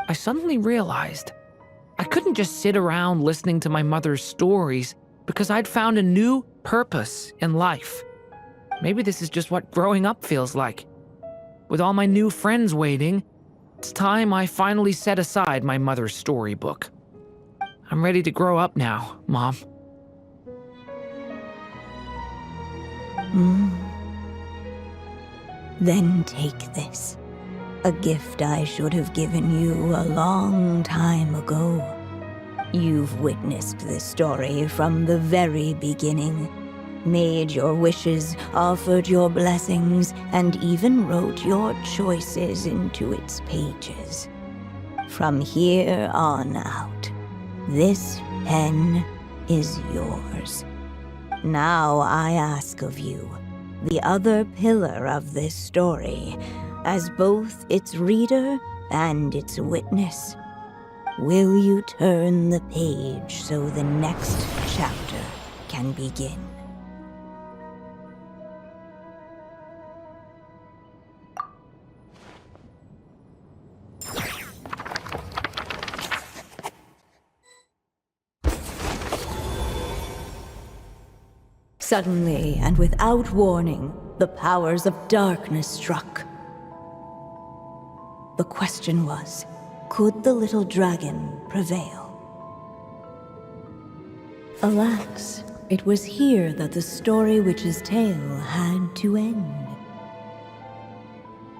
I suddenly realized I couldn't just sit around listening to my mother's stories because I'd found a new purpose in life. Maybe this is just what growing up feels like. With all my new friends waiting, it's time I finally set aside my mother's storybook. I'm ready to grow up now, Mom. Then take this. A gift I should have given you a long time ago. You've witnessed this story from the very beginning. Made your wishes, offered your blessings, and even wrote your choices into its pages. From here on out, this pen is yours. Now I ask of you, the other pillar of this story, as both its reader and its witness, will you turn the page so the next chapter can begin? Suddenly, and without warning, the powers of darkness struck. The question was, could the little dragon prevail? Alas, it was here that the story witch's tale had to end.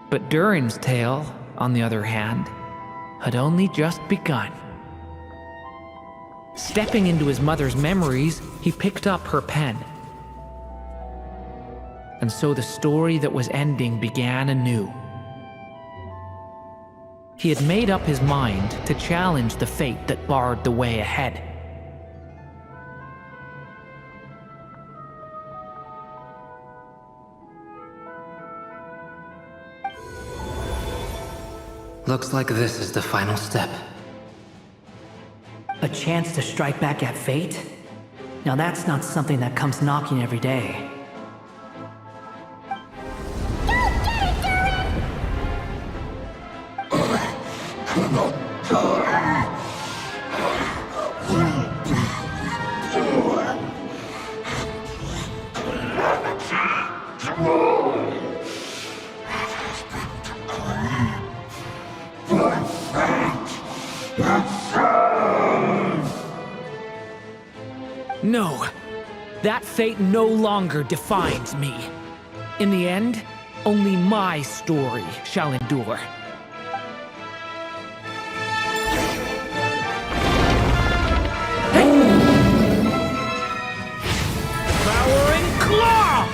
But Durin's tale, on the other hand, had only just begun. Stepping into his mother's memories, he picked up her pen. And so the story that was ending began anew. He had made up his mind to challenge the fate that barred the way ahead. Looks like this is the final step. A chance to strike back at fate? Now that's not something that comes knocking every day. No, that fate no longer defines me. In the end, only my story shall endure. Devouring Claw!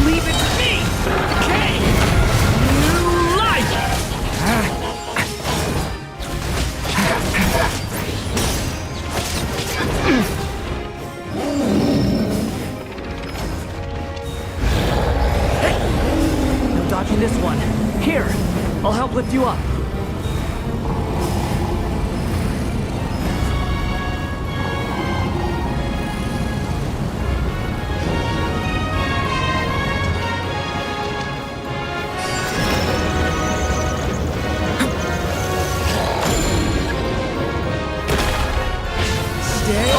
Leave it to me! Okay! New life! No dodging this one. Here, I'll help lift you up.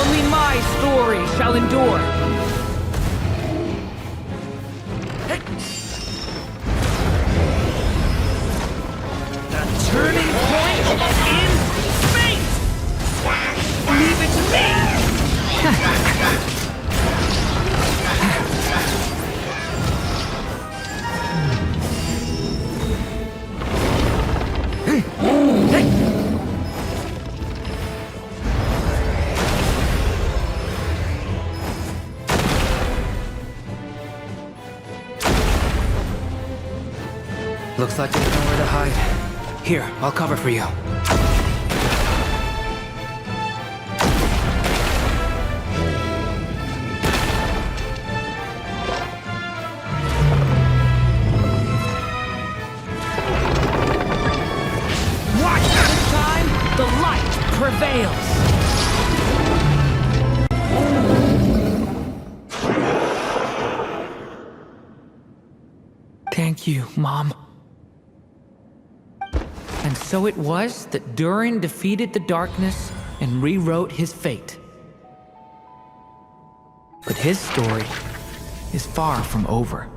Only my story shall endure. The turning point in fate! Leave it to me! Looks like there's nowhere to hide. Here, I'll cover for you. Watch this time, the light prevails. Thank you, Mom. And so it was that Durin defeated the darkness and rewrote his fate. But his story is far from over.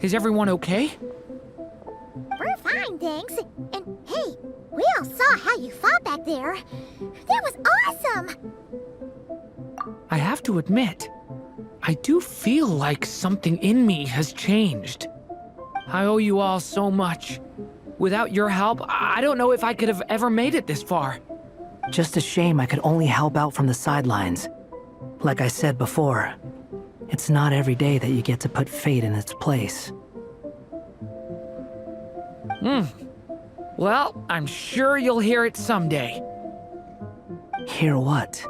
Is everyone okay? We're fine, thanks. And hey, we all saw how you fought back there. That was awesome! I have to admit, I do feel like something in me has changed. I owe you all so much. Without your help, I don't know if I could have ever made it this far. Just a shame I could only help out from the sidelines. Like I said before, it's not every day that you get to put fate in its place. Well, I'm sure you'll hear it someday. Hear what?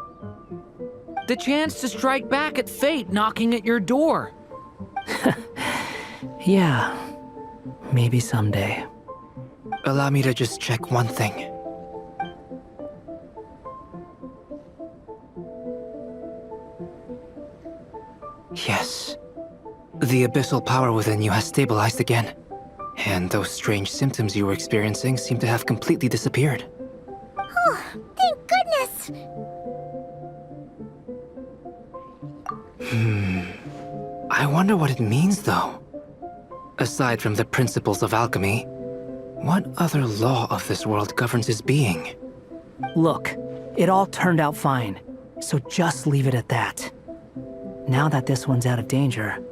The chance to strike back at fate knocking at your door. Yeah, maybe someday. Allow me to just check one thing. Yes. The abyssal power within you has stabilized again. And those strange symptoms you were experiencing seem to have completely disappeared. Oh, thank goodness! I wonder what it means, though. Aside from the principles of alchemy, what other law of this world governs his being? Look, it all turned out fine, so just leave it at that. Now that this one's out of danger,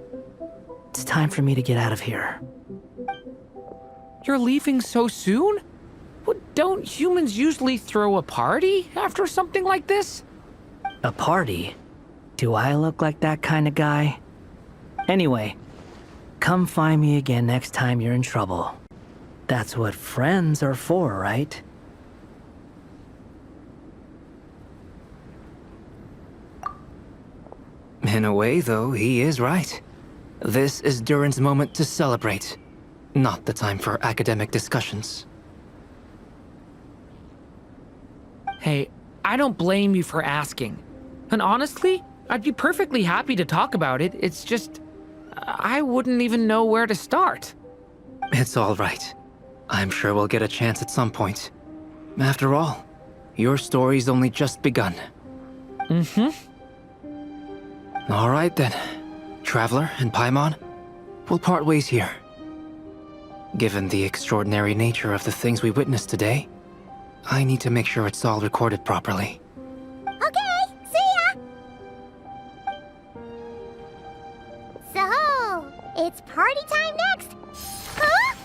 it's time for me to get out of here. You're leaving so soon? Don't humans usually throw a party after something like this? A party? Do I look like that kind of guy? Anyway, come find me again next time you're in trouble. That's what friends are for, right? In a way, though, he is right. This is Durin's moment to celebrate, not the time for academic discussions. Hey, I don't blame you for asking. And honestly, I'd be perfectly happy to talk about it. It's just, I wouldn't even know where to start. It's all right. I'm sure we'll get a chance at some point. After all, your story's only just begun. All right then. Traveler and Paimon, we'll part ways here. Given the extraordinary nature of the things we witnessed today, I need to make sure it's all recorded properly. Okay, see ya! So, it's party time next! Huh?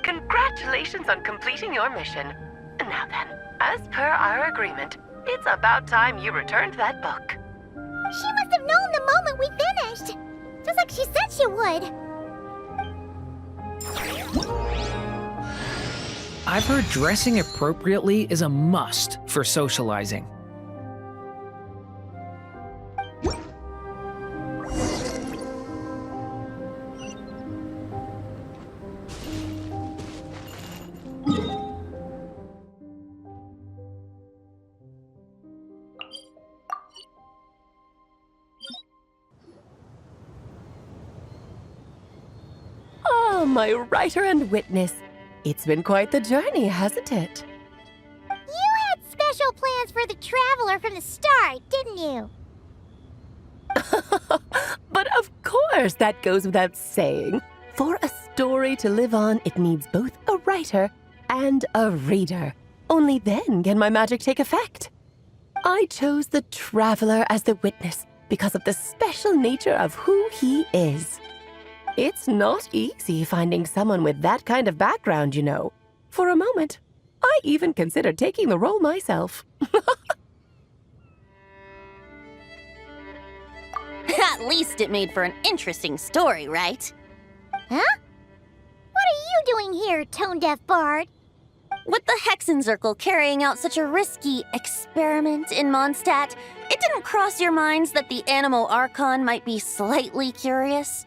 Congratulations on completing your mission. Now then, as per our agreement, it's about time you returned that book. She must have known the moment we finished! Just like she said she would! I've heard dressing appropriately is a must for socializing. Welcome, my writer and witness. It's been quite the journey, hasn't it? You had special plans for the traveler from the start, didn't you? But of course, that goes without saying. For a story to live on, it needs both a writer and a reader. Only then can my magic take effect. I chose the traveler as the witness because of the special nature of who he is. It's not easy finding someone with that kind of background, you know. For a moment, I even considered taking the role myself. At least it made for an interesting story, right? Huh? What are you doing here, tone-deaf bard? With the Hexenzirkel carrying out such a risky experiment in Mondstadt, it didn't cross your minds that the Animo Archon might be slightly curious?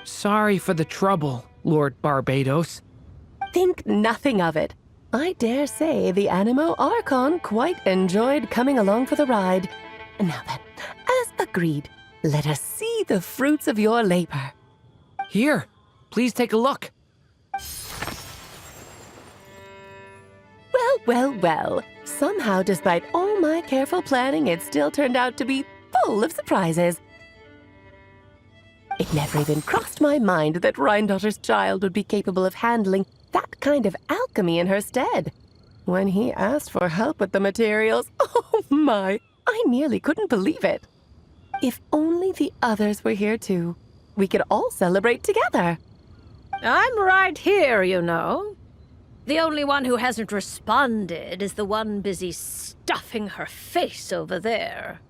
Sorry for the trouble, Lord Barbados. Think nothing of it. I dare say the Animo Archon quite enjoyed coming along for the ride. Now then, as agreed, let us see the fruits of your labor. Here, please take a look. Well. Somehow, despite all my careful planning, it still turned out to be full of surprises. It never even crossed my mind that Rhindotter's child would be capable of handling that kind of alchemy in her stead. When he asked for help with the materials, oh my, I nearly couldn't believe it. If only the others were here too, we could all celebrate together. I'm right here, you know. The only one who hasn't responded is the one busy stuffing her face over there.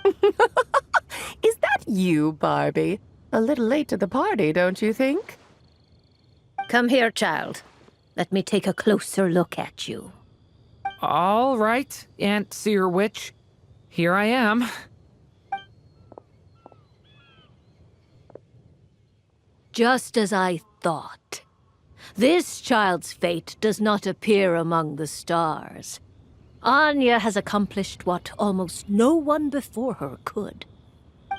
Is that you, Barbie? A little late to the party, don't you think? Come here, child. Let me take a closer look at you. All right, Aunt Seer Witch. Here I am. Just as I thought. This child's fate does not appear among the stars. Anya has accomplished what almost no one before her could.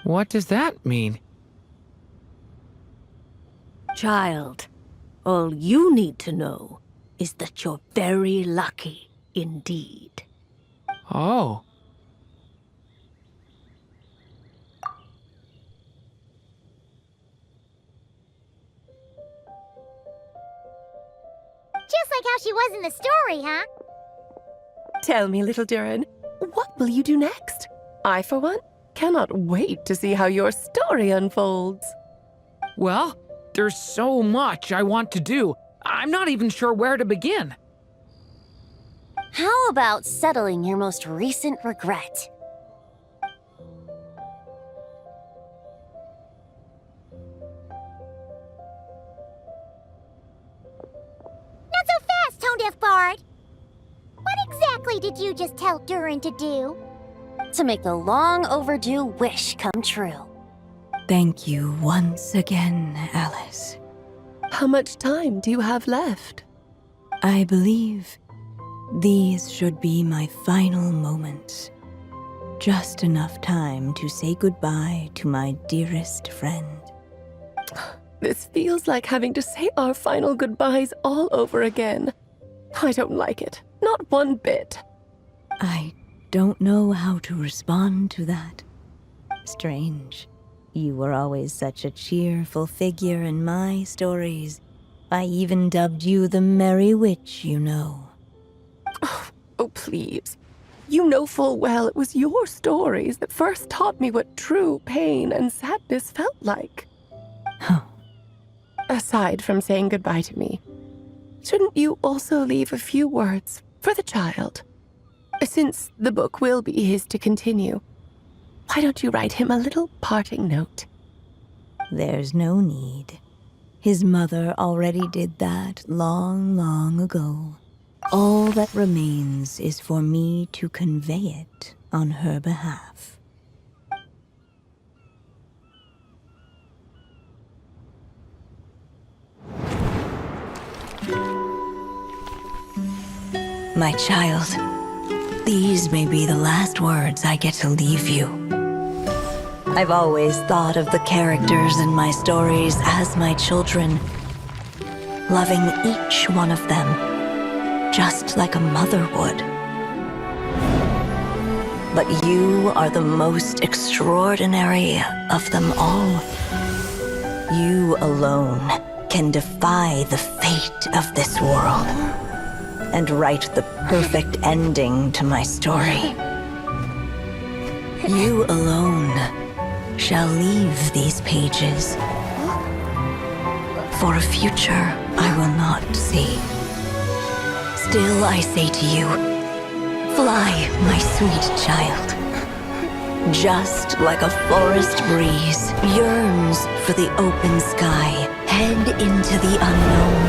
What does that mean? Child, all you need to know is that you're very lucky indeed. Oh. Just like how she was in the story, huh? Tell me, little Durin, what will you do next? I, for one, cannot wait to see how your story unfolds. Well, there's so much I want to do. I'm not even sure where to begin. How about settling your most recent regret? Not so fast, tone-deaf bard. What exactly did you just tell Durin to do? To make the long overdue wish come true. Thank you once again, Alice. How much time do you have left? I believe these should be my final moments. Just enough time to say goodbye to my dearest friend. This feels like having to say our final goodbyes all over again. I don't like it. Not one bit. I don't know how to respond to that. Strange. You were always such a cheerful figure in my stories. I even dubbed you the Merry Witch, you know. Oh, please. You know full well it was your stories that first taught me what true pain and sadness felt like. Aside from saying goodbye to me, shouldn't you also leave a few words for the child? Since the book will be his to continue, why don't you write him a little parting note? There's no need. His mother already did that long, long ago. All that remains is for me to convey it on her behalf. My child, these may be the last words I get to leave you. I've always thought of the characters in my stories as my children, loving each one of them, just like a mother would. But you are the most extraordinary of them all. You alone can defy the fate of this world and write the perfect ending to my story. You alone shall leave these pages for a future I will not see. Still I say to you, fly, my sweet child. Just like a forest breeze yearns for the open sky, head into the unknown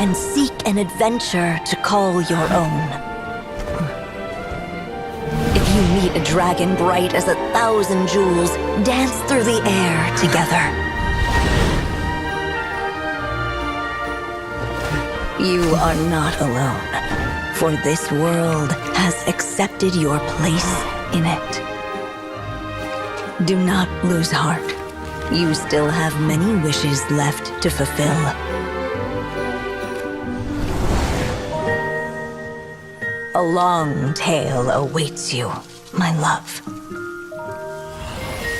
and seek an adventure to call your own. If you meet a dragon bright as 1,000 jewels, dance through the air together. You are not alone, for this world has accepted your place in it. Do not lose heart. You still have many wishes left to fulfill. A long tale awaits you, my love.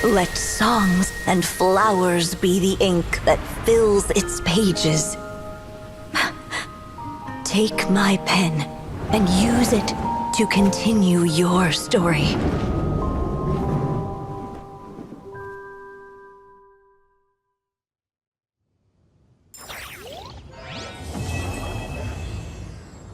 Let songs and flowers be the ink that fills its pages. Take my pen and use it to continue your story.